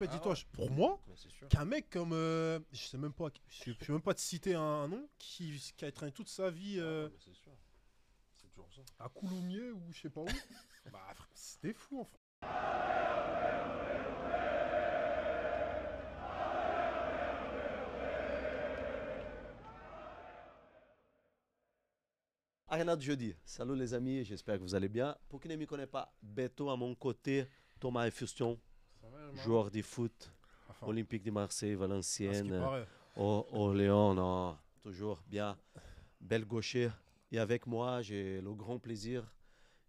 Mais Ah dis-toi, ouais. pour moi, Mais c'est sûr. qu'un mec comme. Je sais même pas. Je sais même pas te citer un nom qui a traîné toute sa vie Ah, mais c'est sûr. C'est toujours ça. à Coulommiers ou je sais pas où. Bah, frère, c'était fou en France. Arena de jeudi. Salut les amis, j'espère que vous allez bien. Pour qui ne me connaît pas, Beto à mon côté, Thomas et Fustion, Ça va, joueur de foot, Enfin, Olympique de Marseille, à ce qui Valenciennes, paraît. au Léon, non, toujours bien, bel gaucher. Et avec moi, j'ai le grand plaisir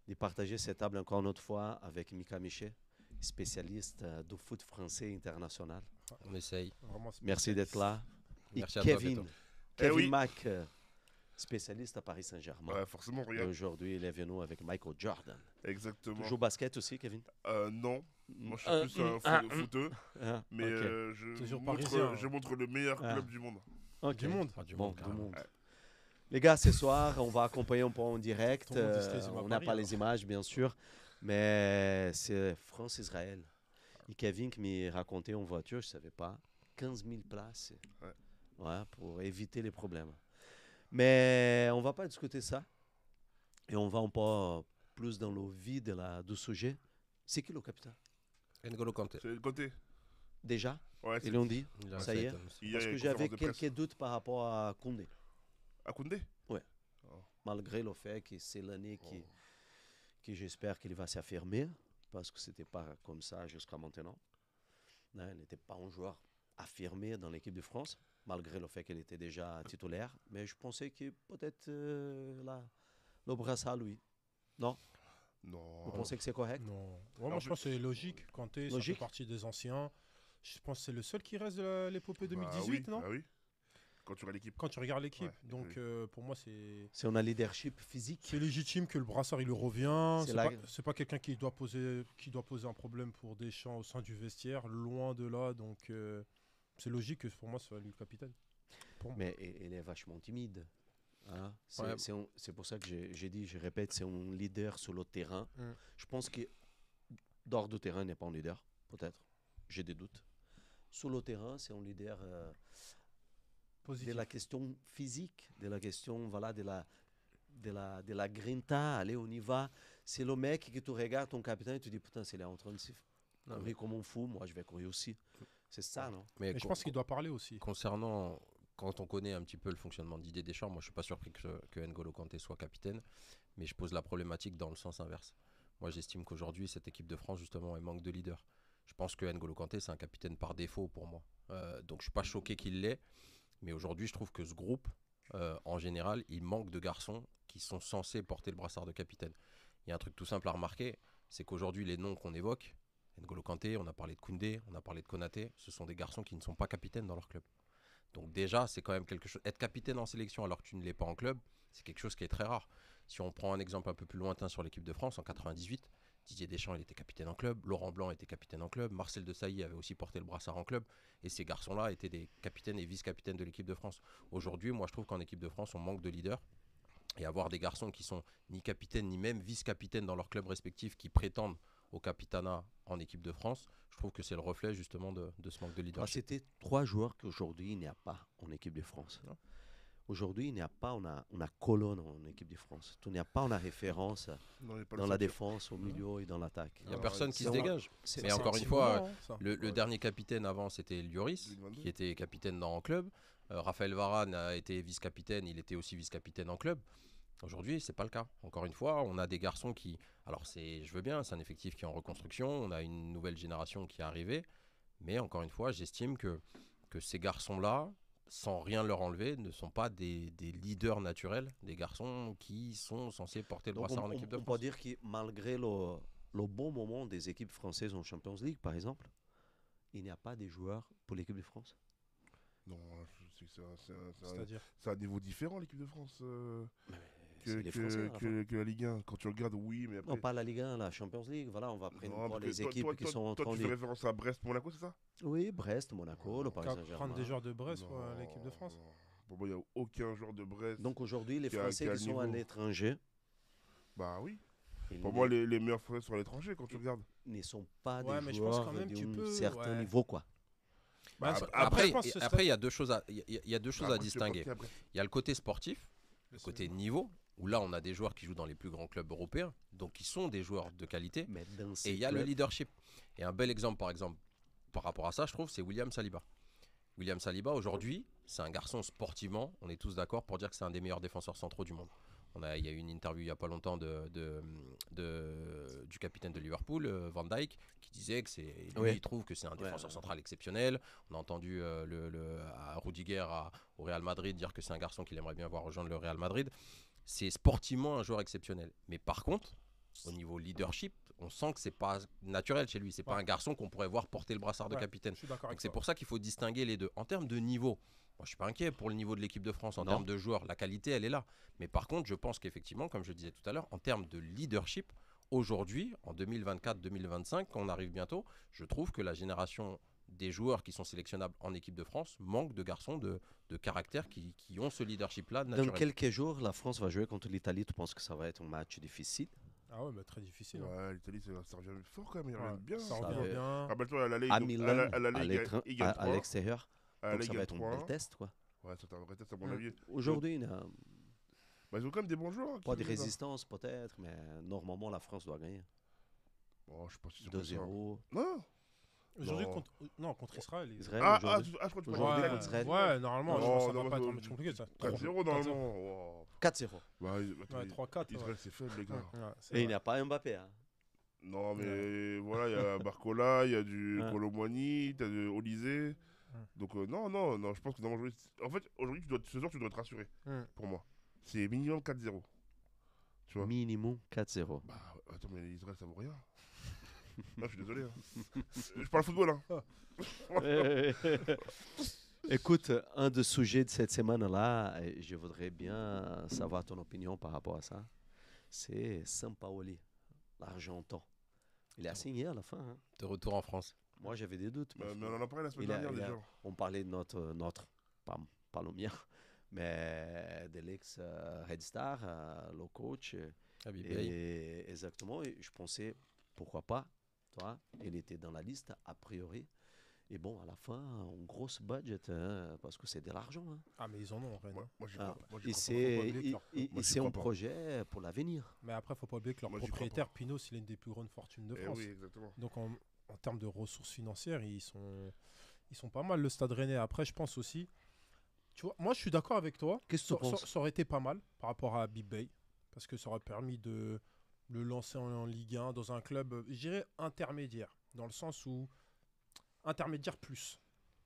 de partager cette table encore une autre fois avec Mika Miché, spécialiste du foot français international. On essaye. Vraiment Merci d'être là. Et Merci à toi, Kevin, Beto. Kevin oui. Mack, spécialiste à Paris Saint-Germain. Ouais, forcément, Et regarde. aujourd'hui, il est venu avec Michael Jordan. Exactement. Toujours basket aussi, Kevin? Non, moi je suis plus un footeux, Ah, mais ok. Toujours montre, parisien, hein. je montre le meilleur Ah. club du monde. Ok. Du monde. Ah, du Bon, monde, du carrément. monde. Les gars, ce soir, on va accompagner un peu en direct. Tout le monde dit Stéphane On à n'a Paris, pas alors. les images, bien sûr, mais c'est France-Israël. Et Kevin qui m'a raconté en voiture, je ne savais pas, 15 000 places. Ouais. Ouais, pour éviter les problèmes. Mais on ne va pas discuter ça. Et on va un peu plus dans le vide du sujet. C'est qui le capitaine? N'Golo Kanté. C'est le côté. Déjà? Ouais, Ils l'ont dit? Il a Ça y est. fait, Hier, Parce il y a que une j'avais conférence de presse. quelques doutes par rapport à Koundé. À Koundé. Malgré le fait que c'est l'année que j'espère qu'il va s'affirmer, parce que ce n'était pas comme ça jusqu'à maintenant. Il n'était pas un joueur affirmé dans l'équipe de France, malgré le fait qu'il était déjà titulaire. Mais je pensais que peut-être le brassard, lui. Non? Non. Vous pensez que c'est correct? Non. Ouais, En moi, je plus- pense que c'est logique. Kanté, ça fait Logique. partie des anciens. Je pense que c'est le seul qui reste de l'épopée Bah 2018, oui, non bah oui. Quand tu regardes l'équipe. Quand tu regardes l'équipe. Ouais, Donc, oui. pour moi, c'est. C'est un leadership physique. C'est légitime que le brassard il le revient. C'est C'est la- pas quelqu'un qui doit poser un problème pour Deschamps au sein du vestiaire, loin de là. Donc c'est logique que pour moi ce soit lui le capitaine. Pour moi. Mais il est vachement timide. Hein. Ouais. C'est pour ça que j'ai dit, je répète, c'est un leader sur le terrain. Mm. Je pense que dehors du terrain, il n'est pas un leader, peut-être. J'ai des doutes. Sur le terrain, c'est un leader de Positif. la question physique, de la question voilà, de la grinta, allez, on y va. C'est le mec que tu regardes, ton capitaine, et tu dis, putain, s'il est en train de Non, courir comme un fou, moi je vais courir aussi. C'est ça, non? Mais Et je pense qu'il doit parler aussi. concernant, quand on connaît un petit peu le fonctionnement d'Didier Deschamps, moi je suis pas surpris que N'Golo Kanté soit capitaine, mais je pose la problématique dans le sens inverse. Moi j'estime qu'aujourd'hui cette équipe de France justement elle manque de leader. Je pense que N'Golo Kanté c'est un capitaine par défaut pour moi. Donc je suis pas choqué qu'il l'ait, mais aujourd'hui je trouve que ce groupe en général il manque de garçons qui sont censés porter le brassard de capitaine. Il y a un truc tout simple à remarquer, c'est qu'aujourd'hui les noms qu'on évoque, N'Golo Kanté, on a parlé de Koundé, on a parlé de Konaté, ce sont des garçons qui ne sont pas capitaines dans leur club. Donc déjà, c'est quand même quelque chose. Être capitaine en sélection alors que tu ne l'es pas en club, c'est quelque chose qui est très rare. Si on prend un exemple un peu plus lointain sur l'équipe de France, en 98, Didier Deschamps il était capitaine en club, Laurent Blanc était capitaine en club, Marcel Desailly avait aussi porté le brassard en club, et ces garçons-là étaient des capitaines et vice-capitaines de l'équipe de France. Aujourd'hui, moi je trouve qu'en équipe de France, on manque de leaders. Et avoir des garçons qui sont ni capitaines ni même vice-capitaines dans leur club respectif qui prétendent au capitanat en équipe de France, je trouve que c'est le reflet justement de ce manque de Ah, leadership. c'était 3 joueurs qu'aujourd'hui il n'y a pas en équipe de France. Non. Aujourd'hui, il n'y a pas une colonne en équipe de France. Il n'y a pas une référence Non, il y a pas dans le la ceinture. défense, au milieu et dans l'attaque. Il n'y a Non, personne qui c'est se un- dégage. C'est- Mais c'est- encore C'est une le fois, moment, hein, ça. le dernier capitaine avant, c'était Lloris, 2022. qui était capitaine en club. Raphaël Varane a été vice-capitaine, il était aussi vice-capitaine en club. Aujourd'hui, c'est pas le cas. Encore une fois, on a des garçons qui... Alors, je veux bien, c'est un effectif qui est en reconstruction, on a une nouvelle génération qui est arrivée, mais encore une fois, j'estime que ces garçons-là, sans rien leur enlever, ne sont pas des leaders naturels, des garçons qui sont censés porter le Donc, brassard en équipe de on peut France. dire que malgré le bon moment des équipes françaises en Champions League, par exemple, il n'y a pas des joueurs pour l'équipe de France. Non, c'est C'est-à-dire. un niveau différent l'équipe de France C'est les Français, à la fin. que la Ligue 1. Quand tu regardes, oui, mais après. Non, pas la Ligue 1, la Champions League. Voilà, on va prendre Non, pas parce que les équipes qui sont en toi, train tu fais de... référence à Brest-Monaco, c'est ça? Oui, Brest, Monaco, le Paris Prendre Saint-Germain. des joueurs de Brest pour Non. l'équipe de France. Pour moi, il n'y a aucun joueur de Brest. Donc aujourd'hui, les Qui a Français le qui sont à niveau. l'étranger, Bah oui. ils Pour ne- moi, les meilleurs Français sont à l'étranger quand tu regardes. ne sont pas Ouais, des mais je pense joueurs quand même tu d'un peux, certain ouais. niveau, quoi. Bah, Après, après, je Après, pense que ce après, serait- il y a deux choses il y a deux choses à après, tu veux distinguer. pas après. Il y a le côté sportif, le côté niveau, où là, on a des joueurs qui jouent dans les plus grands clubs européens, donc qui sont des joueurs de qualité. Mais dans Et ces il y a le clubs, leadership. Et un bel exemple, par rapport à ça, je trouve, c'est William Saliba. William Saliba, aujourd'hui, c'est un garçon sportivement, on est tous d'accord pour dire que c'est un des meilleurs défenseurs centraux du monde. Il y a eu une interview il n'y a pas longtemps du capitaine de Liverpool, Van Dijk, qui disait que Oui. il trouve que c'est un défenseur central exceptionnel. On a entendu à Rudiger au Real Madrid dire que c'est un garçon qu'il aimerait bien voir rejoindre le Real Madrid. C'est sportivement un joueur exceptionnel. Mais par contre, au niveau leadership, on sent que c'est pas naturel chez lui. C'est pas un garçon qu'on pourrait voir porter le brassard de Ouais, capitaine. je suis d'accord avec Donc c'est toi. pour ça qu'il faut distinguer les deux. En termes de niveau, moi je suis pas inquiet pour le niveau de l'équipe de France. En Non. termes de joueurs, la qualité elle est là. Mais par contre, je pense qu'effectivement, comme je disais tout à l'heure, en termes de leadership, aujourd'hui, en 2024-2025, quand on arrive bientôt, je trouve que la génération des joueurs qui sont sélectionnables en équipe de France manque de garçons de caractère qui ont ce leadership-là dans naturel. quelques jours, la France va jouer contre l'Italie. Tu penses que ça va être un match difficile? Ah ouais, bah, très difficile. hein. Ouais, l'Italie, ça revient fort quand même. Ils Ouais, reviennent bien. ça Ça revient va. bien. Rappelle-toi, à l'aller, À ils- Milan, à l'aller, ils gagnent à 3. l'extérieur. À Donc l'aller, ça ils va gagnent être un 3. bel test, quoi. Ouais, c'est un vrai test à mon Ouais. avis. Aujourd'hui, il y a Bah, ils ont quand même des bons joueurs. pas qui de jouent là. résistance, peut-être, mais normalement, la France doit gagner. Oh, je suis pas si sûr que ça. 2-0. Non. Aujourd'hui, Non. contre Israël. Israël, Ah, aujourd'hui. je crois que tu Aujourd'hui, parles Ouais, contre Israël. ouais, normalement, je Non, pense que ça non, va pas être un non, match compliqué. Ça. 4-0 normalement. Wow. 4-0. Bah, attends, Ouais, 3-4. Israël, c'est faible, les gars. Et il n'y a pas Mbappé. Hein. Non, mais voilà, il y a Barcola, il y a du Ouais. Colomboigny, tu as du Olysée. Donc, non, je pense que normalement, en fait, aujourd'hui, ce soir, tu dois te rassurer, pour moi. C'est minimum 4-0. Tu vois Minimum 4-0. Bah, attends, mais Israël, ça vaut rien. Là, je suis désolé. Hein. Je parle football, hein. Écoute, un des sujets de cette semaine-là, et je voudrais bien savoir ton opinion par rapport à ça, c'est Sampaoli, l'Argentin. Il a signé à la fin. Hein. De retour en France. Moi, j'avais des doutes. Mais on en a parlé la semaine dernière, déjà. On parlait de notre pas le mien, mais de l'ex-Red Star, le coach. Habib Bey. Et exactement, et je pensais, pourquoi pas, toi, il était dans la liste a priori. Et bon, à la fin, un gros budget, hein, parce que c'est de l'argent. Hein. Ah, mais ils en ont, Rennes. Moi, j'y Ah, crois pas. Moi, j'y Et crois c'est oublier que leur- et moi, j'y c'est un crois pas. projet pour l'avenir. Mais après, faut pas oublier que leur Moi, j'y crois propriétaire, Pinot, il est une des plus grandes fortunes de pas. Eh France. oui, exactement. Donc, en termes de ressources financières, ils sont pas mal, le Stade Rennais. Après, je pense aussi. Tu vois, moi, je suis d'accord avec toi. Qu'est-ce que tu penses? Ça aurait été pas mal par rapport à Habib Bey. Parce que ça aurait permis de le lancer en Ligue 1 dans un club, je dirais, intermédiaire. Dans le sens où. Intermédiaire plus.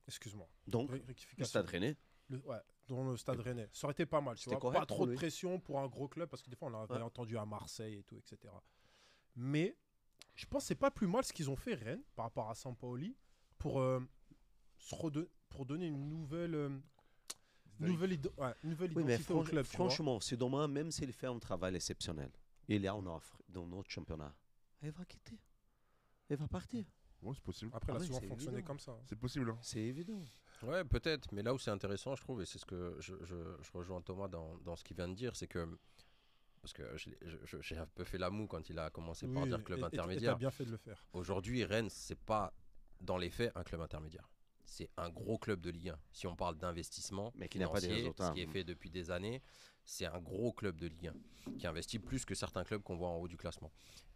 Excuse-moi. Donc, Rectification. le Stade Rennais, Ouais, dans le Stade Rennais. Ça aurait été pas mal, tu C'était vois. correct Pas pour trop de lui. pression pour un gros club, parce que des fois, on l'avait Ouais. entendu à Marseille et tout, etc. Mais je pense que c'est pas plus mal ce qu'ils ont fait, Rennes, par rapport à Sampaoli, pour donner une nouvelle oui, mais identité au club. tu vois. franchement, c'est dommage, même s'il fait un travail exceptionnel, il est en offre dans notre championnat, il va quitter. Il va partir. Ouais, c'est possible. Après, Ah il a oui, souvent c'est fonctionné évident. comme ça. C'est possible. Hein. C'est évident. Ouais, peut-être, mais là où c'est intéressant, je trouve, et c'est ce que je rejoins Thomas dans ce qu'il vient de dire, c'est que, parce que j'ai un peu fait la moue quand il a commencé par Oui, dire club et t'as intermédiaire. bien fait de le faire. Aujourd'hui, Rennes, c'est pas dans les faits un club intermédiaire. C'est un gros club de Ligue 1. Si on parle d'investissement Mais qui n'a pas de financier, résultats. ce qui est fait depuis des années, c'est un gros club de Ligue 1 qui investit plus que certains clubs qu'on voit en haut du classement.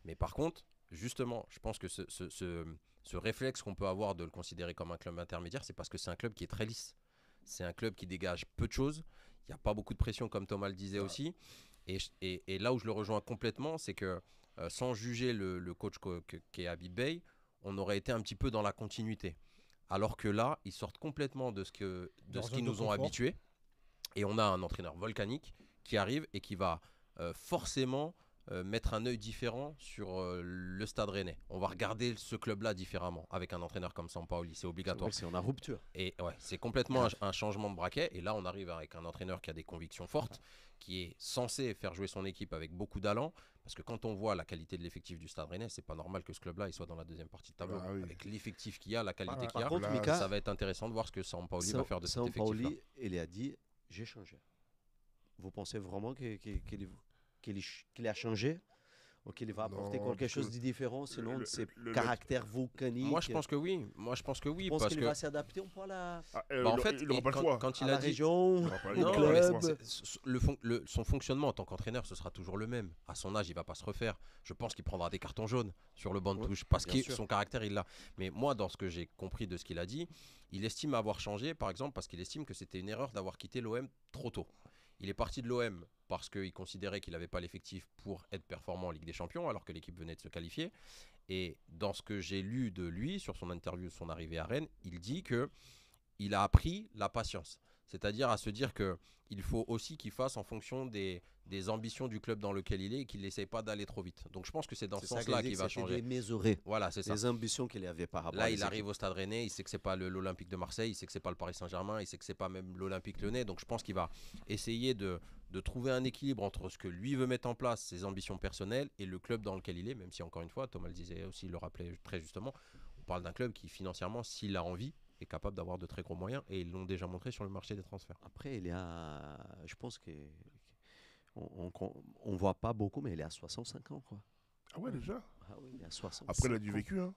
Mais par contre, justement, je pense que ce réflexe qu'on peut avoir de le considérer comme un club intermédiaire, c'est parce que c'est un club qui est très lisse. C'est un club qui dégage peu de choses. Il n'y a pas beaucoup de pression, comme Thomas le disait aussi. Et là où je le rejoins complètement, c'est que sans juger le coach qui est Habib Bey, on aurait été un petit peu dans la continuité. Alors que là, ils sortent complètement de ce qu'ils nous ont habitués. Et on a un entraîneur volcanique qui arrive et qui va forcément mettre un œil différent sur le Stade Rennais. On va regarder ce club-là différemment avec un entraîneur comme Sampaoli. C'est obligatoire. C'est en rupture. Et ouais, c'est complètement un changement de braquet. Et là, on arrive avec un entraîneur qui a des convictions fortes, qui est censé faire jouer son équipe avec beaucoup d'allant. Parce que quand on voit la qualité de l'effectif du Stade Rennais, c'est pas normal que ce club-là il soit dans la deuxième partie de tableau. Ah oui. Avec l'effectif qu'il y a, la qualité qu'il y Par a, contre, là, Mika, ça va être intéressant de voir ce que Sampaoli va faire de cet effectif-là. Sampaoli, il a dit j'ai changé. Vous pensez vraiment qu'il a changé Donc il va apporter Non, quelque parce chose que de différent selon le- ses le- caractères volcaniques. Moi, je pense que oui. Je pense Parce qu'il que va s'adapter un peu à la, bah, en fait, il n'aura pas le quand, choix. quand à il la a dit région, Il aura pas le au choix. non, mais club. son fonctionnement en tant qu'entraîneur, ce sera toujours le même. À son âge, il va pas se refaire. Je pense qu'il prendra des cartons jaunes sur le banc de Ouais, touche parce bien que sûr. son caractère, il l'a. Mais moi, dans ce que j'ai compris de ce qu'il a dit, il estime avoir changé, par exemple, parce qu'il estime que c'était une erreur d'avoir quitté l'OM trop tôt. Il est parti de l'OM parce qu'il considérait qu'il n'avait pas l'effectif pour être performant en Ligue des Champions, alors que l'équipe venait de se qualifier. Et dans ce que j'ai lu de lui, sur son interview, son arrivée à Rennes, il dit que il a appris la patience. C'est-à-dire à se dire qu'il faut aussi qu'il fasse en fonction des ambitions du club dans lequel il est et qu'il n'essaye pas d'aller trop vite. Donc je pense que c'est dans ce sens-là qu'il va changer. Démesuré. Voilà, c'est ça. Les ambitions qu'il avait par rapport à Là, les il arrive équipes. au Stade Rennais, il sait que c'est pas l'Olympique de Marseille, il sait que c'est pas le Paris Saint-Germain, il sait que c'est pas même l'Olympique Lyonnais. Donc je pense qu'il va essayer de trouver un équilibre entre ce que lui veut mettre en place, ses ambitions personnelles, et le club dans lequel il est, même si encore une fois, Thomas le disait aussi, il le rappelait très justement, on parle d'un club qui financièrement, s'il a envie, est capable d'avoir de très gros moyens, et ils l'ont déjà montré sur le marché des transferts. Après, il y a, je pense que on voit pas beaucoup, mais il est à 65 ans, quoi. Ah ouais, déjà. Ah oui, il est à 65 Après, il a du ans. vécu. Hein.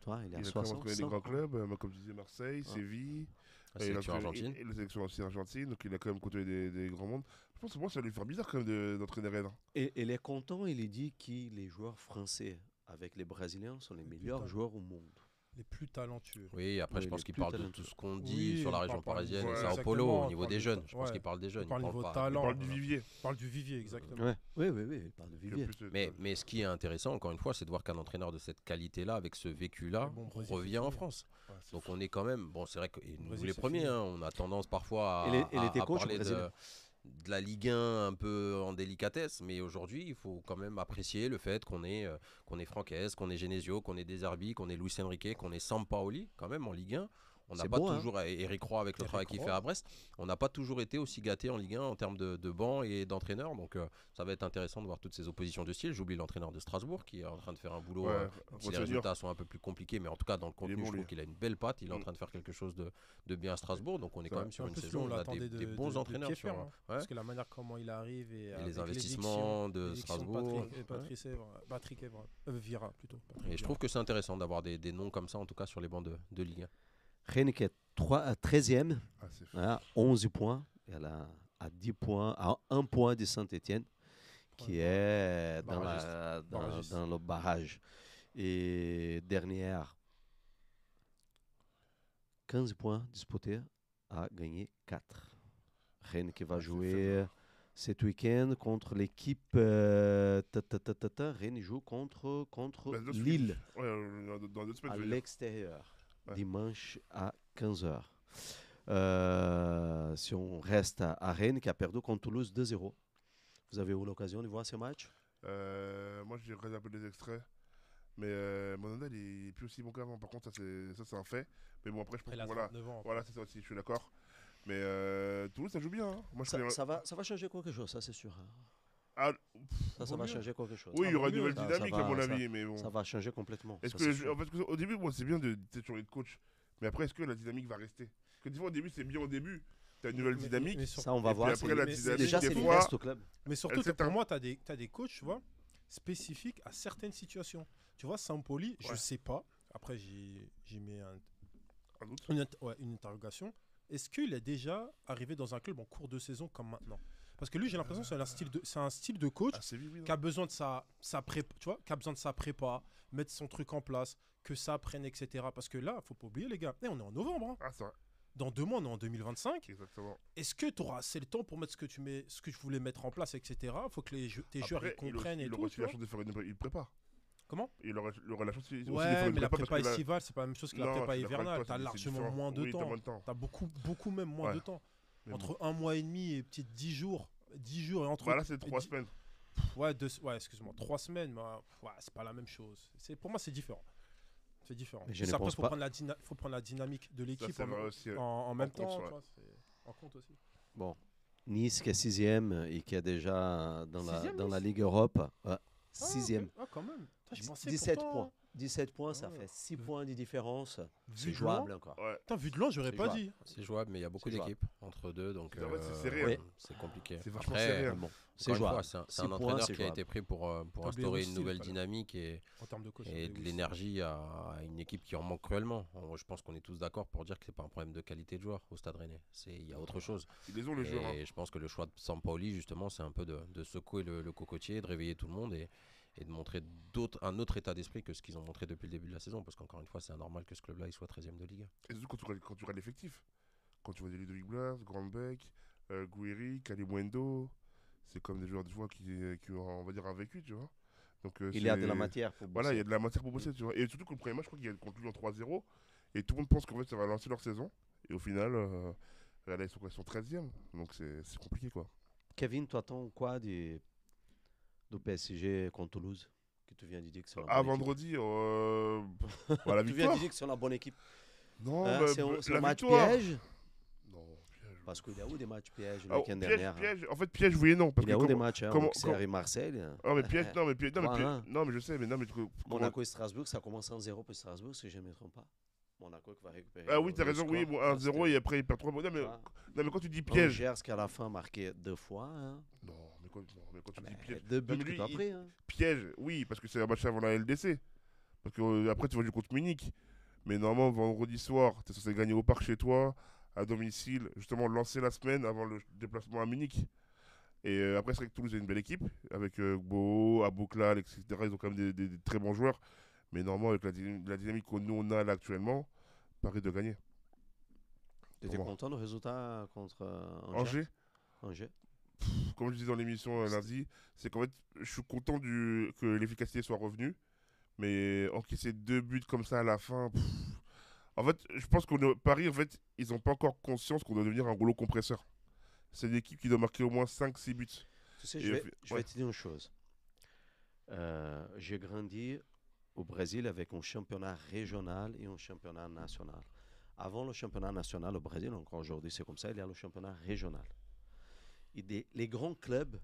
Toi, il est à Il a quand même entraîné des 65 grands ans. clubs, comme tu disais, Marseille, Séville. La sélection argentine. Et la sélection aussi argentine, donc il a quand même côtoyé des grands mondes. Je pense que moi, ça va lui faire bizarre quand même d'entraîner Rennes. Et il est content, il dit que les joueurs français avec les Brésiliens sont les meilleurs Putain. joueurs au monde. Les plus talentueux. Oui, après, Oui, je il pense est qu'il plus parle de talentueux. tout ce qu'on dit Oui, sur la on région parle pas parisienne du- et ouais, Sao exactement, Paulo on au niveau parle des du- jeunes. Je pense ouais. qu'il parle des jeunes. On parle il niveau parle pas- talent. On parle du vivier. On parle du vivier, exactement. Ouais. Oui, il parle de Vivier. Mais ce qui est intéressant, encore une fois, c'est de voir qu'un entraîneur de cette qualité-là, avec ce vécu-là, Mais bon, Brésil, revient c'est en fini. France. Ouais, c'est Donc fou. on est quand même, bon c'est vrai que et nous Brésil, les c'est premiers, fini. hein, on a tendance parfois Il était à coach au parler Brésil. de la Ligue 1 un peu en délicatesse, mais aujourd'hui il faut quand même apprécier le fait qu'on ait Franquès, qu'on ait Genesio, qu'on ait Deserbi, qu'on ait Luis Enrique, qu'on ait Sampaoli quand même en Ligue 1. On n'a C'est pas beau, hein. toujours, et Eric Roy avec le Eric travail qu'il Roy. fait à Brest, on n'a pas toujours été aussi gâté en Ligue 1 en termes de banc et d'entraîneur. Donc ça va être intéressant de voir toutes ces oppositions de style. J'oublie l'entraîneur de Strasbourg qui est en train de faire un boulot. Ouais, Même si les Rossellini. résultats sont un peu plus compliqués, mais en tout cas dans le contenu, bon, je trouve lui. qu'il a une belle patte. Il est en Mm. train de faire quelque chose de bien à Strasbourg. Donc on est quand même sur En une plus, lui, saison on où on a l'attendait des bons de entraîneurs. pied sur, ferme, hein. ouais. Parce que la manière comment il arrive et, avec les investissements de Strasbourg. Patrick Evra, Vira plutôt. Et je trouve que c'est intéressant d'avoir des noms comme ça, en tout cas sur les bancs de Ligue 1. Rennes qui est 13e, Ah, c'est fou. voilà, 11 points. Elle a à 10 points, à 1 point de Saint-Etienne, qui est dans le barrage. Et dernière, 15 points disputés, a gagné 4. Rennes qui va Ah, c'est jouer faible. cet week-end contre l'équipe. Rennes joue contre Bah, deux Lille semaines. Ouais, dans 2 semaines. à je veux dire. l'extérieur, Ouais. dimanche à 15h. Si on reste à Rennes, qui a perdu contre Toulouse 2-0. Vous avez eu l'occasion de voir ce match? Moi, j'ai regardé un peu des extraits. Mais Monandel, il est plus aussi bon qu'avant. Par contre, ça, c'est un fait. Mais bon, après, je pense Après, il que a voilà. 39 ans. Voilà, c'est ça aussi, je suis d'accord. Mais Toulouse, ça joue bien. Hein. Moi, je connais- Ça va changer quelque chose, ça c'est sûr. hein. Ah, Ça vaut va mieux. changer quelque chose. Oui, il y aura une nouvelle Ça dynamique, va- à mon ça- avis. Mais bon. Ça va changer complètement. Est-ce ça, que, c'est sûr. en fait, au début, moi, c'est bien de changer de coach. Mais après, est-ce que la dynamique va rester? Parce que des fois, au début, c'est bien au début. Tu as une nouvelle dynamique. Ça, on va Et voir. puis après, la mais dynamique, Déjà, des c'est fois, l'Est au club. Mais surtout Elle que s'éteint. pour moi, tu as des coachs, tu vois, spécifiques à certaines situations. Tu vois, Sampoli, je Ouais. sais pas. Après, j'y mets un doute. une interrogation. Est-ce qu'il est déjà arrivé dans un club en cours de saison comme maintenant? Parce que lui, j'ai l'impression que c'est un style de coach Ah, c'est oui, qui a besoin de sa prépa, tu vois, qui a besoin de sa prépa, mettre son truc en place, que ça apprenne, etc. Parce que là, faut pas oublier, les gars, on est en novembre. Hein. Ah, c'est vrai. Dans 2 mois, on est en 2025. Exactement. Est-ce que tu auras assez le temps pour mettre ce que tu voulais mettre en place, etc. Faut que tes joueurs ils comprennent et il tout. aura tu aussi la vois. chance de faire une prépa. Comment? Il aura la chance aussi de Ouais, faire une mais la prépa. prépa parce que là- estivale, c'est pas la même chose que la Non, prépa je suis d'accord avec hivernale. toi, T'as c'est largement différent. moins de Oui, t'as temps. moins de temps. T'as beaucoup même moins Ouais. de temps. Mais Entre bon. 1 mois et demi et peut-être 10 jours. 10 jours et entre. Bah là, c'est 3 dix- semaines. Ouais, excuse-moi, 3 semaines, mais c'est pas la même chose. Pour moi, c'est différent. C'est différent. Mais je ne Après, pense faut pas. prendre la dynamique de Ça, l'équipe c'est vrai aussi. en même compte, temps. ouais. Tu vois, c'est en compte aussi. Bon. Nice qui est 6e et qui est déjà dans Sixième, la Nice Ligue Europe. Ouais, Ah, 6e. ok. Ah, quand même. Putain, je pensais 17 pourtant- points. 17 points, ça Ouais. fait 6 points de différence. Vu C'est de jouable loin, encore. Ouais. Putain, vu de loin, j'aurais C'est pas jouable. dit. C'est jouable, mais il y a beaucoup C'est jouable. d'équipes entre deux, donc En fait, c'est serré, Oui. c'est compliqué. C'est vachement Après, serré, hein. Mais bon, encore c'est une fois, jouable. c'est un 6 points, entraîneur c'est qui a été jouable. pris pour Toby instaurer une Hostile, nouvelle fallait. dynamique et En termes de coach. de Toby l'énergie à une équipe qui en manque cruellement. Je pense qu'on est tous d'accord pour dire que c'est pas un problème de qualité de joueur au Stade Rennais. Il y a autre chose. Ils les ont, les joueurs. Hein. Et je pense que le choix de Sampaoli, justement, c'est un peu de secouer le cocotier, de réveiller tout le monde et de montrer un autre état d'esprit que ce qu'ils ont montré depuis le début de la saison. Parce qu'encore une fois, c'est anormal que ce club-là il soit 13e de Ligue 1. Et surtout quand tu regardes l'effectif. Quand tu vois des Ludovic Blas, Grandbeck, Gouiri, Kalimundo, c'est comme des joueurs qui ont, on va dire, un vécu, tu vois. Donc, Il y a de la matière pour bosser. Voilà, il y a de la matière pour bosser, tu vois. Et surtout que le premier match, je crois qu'il y a contre lui en 3-0. Et tout le monde pense qu'en fait, ça va lancer leur saison. Et au final, là, ils sont 13e. Donc, c'est compliqué, quoi. Kevin, tu attends quoi du PSG contre Toulouse que tu viens de dire que c'est la bonne équipe. Vendredi, la Tu viens victoire. de dire que c'est la bonne équipe. Non, Hein, bah, c'est la un match victoire. piège. Non, piège. Parce qu'il y a où des matchs pièges le Ah, week-end piège, dernier. hein. piège. En fait, piège, oui et non. Parce Il y a que où des comment- matchs hein, comment- Auxerre et Marseille. Non, mais piège, non, mais piège, non, mais piège, 3-1. non, mais je sais, mais non, mais Monaco et Strasbourg, ça commence en 0 pour Strasbourg, si je ne me trompe pas. Monaco qui va récupérer. Ah oui, t'as le raison, oui, score. bon, 1-0 et après il perd 3 points. Non, mais, Ah. non, mais quand tu dis piège. Angers qui à la fin marqué 2 fois. Hein. Non, mais quand tu dis Mais piège. 2 buts mais que lui, tu as pris. Hein. Piège, oui, parce que c'est un match avant la LDC. Parce que après tu vas jouer contre Munich. Mais normalement, vendredi soir, t'es censé gagner au parc chez toi, à domicile, justement lancer la semaine avant le déplacement à Munich. Et après, c'est vrai que Toulouse est une belle équipe, avec Gbo, Abouklal, etc. Ils ont quand même des très bons joueurs. Mais normalement, avec la dynamique que nous on a là actuellement, Paris de gagner. Tu étais Pour moi. content du résultat contre Angers, Angers. comme je disais dans l'émission lundi, c'est qu'en fait, je suis content que l'efficacité soit revenue. Mais encaisser 2 buts comme ça à la fin. En fait, je pense que Paris, en fait, ils n'ont pas encore conscience qu'on doit devenir un rouleau compresseur. C'est une équipe qui doit marquer au moins 5-6 buts. Tu sais, Et je vais ouais. te dire une chose. J'ai grandi au Brésil avec un championnat régional et un championnat national. Avant le championnat national au Brésil, encore aujourd'hui c'est comme ça, il y a le championnat régional. Et les grands clubs,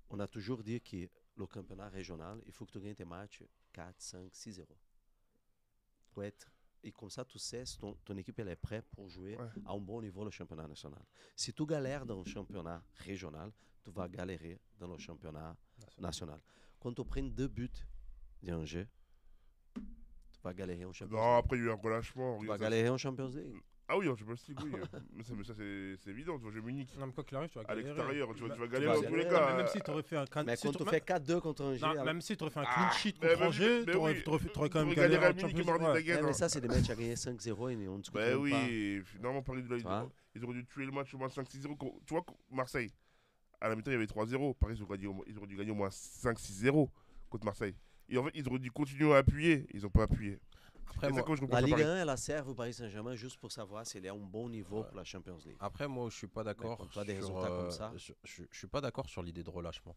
on a toujours dit que le championnat régional, il faut que tu gagnes tes matchs 4, 5, 6-0. Faut être. Et comme ça, tu sais si ton équipe elle est prête pour jouer Ouais. à un bon niveau le championnat national. Si tu galères dans le championnat régional, tu vas galérer dans le championnat national. Quand tu prends 2 buts d'Angers, tu vas galérer en Champions Non, League. après, il y a eu un relâchement. Tu vas galérer en Champions League. Ah oui, en Champions League, oui. mais ça, c'est évident. Tu vas jouer Munich. Non, mais quoi qu'il arrive, tu vas À galérer. l'extérieur, tu vas vas galérer dans tous les galérer. cas. Même si tu aurais fait un clean Mais si quand tu t'aurais- fais 4-2 contre Angers, Non, alors- même si tu aurais fait un Ah, clean sheet mais contre même- Angers, mais t'aurais oui. t'aurais quand même T'aurais galéré galéré à en Munich et Champions mardi, League. t'inquiète. Ouais, mais hein. ça, c'est des matchs à gagner 5-0 et on ne discute Bah même pas. oui, finalement, Paris, Tu vois ils auraient dû tuer le match au moins 5-6-0. Tu vois, Marseille, à la mi-temps, il y avait 3-0. Paris, ils auraient dû gagner au moins 5-6-0 contre Marseille. Et en fait, ils auraient dû continuer à appuyer. Ils n'ont pas appuyé. Après, Et c'est moi, quoi, je comprends La ça, Ligue Paris. 1, elle sert au Paris Saint-Germain juste pour savoir s'il est à un bon niveau pour la Champions League. Après, moi, je suis pas d'accord. quand tu as des résultats comme ça. Je suis pas d'accord sur l'idée de relâchement,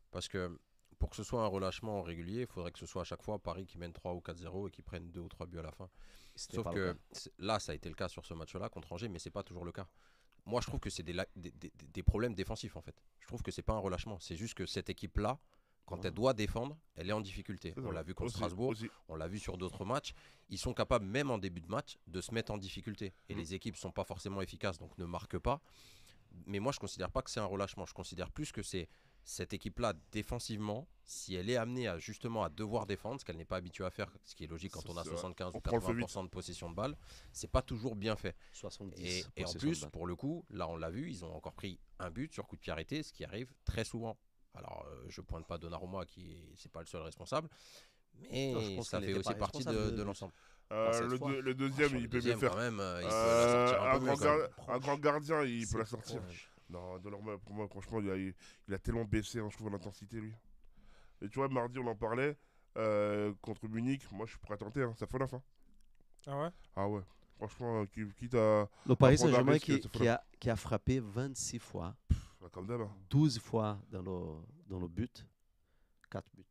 parce que pour que ce soit un relâchement régulier, il faudrait que ce soit à chaque fois Paris qui mène 3 ou 4-0 et qui prenne 2 ou 3 buts à la fin. C'était Sauf pas le que cas. là, ça a été le cas sur ce match-là contre Angers, mais c'est pas toujours le cas. Moi, je trouve que c'est des problèmes défensifs en fait. Je trouve que c'est pas un relâchement, c'est juste que cette équipe-là, quand elle doit défendre, elle est en difficulté. C'est On ça. l'a vu contre Aussi, Strasbourg, aussi. on l'a vu sur d'autres matchs. Ils sont capables, même en début de match, de se mettre en difficulté. Et les équipes sont pas forcément efficaces, donc ne marquent pas. Mais moi, je considère pas que c'est un relâchement. Je considère plus que c'est cette équipe-là, défensivement, si elle est amenée à justement à devoir défendre, ce qu'elle n'est pas habituée à faire, ce qui est logique quand on a C'est vrai. 75 ou On prend le feu 80% de possession de balle, c'est pas toujours bien fait. 70. Et en plus, pour le coup, là on l'a vu, ils ont encore pris un but sur coup de pied arrêté, ce qui arrive très souvent. Alors, je pointe pas Donnarumma, c'est pas le seul responsable, mais Non, je pense ça qu'il fait était aussi pas partie responsable de de- l'ensemble. cette Le, fois. le deuxième, Sur le il peut mieux deuxième, faire. quand même, il peut la sortir un peu mieux, quand même. Un grand gardien, il peut la C'est sortir. proche. Non, Delorme, pour moi, franchement, il a tellement baissé, hein, je trouve, l'intensité, lui. Et tu vois, mardi, on en parlait, contre Munich, moi, je suis prêt à tenter, hein, ça fait la fin. Ah ouais? Ah ouais, franchement, quitte à... Le Paris prendre un Saint-Germain risque, ça fait qui a frappé 26 fois, Comme d'hab. Hein. 12 fois dans le but, 4 buts.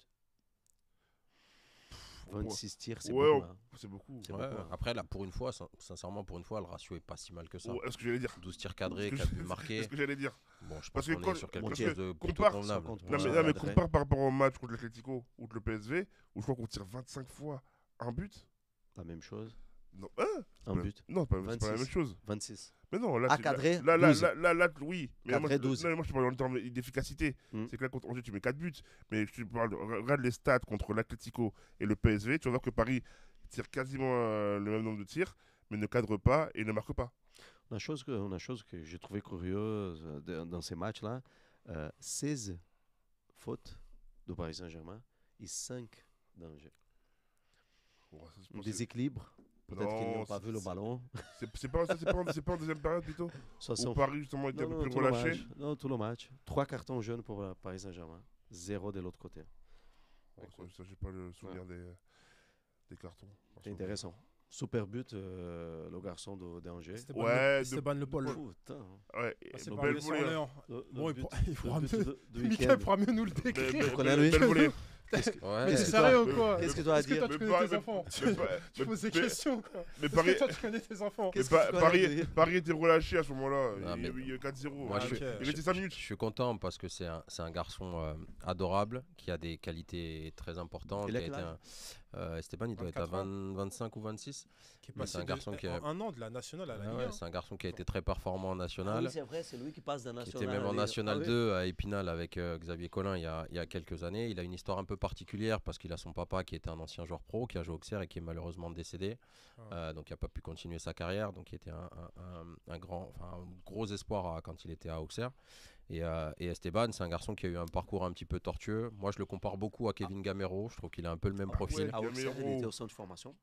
26 tirs, c'est Ouais, beaucoup. hein. c'est beaucoup. C'est Ouais, beaucoup, hein. après, là, pour une fois, sincèrement, pour une fois, le ratio est pas si mal que ça. Ouais, est-ce que j'allais dire 12 tirs cadrés, Est-ce que 4 buts Est-ce marqués. que j'allais dire Bon, je Parce pense que qu'on quand- est sur quelque parce chose que de plutôt compare- convenable. 50%. Non, Ouais, mais Adrien. compare par rapport au match contre l'Atlético ou contre le PSV, où je crois qu'on tire 25 fois un but. La même chose. Non, Un but. non, c'est pas la même 26. chose. 26. Mais non, là, Ah, tu- cadré, là, 12. oui. Mais Cadré, moi, 12. non, moi, je te parle en termes d'efficacité. Mm. C'est que là, contre Angers, tu mets 4 buts. Mais je te parle, regarde les stats contre l'Atlético et le PSV. Tu vas voir que Paris tire quasiment le même nombre de tirs, mais ne cadre pas et ne marque pas. Une chose que j'ai trouvé curieuse dans ces matchs-là, 16 fautes de Paris Saint-Germain et 5 d'Angers. Ouais, ça, je Un pense que- déséquilibre. Peut-être qu'ils Non, n'ont pas vu le ballon. c'est pas en deuxième période plutôt Où 60. Paris, justement, était un Non, peu non, plus tout le relâché. match. Non, tout le match. 3 cartons jaunes pour Paris Saint-Germain. 0 de l'autre côté. Ouais, ça, j'ai pas le souvenir des cartons. C'est intéressant. Super but, le garçon d'Angers. Esteban Ouais, Le- Esteban Le Paul. Putain. Ouais, Ah, c'est le pas bel mieux, c'est volée, en hein. néant. Bon, il but- pourra- il pourra le but mieux. de Mickaël week-end. pourra mieux nous le décrire. connais lui. Belle volée. Ouais, Mais Qu'est-ce c'est que sérieux toi- ou quoi Qu'est-ce que tu as à Est-ce que dire toi, tu Mais connais pas- tes enfants Tu poses des mais- questions, quoi. Mais Est-ce Paris, que toi, tu connais tes enfants Qu'est-ce mais que tu connais Paris, lui Paris était relâché à ce moment-là. Non, mais- Il y a eu 4-0. Moi, Ah, je, ok. Il restait 5 minutes. je suis content parce que c'est un garçon adorable qui a des qualités très importantes. Il a qui quel été Esteban, il doit être à 24 ans. 25 ou 26. Qui est Mais passé c'est un garçon qui a- en un an de la nationale à la Ah Ligue ouais, 1. c'est un garçon qui a été très performant en Ah national. oui, c'est vrai, c'est lui qui passe d'un Qui national. était même à en Ligue- National Ah oui. 2 à Épinal avec Xavier Collin il y a quelques années. Il a une histoire un peu particulière parce qu'il a son papa qui était un ancien joueur pro, qui a joué au Auxerre et qui est malheureusement décédé. Donc il n'a pas pu continuer sa carrière. Donc il était un gros espoir quand il était à Auxerre. Et Esteban, c'est un garçon qui a eu un parcours un petit peu tortueux. Moi, je le compare beaucoup à Kevin Gamero. Je trouve qu'il a un peu le même profil. ouais. À Auxerre, il Gamero. était au centre de formation.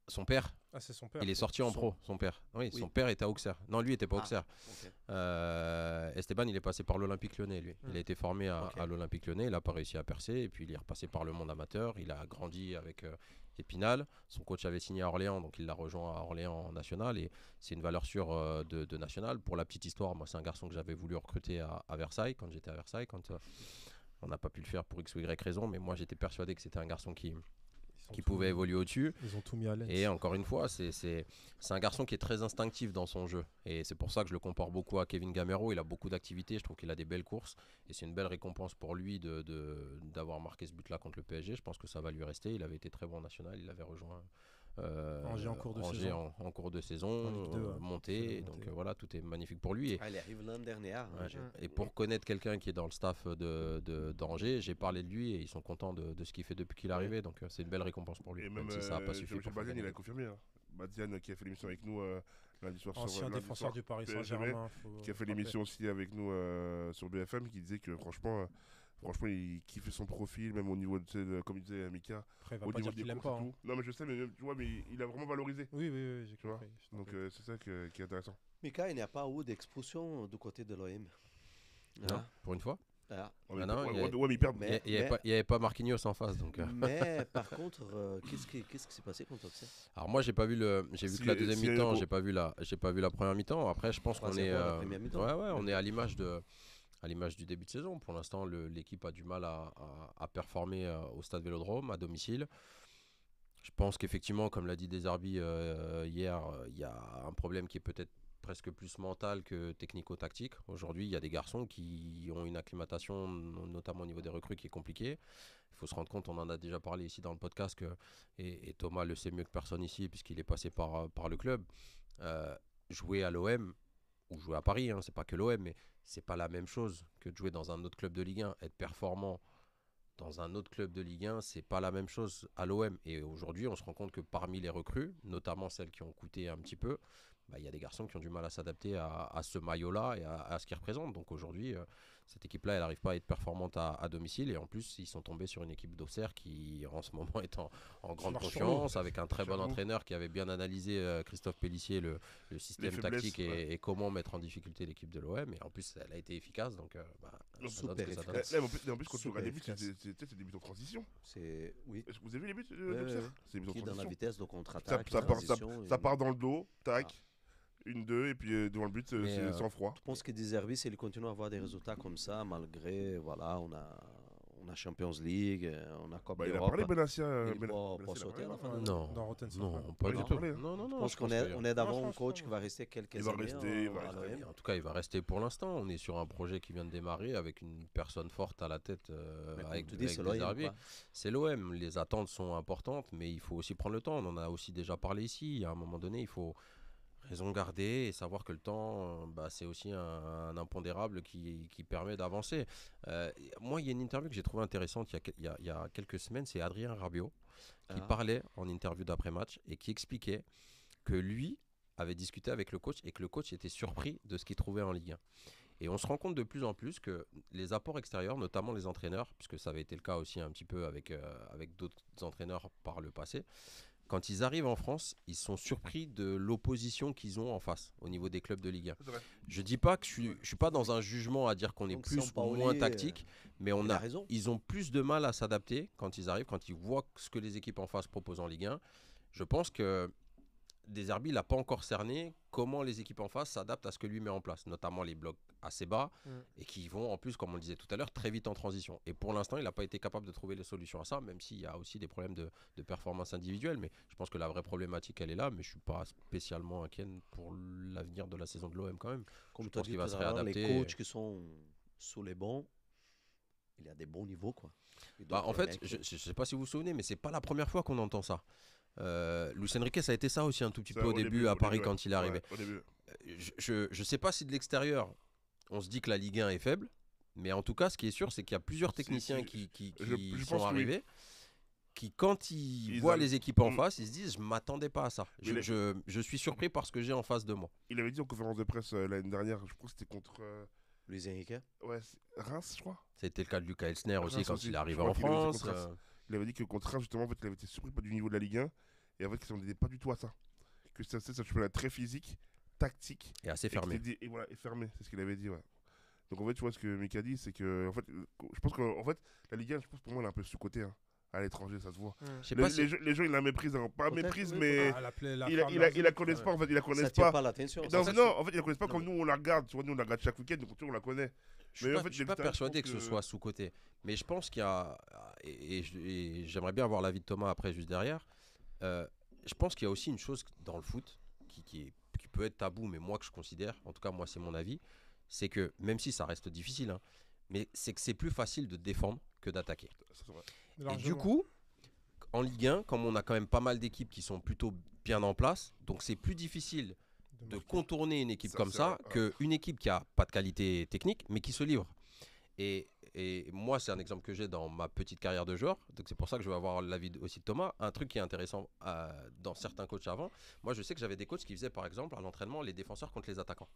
Son père, Ah, c'est son père. il est sorti en Son- pro, son père. Oui, Oui. son père était à Auxerre. Non, lui était pas à Ah. Auxerre. Ok. Esteban, il est passé par l'Olympique Lyonnais, lui. Il a été formé Ok. à l'Olympique Lyonnais, il n'a pas réussi à percer, et puis il est repassé par le monde amateur. Il a grandi avec Épinal. Son coach avait signé à Orléans, donc il l'a rejoint à Orléans en national, et c'est une valeur sûre de national. Pour la petite histoire, moi, c'est un garçon que j'avais voulu recruter à Versailles, quand j'étais à Versailles, quand on n'a pas pu le faire pour X ou Y raison, mais moi, j'étais persuadé que c'était un garçon qui pouvait évoluer au-dessus. Ils ont tout mis à l'aise. Et encore une fois, c'est un garçon qui est très instinctif dans son jeu. Et c'est pour ça que je le compare beaucoup à Kevin Gamero. Il a beaucoup d'activités, je trouve qu'il a des belles courses. Et c'est une belle récompense pour lui d'avoir marqué ce but-là contre le PSG. Je pense que ça va lui rester. Il avait été très bon en national. Il avait rejoint Angers en cours de Angers saison. en cours de saison, En Ligue 2, ouais. monté. C'est Donc monté. voilà, tout est magnifique pour lui. Et, Ah, il arrive l'année dernière. ouais, Angers. et pour connaître quelqu'un qui est dans le staff d'Angers, j'ai parlé de lui et ils sont contents de ce qu'il fait depuis qu'il est arrivé. Donc c'est une belle récompense pour lui. Et même si ça n'a pas suffi Jean-Michel pour faire Badian, il gagner. a confirmé. Hein. Badian qui a fait l'émission avec nous lundi soir. Ancien lundi défenseur soir, du Paris PSV, Saint-Germain. qui a fait l'émission aussi avec nous sur BFM, qui disait que franchement, il kiffait son profil, même au niveau de, comme il disait Mika, Après, il va au pas niveau dire des qu'il aime courses pas. et hein. tout. Non, mais je sais, mais tu vois, mais il a vraiment valorisé. Oui, j'ai Tu vois. compris. je t'en Donc prie. c'est ça qui est intéressant. Mika, il n'y a pas eu d'expulsion du côté de l'OM. Non, pour une fois. Ah. Ouais, non, mais- il y a- ouais, mais ils perdent. Mais- Il n'y avait pas Marquinhos en face. Donc, Mais par contre, qu'est-ce qui s'est passé contre Auxerre? Alors moi j'ai vu Si- que la deuxième si mi-temps, Hugo. j'ai pas vu la première mi-temps. Après je pense qu'on Troisième est fois, la première mi-temps. on est à l'image du début de saison. Pour l'instant l'équipe a du mal à performer au Stade Vélodrome à domicile. Je pense qu'effectivement, comme l'a dit Desarbi hier, il y a un problème qui est peut-être presque plus mental que technico-tactique. Aujourd'hui, il y a des garçons qui ont une acclimatation, notamment au niveau des recrues, qui est compliquée. Il faut se rendre compte, on en a déjà parlé ici dans le podcast, et Thomas le sait mieux que personne ici, puisqu'il est passé par le club. Jouer à l'OM, ou jouer à Paris, c'est pas que l'OM, mais c'est pas la même chose que de jouer dans un autre club de Ligue 1. Être performant dans un autre club de Ligue 1, c'est pas la même chose à l'OM. Et aujourd'hui, on se rend compte que parmi les recrues, notamment celles qui ont coûté un petit peu, il y a des garçons qui ont du mal à s'adapter à ce maillot-là et à ce qu'il représente. Donc aujourd'hui, cette équipe-là, elle n'arrive pas à être performante à domicile. Et en plus, ils sont tombés sur une équipe d'Auxerre qui, en ce moment, est en grande marche sur confiance, avec un très bon J'avoue. entraîneur qui avait bien analysé Christophe Pellissier, le système faiblesses, tactique ouais. et comment mettre en difficulté l'équipe de l'OM. Et en plus, elle a été efficace. Donc, ça donne ce super que ça donne. efficace. Là, en plus, quand tu Super regardes les buts, efficace. c'est des buts en transition. Oui. Est-ce que vous avez vu les buts Ouais, d'Auxerre? ouais. C'est des buts en Qui est dans la transition. vitesse de contre-attaque. Ça transition, ça et- part dans le dos, tac, 1-2, et puis devant le but, Mais, c'est sans froid. Je pense que Deserbi, s'il continue à avoir des résultats comme ça, malgré, voilà, on a Champions League, on a Coupe Bah, il a d'Europe. parlé, Benassia. Il Ben- va pas Benassia, il a sauter à la parlé, fin de non l'année. Non, Dans Rotten non, Safari. pas Ouais, du il a tout. parlé, hein. Non, non, Je non. pense qu'on est devant un coach qui va rester quelques Il va années rester, il va à rester. l'OM. En tout cas, il va rester pour l'instant. On est sur un projet qui vient de démarrer avec une personne forte à la tête, Mais comme avec, tu dis, avec c'est des l'OM, Herbiers. quoi. C'est l'OM. Les attentes sont importantes, mais il faut aussi prendre le temps. On en a aussi déjà parlé ici. À un moment donné, il faut raison garder et savoir que le temps, c'est aussi un impondérable qui permet d'avancer. Moi, il y a une interview que j'ai trouvée intéressante il y a quelques semaines. C'est Adrien Rabiot qui parlait en interview d'après-match et qui expliquait que lui avait discuté avec le coach et que le coach était surpris de ce qu'il trouvait en Ligue 1. Et on se rend compte de plus en plus que les apports extérieurs, notamment les entraîneurs, puisque ça avait été le cas aussi un petit peu avec d'autres entraîneurs par le passé, quand ils arrivent en France, ils sont surpris de l'opposition qu'ils ont en face au niveau des clubs de Ligue 1. C'est vrai. Je dis pas que je suis pas dans un jugement à dire qu'on est Donc, plus ou Sampaoli, moins tactique, mais Il a raison. ils ont plus de mal à s'adapter quand ils arrivent, quand ils voient ce que les équipes en face proposent en Ligue 1. Je pense que Deserbi, il n'a pas encore cerné comment les équipes en face s'adaptent à ce que lui met en place, notamment les blocs assez bas et qui vont en plus, comme on le disait tout à l'heure, très vite en transition. Et pour l'instant, il n'a pas été capable de trouver les solutions à ça, même s'il y a aussi des problèmes de performance individuelle. Mais je pense que la vraie problématique, elle est là, mais je ne suis pas spécialement inquiet pour l'avenir de la saison de l'OM quand même. Comme Je tu as pense dit qu'il va tout se à l'heure, les réadapter. coachs qui sont sous les bancs, il y a des bons niveaux, quoi. Et Bah, donc, en les fait, mecs, je ne sais pas si vous vous souvenez, mais c'est pas la première fois qu'on entend ça. Luis Enrique, ça a été ça aussi un tout petit Ça, peu au au début début, à au Paris début, quand il est arrivé. Ouais, au début. Je sais pas si de l'extérieur, on se dit que la Ligue 1 est faible, mais en tout cas, ce qui est sûr, c'est qu'il y a plusieurs techniciens si, qui je sont pense que oui. arrivés, qui, quand ils Ils voient a- les équipes en Mm. face, ils se disent, je m'attendais pas à ça. Mais les- Je suis surpris par ce que j'ai en face de moi. Il avait dit en conférence de presse l'année dernière, je crois que c'était contre Luis Enrique. Reims, je crois. C'était le cas de Lucas Elsner aussi Reims quand aussi. il est Je arrivé crois en qu'il avait dit France. contre Reims. Il avait dit que contre Reims, justement, en fait, il avait été surpris pas du niveau de la Ligue 1 et en fait, qu'il ne s'attendait pas du tout à ça. Que c'est un championnat très physique, tactique Et assez et fermé. et voilà, et fermé, c'est ce qu'il avait dit, ouais. Donc en fait, tu vois ce que Mika dit, c'est que en fait, je pense qu'en fait, la Ligue 1, je pense pour moi, elle est un peu sous-cotée. Hein. À l'étranger, ça se voit. Je sais Les, pas si- les gens, ils la méprisent, hein. Pas Peut-être, méprise, oui, mais Ah, la ils femme, la connaissent pas, en fait, ils la Ça connaissent tire pas. pas l'attention. Non, ça, non, en fait, ils la connaissent pas Non, comme nous, on la regarde. Tu vois, nous, on la regarde chaque week-end, donc on la connaît. Je Mais suis en pas, fait, je suis pas l'extérieur, persuadé je que pense ce que- soit sous-côté. Mais je pense qu'il y a. Et j'aimerais bien avoir l'avis de Thomas après, juste derrière. Je pense qu'il y a aussi une chose dans le foot qui peut être tabou, mais moi que je considère, en tout cas, moi, c'est mon avis, c'est que même si ça reste difficile, hein, mais c'est que c'est plus facile de défendre que d'attaquer. Ça, c'est vrai. Et du largement. coup, en Ligue 1, comme on a quand même pas mal d'équipes qui sont plutôt bien en place, donc c'est plus difficile de marquer. contourner une équipe Ça, comme c'est ça vrai, qu'une équipe qui a pas de qualité technique mais qui se livre. Et moi, c'est un exemple que j'ai dans ma petite carrière de joueur, donc c'est pour ça que je vais avoir l'avis aussi de Thomas. Un truc qui est intéressant dans certains coachs avant, moi je sais que j'avais des coachs qui faisaient par exemple à l'entraînement les défenseurs contre les attaquants.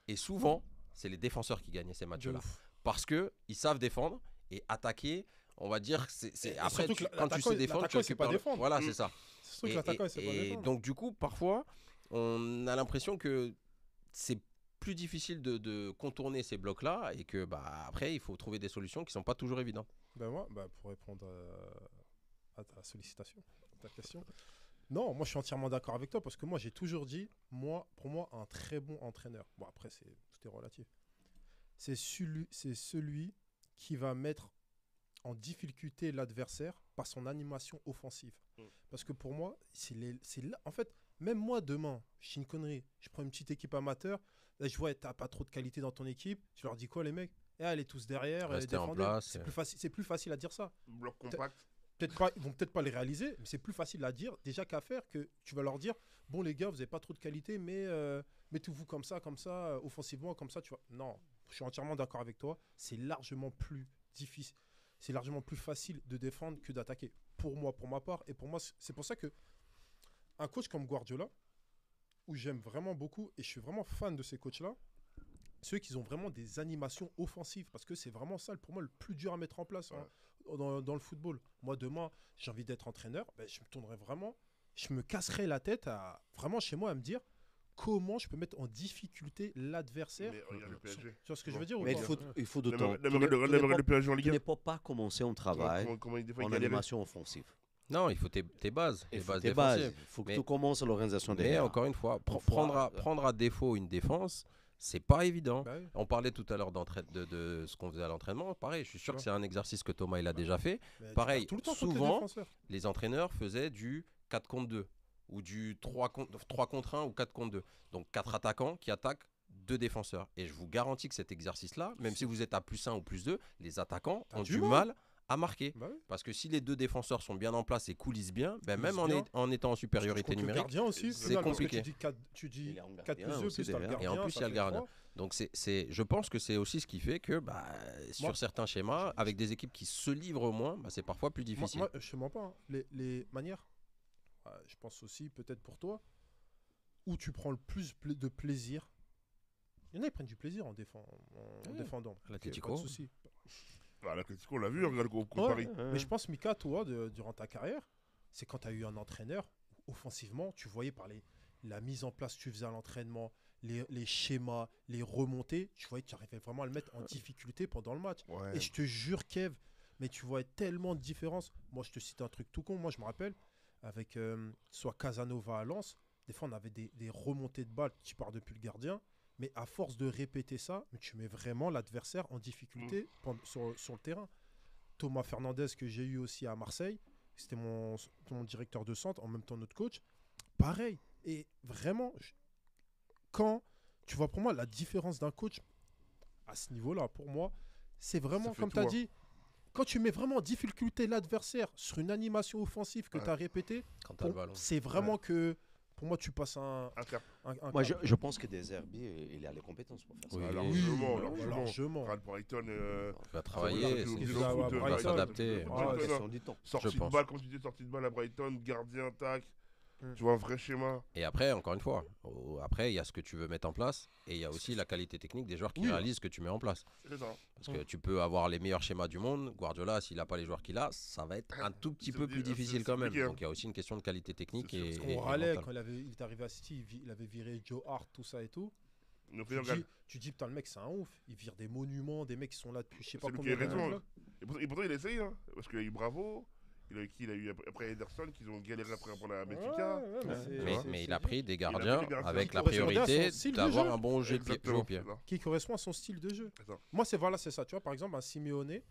Et souvent, c'est les défenseurs qui gagnaient ces De matchs-là. ouf. Parce qu'ils savent défendre et attaquer, on va dire, c'est après, surtout que quand tu sais l'attaquant, défendre, tu il sait pas récupères le- défendre. Voilà, c'est ça. C'est sûr que l'attaquant, il sait pas défendre. Donc du coup, parfois, on a l'impression que c'est plus difficile de contourner ces blocs-là et que après, il faut trouver des solutions qui sont pas toujours évidentes. Ben moi, pour répondre à ta sollicitation, ta question. Non, moi je suis entièrement d'accord avec toi parce que moi j'ai toujours dit, pour moi, un très bon entraîneur. Bon après, tout est relatif. C'est celui qui va mettre en difficulté l'adversaire par son animation offensive. Parce que pour moi, c'est là. En fait, même moi demain, je suis une connerie. Je prends une petite équipe amateur. Là, je vois, t'as pas trop de qualité dans ton équipe. Tu leur dis quoi, les mecs? Allez tous derrière, Restez en défendez. place, C'est plus facile à dire ça. Bloc compact. Ils vont peut-être pas les réaliser, mais c'est plus facile à dire déjà qu'à faire que tu vas leur dire bon les gars, vous n'avez pas trop de qualité, mais mettez-vous comme ça, offensivement, comme ça, tu vois. Non, je suis entièrement d'accord avec toi. C'est largement plus difficile, c'est largement plus facile de défendre que d'attaquer. Pour moi, pour ma part, et pour moi, c'est pour ça que un coach comme Guardiola, où j'aime vraiment beaucoup et je suis vraiment fan de ces coachs-là, ceux qui ont vraiment des animations offensives, parce que c'est vraiment ça, pour moi, le plus dur à mettre en place dans le football. Moi, demain, j'ai envie d'être entraîneur, je me tournerai vraiment, je me casserai la tête vraiment chez moi à me dire comment je peux mettre en difficulté l'adversaire. Mais regarde le PSG. Tu vois ce que je veux dire ou Mais pas il faut de Le temps. le PSG en Tu Ligue 1. ne peux pas commencer un travail Comment des fois, en il galère. animation offensive. Non, il faut tes bases, Il les faut bases tes bases. défensives. Il faut que Mais- tu commences l'organisation Mais derrière. encore une fois, Parfois, prendre à défaut une défense, C'est pas évident. Bah oui. On parlait tout à l'heure de ce qu'on faisait à l'entraînement. Pareil, je suis sûr que c'est un exercice que Thomas il a déjà fait. Mais tu Pareil, perds tout le temps contre les souvent, défenseurs. les entraîneurs faisaient du 4 contre 2 ou du 3 contre 1 ou 4 contre 2. Donc 4 attaquants qui attaquent 2 défenseurs. Et je vous garantis que cet exercice-là, même si vous êtes à +1 ou +2, les attaquants T'as ont du du mal. mal à marquer. Bah oui. Parce que si les 2 défenseurs sont bien en place et coulissent bien, ben Coulissent même bien. en étant en supériorité Contre le numérique. gardien aussi, c'est final, parce que compliqué. Tu dis Il est en 4 gardien plus 2, aussi plus t'as le derrière. gardien. Et en plus, ça il y a le fait gardien. trois. Donc je pense que c'est aussi ce qui fait que sur Moi- certains schémas, avec des équipes qui se livrent moins, bah, c'est parfois plus difficile. Moi, je te mens pas. Hein. Les manières, je pense aussi, peut-être pour toi, où tu prends le plus de plaisir. Il y en a qui prennent du plaisir en défendant. L'Atlético. Pas de souci. Ah, l'Atlético, on l'a vu, regarde contre Ouais, Paris. Mais je pense, Mika, toi, durant ta carrière, c'est quand tu as eu un entraîneur, offensivement, tu voyais par la mise en place que tu faisais à l'entraînement, les schémas, les remontées, tu voyais que tu arrivais vraiment à le mettre en difficulté pendant le match. Ouais. Et je te jure, Kev, mais tu voyais tellement de différences. Moi, je te cite un truc tout con. Moi, je me rappelle, avec soit Casanova à Lens, des fois, on avait des remontées de balles qui partent depuis le gardien. Mais à force de répéter ça, tu mets vraiment l'adversaire en difficulté sur le terrain. Thomas Fernandez, que j'ai eu aussi à Marseille, c'était mon directeur de centre, en même temps notre coach. Pareil. Et vraiment, quand tu vois pour moi la différence d'un coach à ce niveau-là, pour moi, c'est vraiment, Ça fait comme tu as toi. dit, quand tu mets vraiment en difficulté l'adversaire sur une animation offensive que tu as répétée, Quand tu as le ballon. c'est vraiment que, pour moi, tu passes un Cap. Moi, cap. je pense que Deserbi, il a les compétences pour faire ça. Oui. Ah, largement, largement. Ralph Brighton, Il va travailler, il il va à va Brighton. s'adapter. Ah, C'est question du temps. sortie Je de pense. balle, comme tu dis, sortie de balle à Brighton, gardien, tac. Mm. Tu vois, un vrai schéma. Et après, encore une fois, après, il y a ce que tu veux mettre en place et il y a aussi la qualité technique des joueurs qui Oui. réalisent ce que tu mets en place. C'est ça. Parce que tu peux avoir les meilleurs schémas du monde. Guardiola, s'il n'a pas les joueurs qu'il a, ça va être un tout petit C'est peu dit- plus difficile c'est quand même. compliqué, hein. Donc il y a aussi une question de qualité technique C'est sûr, et, parce et On râlait mentale. quand il est arrivé à City, il avait viré Joe Hart, tout ça et tout. Nous Tu faisons regarde. dis, putain, le mec, c'est un ouf. Il vire des monuments, des mecs qui sont là depuis je sais pas C'est lui combien qui a d'années. raison, là. Et pourtant, il essaye, hein. Parce qu'il a eu Bravo. Il a eu qui? Il a eu après Ederson, qu'ils ont galéré après pour la Benfica. Ouais, mais c'est- Mais, c'est- mais il c'est a bien. pris des a gardiens pris des gardiens avec qui la correspondaient à son priorité style de d'avoir jeu. un bon jeu au pied. c'est ça. Qui correspond à son style de jeu. C'est ça. Moi, c'est ça. Tu vois, par exemple, un Simeone,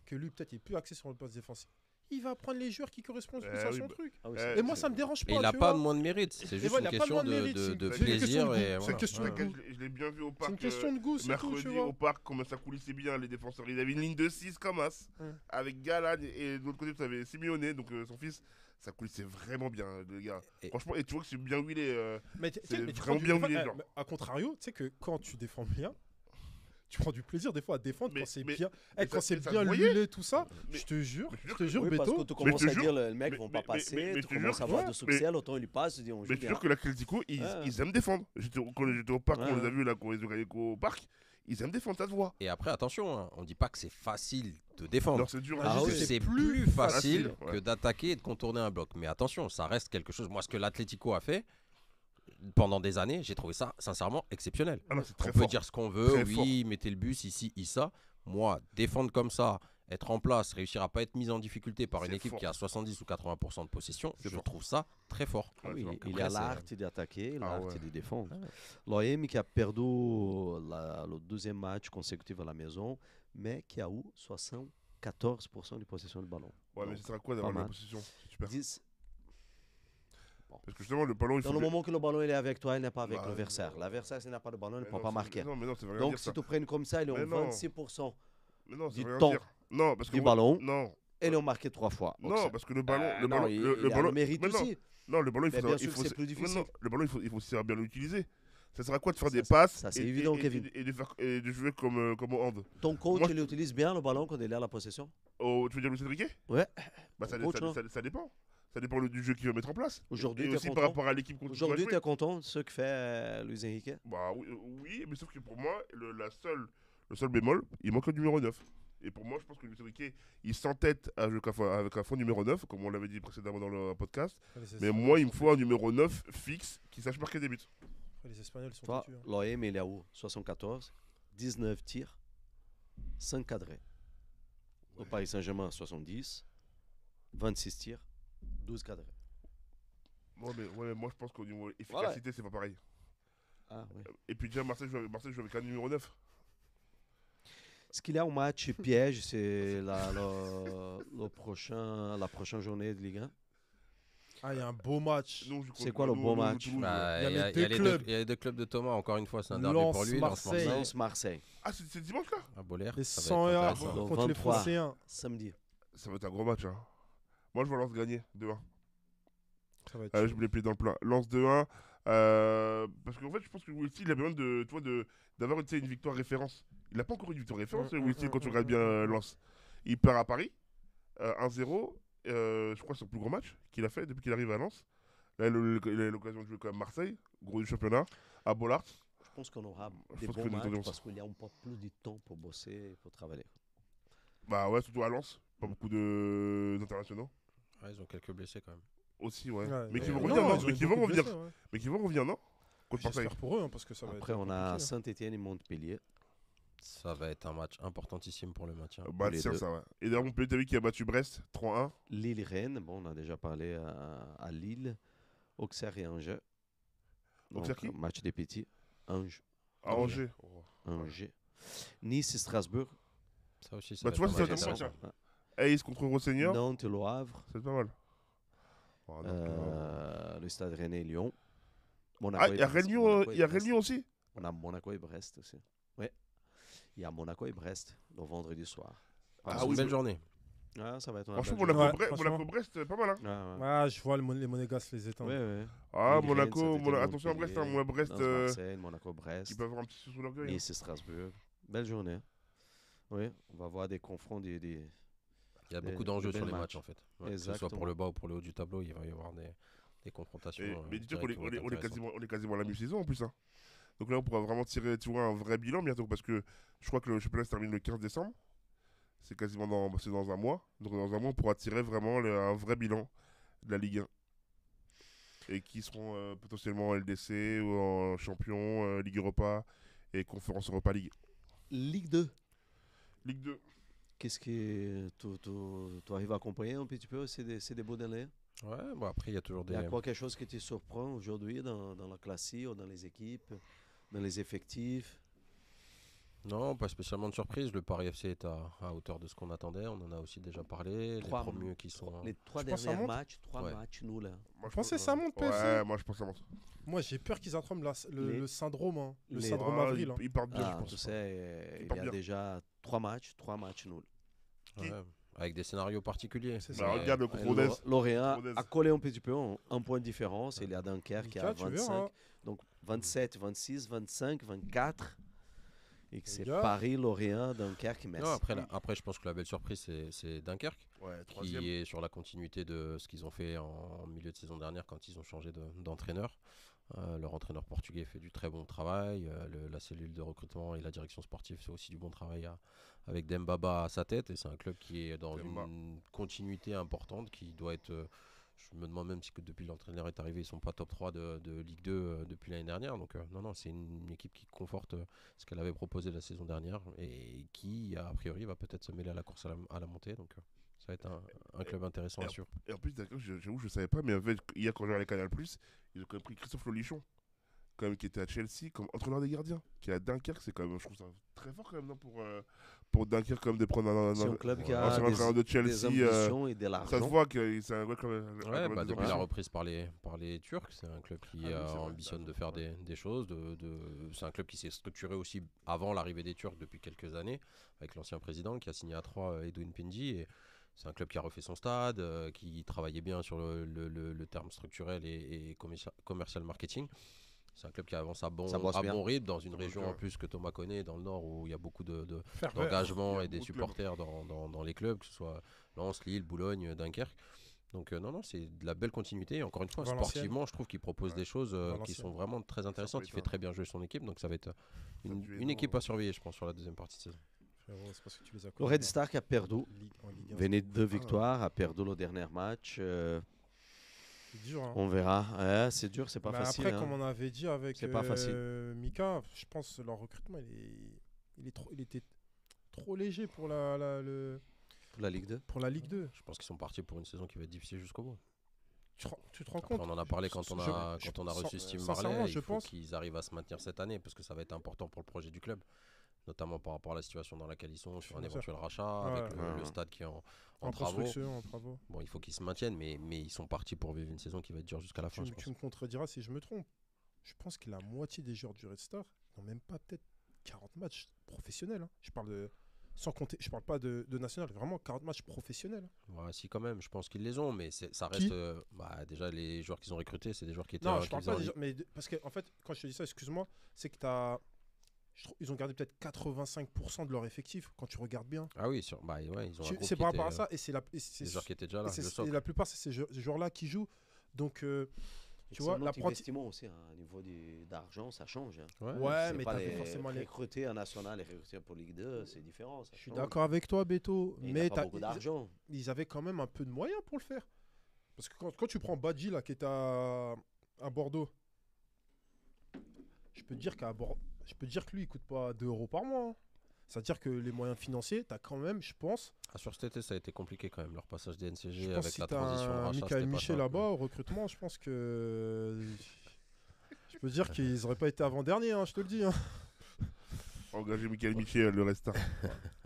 que lui, peut-être, il est plus axé sur le poste défensif. Il va prendre les joueurs qui correspondent plus à oui, son bah, truc. Ah oui, Eh, Et moi, ça me dérange pas. Et il n'a tu pas vois. moins de mérite. C'est juste voilà, une il a pas question moins de mérite, c'est de une question plaisir. de goût. Et C'est une voilà. question de Ouais. goût. Je l'ai bien vu au C'est parc. une question de goût, c'est tout, tu Mercredi vois. au parc, comment ça coulissait bien les défenseurs. Il avait une ligne de 6 comme As, Ouais. avec Galan et de l'autre côté tu avais Simeone, donc son fils. Ça coulissait vraiment bien, le gars. Et- Franchement, et tu vois que c'est bien huilé. Mais C'est tu vraiment prends bien des fois, huilé, genre. mais à contrario, tu sais que quand tu défends bien, tu prends du plaisir des fois à défendre Mais- quand c'est mais- bien. mais Quand ça- c'est ça bien se voyait. huilé, tout ça, Mais- je te jure, mais je je te jure, Oui, parce que Beto. tu commences te à jure- dire, le mec, mais- vont pas mais- passer, mais tu je te commences jure- à avoir ouais, de succès, l'autre il passe, tu dis on joue Mais je te bien. jure que l'Atlético, Ah. ils aiment défendre. Quand j'étais au parc, Ah. on les a vus là, quand ils ont gagné au parc, ils aiment défendre, ça se voit. Et après, attention, hein, on ne dit pas que c'est facile de défendre. Alors c'est dur. Ah, à oui, gérer. C'est c'est plus plus facile facile, ouais. que d'attaquer et de contourner un bloc. Mais attention, ça reste quelque chose. Moi, ce que l'Atlético a fait pendant des années, j'ai trouvé ça sincèrement exceptionnel. Ah non, c'est On très peut fort. dire ce qu'on veut, Très oui, mettez le bus ici, ça. Moi, défendre comme ça, être en place, réussir à pas être mis en difficulté par une C'est équipe fort. qui a 70 ou 80% de possession, C'est je fort. trouve ça très fort. Ah oui, Ouais, il après, a c'est- l'art d'attaquer, Ah l'art ouais. de défendre. Ah ouais. L'OM qui a perdu le deuxième match consécutif à la maison, mais qui a eu 74% de possession de ballon. Ouais, mais Donc, ce sera quoi d'avoir pas la mal. possession si tu perds 10. Parce que justement, le ballon, il Dans faut. le moment que le ballon il est avec toi, il n'est pas avec Bah, l'adversaire. L'adversaire, s'il n'a pas de ballon, il ne Mais peut non, pas ça- marquer. Non, mais non, ça veut rien Donc dire si ça. tu prends comme ça, il est Mais en non. 26% Mais non, ça du veut rien temps dire. Non, parce que. du ballon. Non, et ils ont marqué 3 fois. Donc, non, ça- parce que le ballon. Euh, Le non, ballon. il, Le il a ballon. le mérite mais non, aussi. non, le ballon, il Mais faut. bien il sûr faut que c'est plus difficile. non, le ballon, il faut savoir bien l'utiliser. Ça sert à quoi de faire Ça, des c'est- passes ça, c'est et- évident, et- Kevin. et de jouer comme au hand. Ton coach, Moi, il utilise bien le ballon quand il est à la possession. Oh, tu veux dire Luis Enrique? Ouais. Bah, ça, Ton coach, non. ça dépend. Ça dépend du jeu qu'il va mettre en place. Aujourd'hui, Et tu es aussi par content. rapport à l'équipe contre Aujourd'hui, tu es content de ce que fait Luis Enrique. Bah oui, mais sauf que pour moi, le seul bémol, il manque le numéro 9. Et pour moi, je pense que Luis Enrique, il s'entête avec un fond numéro 9, comme on l'avait dit précédemment dans le podcast. Mais moi, il me faut un numéro 9 fixe qui sache marquer des buts. Les Espagnols sont Toi, têtus, hein. l'OM, il est où 74, 19 tirs, 5 cadrés. Au Paris Saint-Germain, 70, 26 tirs, 12 cadrés. Ouais, mais moi, je pense qu'au niveau Voilà. efficacité, c'est pas pareil. Ah, oui. Et puis déjà, Marseille joue avec un numéro 9. Ce qu'il y a au match piège, c'est la prochaine journée de Ligue 1. Ah, il y a un beau match. Nous, on joue C'est contre- quoi le nous, beau nous, match Toulouse, ouais. Bah, Il y a il y a- les il y a deux les clubs. il y a les deux clubs de Thomas, encore une fois, c'est un derby Lens, pour lui. Marseille. Lens-Marseille. Ah, c'est dimanche là? À Bollard. Les ça va 100 être heures intéressant. Le contre les 23. Phocéens. Samedi. Ça va être un gros match. Hein. Moi, je vois Lens gagner 2-1. Ça va être Allez, chaud. je me l'ai plié dans le plat. Lens 2-1. Parce qu'en fait, je pense que Wilson, il a besoin d'avoir une victoire référence. Il n'a pas encore eu une victoire référence, Wilson, quand tu regardes bien Lens. Il perd à Paris, 1-0. Je crois que c'est son plus gros match qu'il a fait depuis qu'il arrive à Lens. Là, il a eu l'occasion de jouer quand même Marseille, gros du championnat, à Bollard. Je pense qu'on aura Je des pense bons que nous matchs aurions- parce qu'il y a un peu plus de temps pour bosser et pour travailler. Bah ouais, surtout à Lens. Pas beaucoup d'internationaux. Ouais, ils ont quelques blessés quand même. Aussi, ouais. Ouais, Mais qui vont non, revenir, non? ils ont Mais eu qui vont beaucoup de revenir. blessés, ouais. Mais qui vont revenir, non? Contre Marseille. J'espère pour eux, hein, parce que ça va Après, être on a compliqué, hein. Saint-Etienne et Montpellier. Ça va être un match importantissime pour le maintien. Bah, les tiens, deux. ça, ouais. Et d'ailleurs, Montpellier, t'as vu qui a battu Brest 3-1. Lille-Rennes, bon, on a déjà parlé à Lille. Auxerre et Angers. Donc, Auxerre qui? match des petits. Angers. À Angers. Oh. Angers. Nice et Strasbourg. Ça aussi, ça Bah, va tu être vois, un c'est match un intéressant. match, Ace contre Rosseigneur. Nantes et Le Havre. C'est pas mal. Oh, donc, Le Stade Rennais et Lyon. Ah, il y a Brest. Rennes-Lyon Monaco et il y a Brest. Rennes-Lyon aussi? On a Monaco et Brest aussi. Oui. Il y a Monaco et Brest le vendredi soir. Ah C'est oui, une belle mais- journée. Ah, ça va être une Franchement, belle Ouais, Monaco-Brest, franchement. Monaco-Brest, pas mal. Hein. journée. Ouais, ouais. Ah, je vois les Monégas les éteindre. Ouais, ouais. Ah, Lille-Rennes, Monaco, Saint-Étienne, attention à Brest, hein, Montpellier, moi, Brest, Lens-Marseille, Monaco-Brest. qui peut avoir un petit sous l'orgueil. Hein. Nice et Strasbourg. Belle journée. Oui, on va voir des confronts des Il y a Des- beaucoup d'enjeux des sur les belles matchs matchs. en fait. Ouais, que ce soit Exactement. pour le bas ou pour le haut du tableau, il va y avoir des confrontations. Mais dis-toi qu'on directes qui vont être est intéressantes. quasiment à la mi-saison en plus. Hein. Donc là, on pourra vraiment tirer un vrai bilan bientôt parce que je crois que le championnat se termine le 15 décembre. C'est quasiment c'est dans un mois. Donc dans un mois, on pourra tirer vraiment un vrai bilan de la Ligue 1. Et qui seront potentiellement en LDC ou en champion, Ligue Europa et Conférence Europa League. Ligue 2. Ligue 2. Qu'est-ce que tu arrives à accompagner un petit peu ces débuts d'année? Ouais, bon après il y a toujours Il y des. a quoi quelque chose qui te surprend aujourd'hui dans la classe ou dans les équipes, dans les effectifs? Non, pas spécialement de surprise. Le Paris FC est à hauteur de ce qu'on attendait. On en a aussi déjà parlé. Trois- Les promus qui sont. Les trois Je pense que ça derniers monte. matchs, trois Ouais. matchs nuls. Hein. Moi, je Pensez pense- ça monte, PFC? Ouais, moi je pense que ça monte. Moi, j'ai peur qu'ils attrapent Les- le syndrome, hein. Le les- syndrome Ah, avril. hein. Ils partent bien, Ah, je pense. tu sais, Ils il partent y a bien. déjà trois matchs nuls. Ouais, avec des scénarios particuliers. C'est Bah, Mais- regarde le contre Rodez. Lorient Rodez. a collé un petit peu un point de différence. Il y a Dunkerque qui a Mika, tu verras, 25. hein. Donc 27, 26, 25, 24. Et que c'est gars. Paris, Lorient, Dunkerque, Metz. Non, après, je pense que la belle surprise, c'est Dunkerque, Ouais, troisième. qui est sur la continuité de ce qu'ils ont fait en milieu de saison dernière quand ils ont changé d'entraîneur. Leur entraîneur portugais fait du très bon travail. La cellule de recrutement et la direction sportive fait aussi du bon travail avec Dembaba à sa tête. Et c'est un club qui est dans Demba. une continuité importante qui doit être. Je me demande même si que depuis l'entraîneur est arrivé, ils sont pas top 3 de Ligue 2 depuis l'année dernière. Donc non, c'est une équipe qui conforte ce qu'elle avait proposé la saison dernière et qui, a priori, va peut-être se mêler à la course à la montée. Donc ça va être un club intéressant à suivre. Et en plus, d'accord, j'avoue, je savais pas, mais en fait, hier, quand j'ai regardé Canal+, ils ont quand même pris Christophe Lolichon, quand même, qui était à Chelsea, comme entraîneur des gardiens, qui est à Dunkerque. C'est quand même, je trouve ça très fort, quand même, non, pour Dunkerque, comme de prendre C'est un club qui a ancien entraîneur de des Chelsea. ambitions et de Ça se l'argent. voit que c'est un gars comme. Ouais, bah, depuis la ambitions. reprise par les Turcs, c'est un club qui Ah oui, c'est vrai, ambitionne ça, de faire ouais. des choses. C'est un club qui s'est structuré aussi avant l'arrivée des Turcs depuis quelques années, avec l'ancien président qui a signé à 3 Edwin Pindy. Et c'est un club qui a refait son stade, qui travaillait bien sur le terme structurel et commercial marketing. C'est un club qui avance à Ça bosse bien. bon rythme dans une Ça bosse région bien. en plus que Thomas connaît, dans le nord, où il y a beaucoup Faire vert. d'engagement Il y a et des beaucoup de clubs. supporters dans les clubs, que ce soit Lens, Lille, Boulogne, Dunkerque. Donc non, c'est de la belle continuité. Et encore une fois, Valenciennes. sportivement, je trouve qu'il propose Ouais. des choses qui Valenciennes. sont vraiment très intéressantes. peut Il fait être très bien jouer son équipe, donc ça va être une être équipe énorme. à surveiller, je pense, sur la deuxième partie de saison. Frérot, c'est parce que tu les as Le connus, Red hein. Star qui a perdu. En Ligue 1, Venait de deux victoires, a perdu le dernier match. c'est dur, hein. On verra. Ouais, c'est dur, c'est pas Mais facile. après, hein. comme on avait dit avec C'est pas facile. Mika, je pense que leur recrutement, il était trop léger pour Pour la Ligue 2. pour la Ligue 2. Je pense qu'ils sont partis pour une saison qui va être difficile jusqu'au bout. Tu te rends Après, compte? on en a parlé quand on a reçu Steve sincèrement, Marley. je Il faut pense. qu'ils arrivent à se maintenir cette année parce que ça va être important pour le projet du club, notamment par rapport à la situation dans laquelle ils sont sur un Bien sûr. éventuel rachat, Ouais. avec le stade qui est en travaux. construction, en travaux. Bon, il faut qu'ils se maintiennent, mais ils sont partis pour vivre une saison qui va être dure jusqu'à la fin, je Tu pense. me contrediras si je me trompe. Je pense que la moitié des joueurs du Red Star n'ont même pas peut-être 40 matchs professionnels. Hein. Je parle de. Sans compter, je parle pas de national, vraiment 40 matchs professionnels. Ouais, si, quand même, je pense qu'ils les ont, mais ça Qui reste. Déjà, les joueurs qu'ils ont recrutés, c'est des joueurs qui étaient. Non, qui je parle faisaient pas en des ligue. gens, mais parce que en fait, quand je te dis ça, excuse-moi, c'est que ils ont gardé peut-être 85% de leur effectif quand tu regardes bien. Ah oui, ils ont un groupe C'est qui par rapport à était, ça et c'est des joueurs qui étaient déjà là, et c'est- le socle. et la plupart c'est ces joueurs-là qui jouent. Donc tu C'est vois, un autre l'apprenti- investissement aussi, hein, au niveau d'argent, ça change. Hein. Ouais, C'est mais pas t'as les fait forcément les. recruter en national et recruter pour Ligue 2, c'est différent. Ça Je suis change. d'accord avec toi, Beto, Mais il mais n'a pas beaucoup d'argent. ils avaient quand même un peu de moyens pour le faire. Parce que quand tu prends Badji là qui est à Bordeaux, je peux te dire je peux te dire que lui il coûte pas 2 euros par mois. Hein. C'est-à-dire que les moyens financiers, tu as quand même, je pense, Ah, sur cet été, ça a été compliqué quand même, leur passage des NCG je pense avec si la t'as transition de un rachat. Michael c'était pas Miché simple. là-bas au recrutement, je pense que je peux dire qu'ils auraient pas été avant-dernier, hein, je te le dis. Hein. Engager Michael Michel, le reste.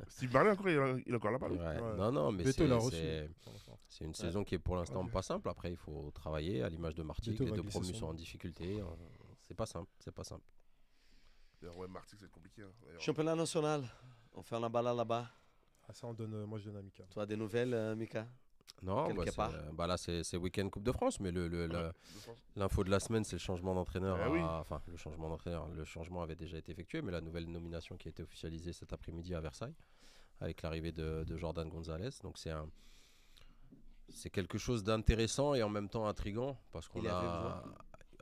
Steve Marley, encore, il est encore là-bas. lui. Ouais. Ouais. Non, mais Beto l'a reçu. c'est une saison qui est pour l'instant Ouais. pas simple. Après, il faut travailler à l'image de Martigues. Beto Les va deux glisser promus son sont nom. en difficulté. C'est pas simple. D'ailleurs, ouais, Martigues, c'est compliqué. Hein, d'ailleurs. Championnat national, on fait la balle là-bas. Ah, ça, moi je donne à Mika. Tu as des nouvelles, Mika? Non, Quelque part. là, c'est week-end Coupe de France, mais De France. l'info de la semaine, c'est le changement d'entraîneur. Eh oui. Enfin, le changement d'entraîneur, le changement avait déjà été effectué, mais la nouvelle nomination qui a été officialisée cet après-midi à Versailles, avec l'arrivée de Jordan Gonzalez. Donc c'est quelque chose d'intéressant et en même temps intriguant, parce qu'on Il avait a. besoin.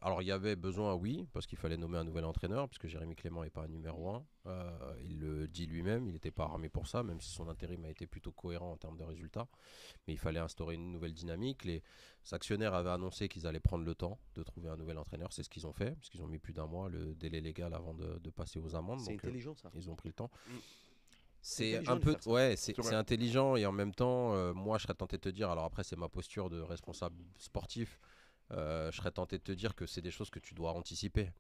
Alors, il y avait besoin, oui, parce qu'il fallait nommer un nouvel entraîneur, puisque Jérémy Clément n'est pas un numéro 1. Il le dit lui-même, il n'était pas armé pour ça, même si son intérim a été plutôt cohérent en termes de résultats. Mais il fallait instaurer une nouvelle dynamique. Les actionnaires avaient annoncé qu'ils allaient prendre le temps de trouver un nouvel entraîneur. C'est ce qu'ils ont fait, puisqu'ils ont mis plus d'un mois, le délai légal avant de passer aux amendes. C'est Donc, intelligent ça. ils ont pris le temps. Mm. C'est intelligent un de peu, faire ça. ouais, C'est c'est vrai. intelligent et en même temps, moi je serais tenté de te dire, alors après c'est ma posture de responsable sportif, je serais tenté de te dire que c'est des choses que tu dois anticiper.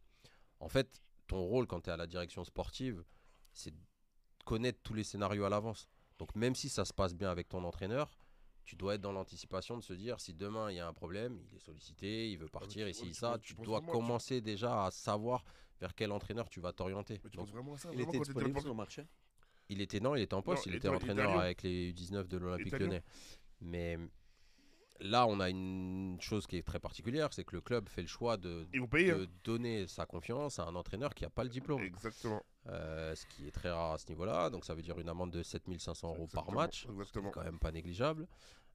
En fait, ton rôle quand tu es à la direction sportive, c'est de connaître tous les scénarios à l'avance. Donc même si ça se passe bien avec ton entraîneur, tu dois être dans l'anticipation de se dire si demain il y a un problème, il est sollicité, il veut partir, tu- et si ouais, tu ça, penses- tu tu penses dois vraiment- commencer déjà à savoir vers quel entraîneur tu vas t'orienter. Mais tu Donc, penses vraiment à ça? Il Vraiment, était quand t'es disponible directeur- sur le marché. il était en poste, Non, il il était était à entraîneur Lyon. avec les U19 de l'Olympique Il était à Lyon. Lyonnais. Mais là, on a une chose qui est très particulière, c'est que le club fait le choix de Ils vont payer. de donner sa confiance à un entraîneur qui n'a pas le diplôme. Exactement. Ce qui est très rare à ce niveau-là. Donc ça veut dire une amende de 7 500 euros par Exactement, match, ce qui exactement. est quand même pas négligeable.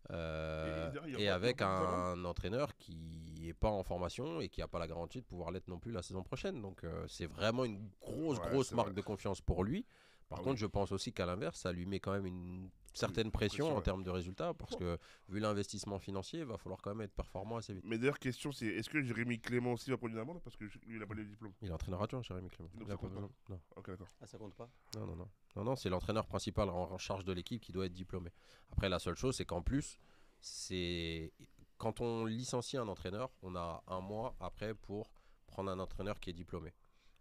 d'ailleurs, il y a Et pas- avec il y a pas un entraîneur qui n'est pas en formation et qui n'a pas la garantie de pouvoir l'être non plus la saison prochaine. Donc c'est vraiment une grosse Ouais, c'est marque vrai. de confiance pour lui. Par Ah contre, oui. je pense aussi qu'à l'inverse, ça lui met quand même une certaine pression pression, en ouais. termes de résultats, parce que vu l'investissement financier, il va falloir quand même être performant assez vite. Mais d'ailleurs, question, c'est est-ce que Jérémy Clément aussi va prendre une amende? Parce que lui, il n'a pas les diplômes. Il est entraîneur adjoint, Jérémy Clément. Donc Il a ça pas compte besoin. Non. Ok, d'accord. Ah, ça compte pas. Non, c'est l'entraîneur principal en charge de l'équipe qui doit être diplômé. Après, la seule chose, c'est qu'en plus, c'est quand on licencie un entraîneur, on a un mois après pour prendre un entraîneur qui est diplômé.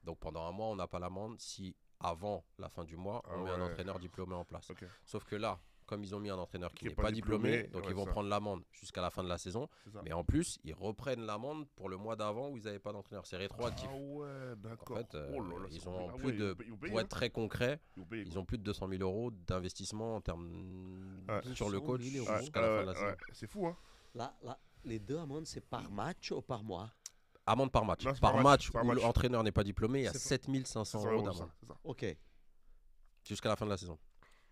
Donc pendant un mois, on n'a pas l'amende si avant la fin du mois, on Ah met un ouais. entraîneur diplômé en place. Ok, Sauf que là, comme ils ont mis un entraîneur qui Qui est n'est pas pas diplômé, diplômé, donc ouais, ils vont ça. prendre l'amende jusqu'à la fin de la saison. c'est ça. Mais en plus, ils reprennent l'amende pour le mois d'avant où ils n'avaient pas d'entraîneur. C'est rétroactif. Ah ouais, En d'accord. fait, Oh là là, ils c'est ont compliqué. Ah plus ouais, de, ils vont payer, pour hein. être très concret, Ils vont payer, ils quoi. ont plus de 200 000 euros d'investissement en termes Ouais. sur le 200 coach 000 euros. jusqu'à la fin de la saison. ouais, c'est fou, hein. Là, les deux amendes, c'est par match ou par mois? Amende par match. Non, c'est Par par match match, où l'entraîneur n'est pas diplômé, il y a C'est 7500 C'est euros ça, d'amende c'est ça. Ok. jusqu'à la fin de la saison.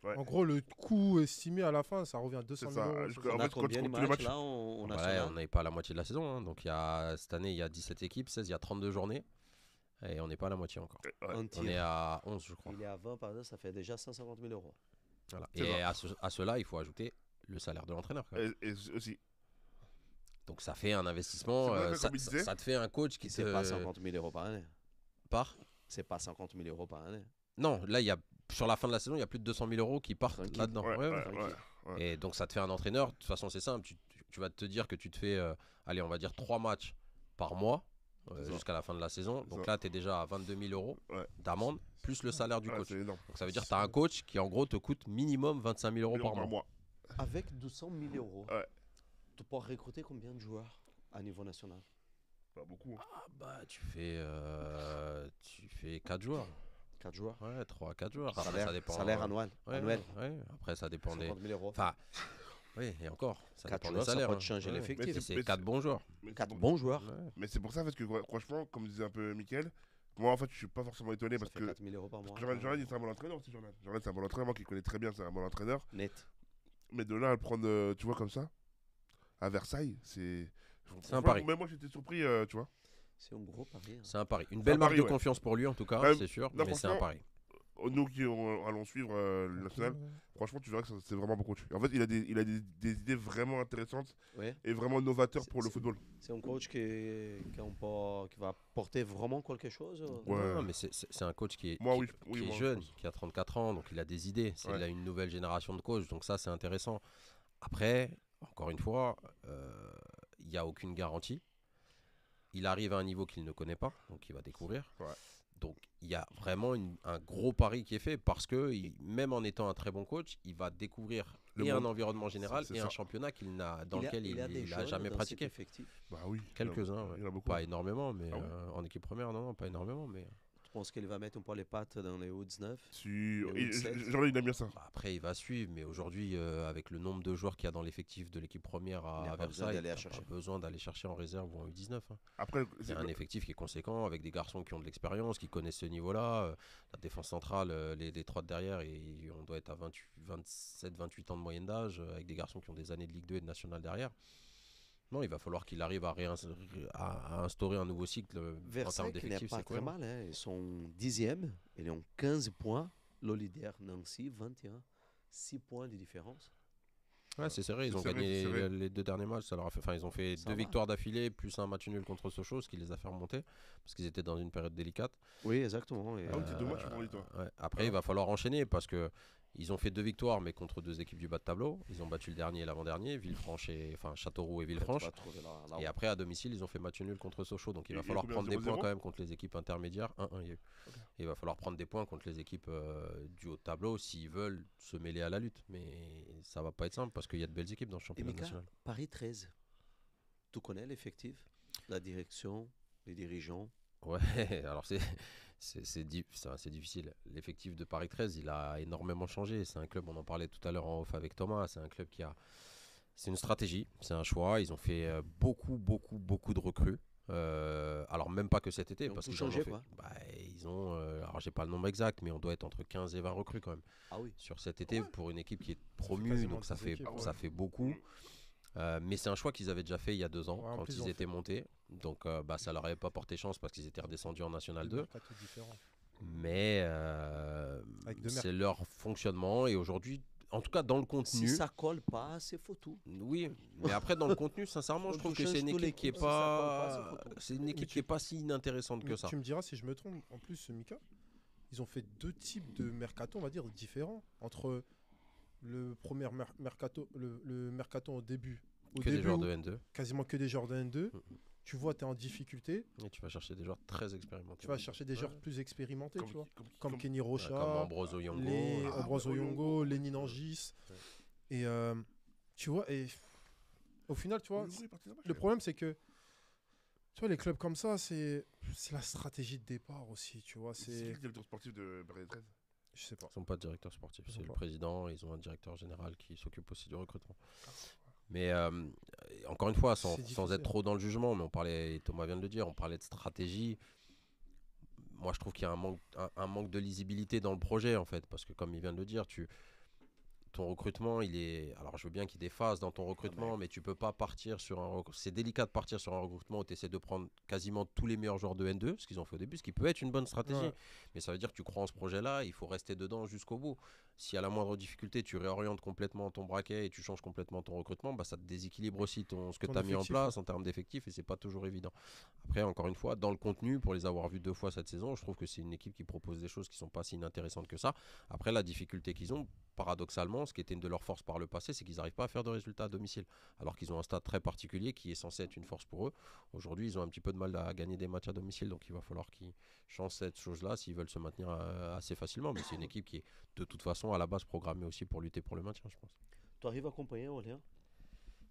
Ouais. En gros, le coût estimé à la fin, ça revient à 200 C'est 000 ça. euros. Jusqu'à- c'est En On a fait, quand tu combien de comptes tous les matchs matchs, là au Ouais, national? on n'est pas à la moitié de la saison. Hein. Donc cette année, il y a 17 équipes, 16, il y a 32 journées. Et on n'est pas à la moitié encore. ouais. Un On tir. est à 11, je crois. Il est à 20 par exemple, ça fait déjà 150 000 euros. Voilà. C'est Et ça. à cela, il faut ajouter le salaire de l'entraîneur. quand même. Et aussi. Donc ça fait un investissement. C'est vrai, Ça, comme il disait. ça te fait un coach qui C'est te pas 50 000 euros par année. part. C'est pas 50 000 euros par année. Non, là, sur la fin de la saison, il y a plus de 200 000 euros qui partent Tranquille. là-dedans. Ouais, Ouais, ouais, ouais. ouais, ouais. Et donc ça te fait un entraîneur. De toute façon, c'est simple. Tu tu vas te dire que tu te fais, allez, on va dire 3 matchs par mois C'est ça. jusqu'à la fin de la saison. C'est Donc ça. là, tu es déjà à 22 000 euros Ouais. d'amende, plus le salaire du Ouais, coach. c'est énorme. Donc ça veut dire que tu as un coach qui, en gros, te coûte minimum 25 000 euros par mois. Avec 200 000 euros, Ouais. tu peux recruter combien de joueurs à niveau national? Pas beaucoup. Hein. Ah bah, tu fais 4 joueurs. 4 joueurs. Ouais, 3-4 joueurs. Après, ça dépend. Salaire annuel. Ouais, annuel. ouais. Après, ça dépend des. 50 000 euros. Enfin, oui, et encore. Ça 4 dépend des joueurs, ça salaires. peut te changer l'effectif. Mais C'est 4 bons joueurs. Mais c'est 4 pour- bons joueurs. Ouais. Mais c'est pour ça, parce que franchement, comme disait un peu Mickaël, moi en fait je suis pas forcément étonné Ça parce fait que 4 000 euros par mois. Jordan, c'est un bon entraîneur aussi. Jordan, c'est un bon entraîneur, moi qui connais très bien, c'est un bon entraîneur. Net. Mais de là à le prendre, tu vois, comme ça, à Versailles, c'est. C'est un pari. Même moi j'étais surpris, tu vois. C'est un gros pari. hein. C'est un pari. Une C'est belle un marque pari, de ouais. confiance pour lui, en tout cas, Bah, c'est sûr. non, Mais c'est un franchement, pari. Nous qui allons suivre le national, franchement, tu verras que c'est vraiment un bon coach. En fait, il a des idées vraiment intéressantes Ouais. et vraiment novateurs C'est- pour le c'est- football. C'est un coach qui va porter vraiment quelque chose. Ouais. Non, mais c'est un coach qui est, Moi, qui- oui, qui est moi, je jeune, pense. qui a 34 ans, donc il a des idées. C'est Ouais. là une nouvelle génération de coachs, donc ça, c'est intéressant. Après, encore une fois, il n'y a aucune garantie. Il arrive à un niveau qu'il ne connaît pas, donc il va découvrir. Ouais. Donc il y a vraiment un gros pari qui est fait parce que même en étant un très bon coach, il va découvrir Le et un monde. environnement général C'est et ça. un championnat dans lequel il a des n'a jeunes jamais dans pratiqué. cet effectif. Bah oui. Quelques-uns, ouais. Il y en a beaucoup. Pas énormément, mais Ah ouais en équipe première, non, pas énormément. Mais Je pense qu'il va mettre un peu les pattes dans les U19. Jordan, il aime bien ça. bah, après, il va suivre. Mais aujourd'hui, avec le nombre de joueurs qu'il y a dans l'effectif de l'équipe première Il à a pas besoin Versailles, d'aller la il chercher. pas besoin d'aller chercher en réserve ou en U19. Hein. Après, Il y a un effectif qui est conséquent avec des garçons qui ont de l'expérience, qui connaissent ce niveau-là. La défense centrale, les trois de derrière, et on doit être à 27-28 ans de moyenne d'âge, avec des garçons qui ont des années de Ligue 2 et de National derrière. Non, il va falloir qu'il arrive à instaurer un nouveau cycle en Versailles, termes qui n'est d'effectifs. pas C'est très cohérent. mal. Hein. Ils sont 10e. Ils ont 15 points. Le leader, Nancy, 21. 6 points de différence. Ouais, c'est serré. Ils C'est ont serré, gagné c'est serré. les 2 derniers matchs. Ça leur a fait, enfin, ils ont fait Ça 2 va. victoires d'affilée, plus un match nul contre Sochaux, ce qui les a fait remonter, parce qu'ils étaient dans une période délicate. Oui, exactement. Et, Ah oui, c'est 2 matchs pour lui, toi. Ouais. Après, il va falloir enchaîner parce que ils ont fait 2 victoires, mais contre 2 équipes du bas de tableau. Ils ont battu le dernier et l'avant-dernier, Châteauroux et après, tu Villefranche. vas trouver la Et après, à domicile, ils ont fait match nul contre Sochaux. Donc, il Et va il y a falloir combien, prendre des 0-0? points quand même contre les équipes intermédiaires. 1-1, il y a eu. Ok. Et il va falloir prendre des points contre les équipes du haut de tableau s'ils veulent se mêler à la lutte. Mais ça va pas être simple parce qu'il y a de belles équipes dans le Et championnat Mika, national. Paris 13. Tu connais l'effectif, la direction, les dirigeants. Ouais, alors c'est difficile. L'effectif de Paris 13, il a énormément changé. C'est un club, on en parlait tout à l'heure en off avec Thomas, c'est un club qui a... C'est une stratégie, c'est un choix. Ils ont fait beaucoup de recrues. Alors même pas que cet été, Ils ont parce tout qu'ils en ont changé, fait. quoi. Bah, ils ont, alors j'ai pas le nombre exact, mais on doit être entre 15 et 20 recrues quand même Ah oui. sur cet été pour une équipe qui est promue, quasiment donc ça 10 fait, équipes, ça ouais. fait beaucoup. Mais c'est un choix qu'ils avaient déjà fait il y a 2 ans, Ouais, en quand plus, ils ils ont étaient fait- montés. Donc bah, ça leur avait pas porté chance parce qu'ils étaient redescendus en National 2. Mercato différent. Mais Avec deux c'est leur fonctionnement. Et aujourd'hui, en tout cas dans le contenu, Si ça colle pas, c'est faut tout. oui. Mais après dans le contenu, sincèrement, je On trouve que change c'est une tous les équipe qui est coups, si ça colle pas, pas, c'est photo. c'est une équipe Mais qui est pas si inintéressante que Mais ça. tu me diras si je me trompe. En plus, Mika, ils ont fait 2 types de mercato, on va dire, différents. Entre le premier mercato, le mercato au début. Que des joueurs de N2. Quasiment que des joueurs de N2. Mm. Tu vois, tu es en difficulté. Et tu vas chercher des joueurs très expérimentés. Tu vas chercher des joueurs Ouais. plus expérimentés, tu vois. Comme comme- Kenny Ouais, Rocha, comme Ambroso Yongo. les Ah, Ambroso ouais, Yongo, Lénine Angis. Ouais. Et tu vois, et au final, tu vois, Oui, il est parti là-bas, je le sais. problème c'est que tu vois, les clubs comme ça, c'est la stratégie de départ aussi, tu vois. C'est qui C'est, le directeur sportif de Paris 13? je sais pas. Ils sont pas directeur sportif, Ils c'est sont le pas. président. Ils ont un directeur général qui s'occupe aussi du recrutement. Mais encore une fois, sans difficile. être trop dans le jugement, mais on parlait, et Thomas vient de le dire, on parlait de stratégie. Moi, je trouve qu'il y a un manque de lisibilité dans le projet, en fait, parce que comme il vient de le dire, ton recrutement, il est... Alors, je veux bien qu'il y ait des phases dans ton recrutement, mais tu peux pas partir sur un... C'est délicat de partir sur un recrutement où tu essaies de prendre quasiment tous les meilleurs joueurs de N2, ce qu'ils ont fait au début, ce qui peut être une bonne stratégie. Ouais. Mais ça veut dire que tu crois en ce projet-là, il faut rester dedans jusqu'au bout. Si à la moindre difficulté, tu réorientes complètement ton braquet et tu changes complètement ton recrutement, bah, ça te déséquilibre aussi ce que Ton tu as mis en effectif, place en termes d'effectifs et c'est pas toujours évident. Après, encore une fois, dans le contenu, pour les avoir vus 2 fois cette saison, je trouve que c'est une équipe qui propose des choses qui sont pas si inintéressantes que ça. Après, la difficulté qu'ils ont, paradoxalement, Lens, qui était une de leurs forces par le passé, c'est qu'ils n'arrivent pas à faire de résultats à domicile. Alors qu'ils ont un stade très particulier qui est censé être une force pour eux. Aujourd'hui, ils ont un petit peu de mal à gagner des matchs à domicile, donc il va falloir qu'ils changent cette chose-là s'ils veulent se maintenir assez facilement. Mais c'est une équipe qui est de toute façon à la base programmée aussi pour lutter pour le maintien, je pense. Tu arrives à accompagner Orléans?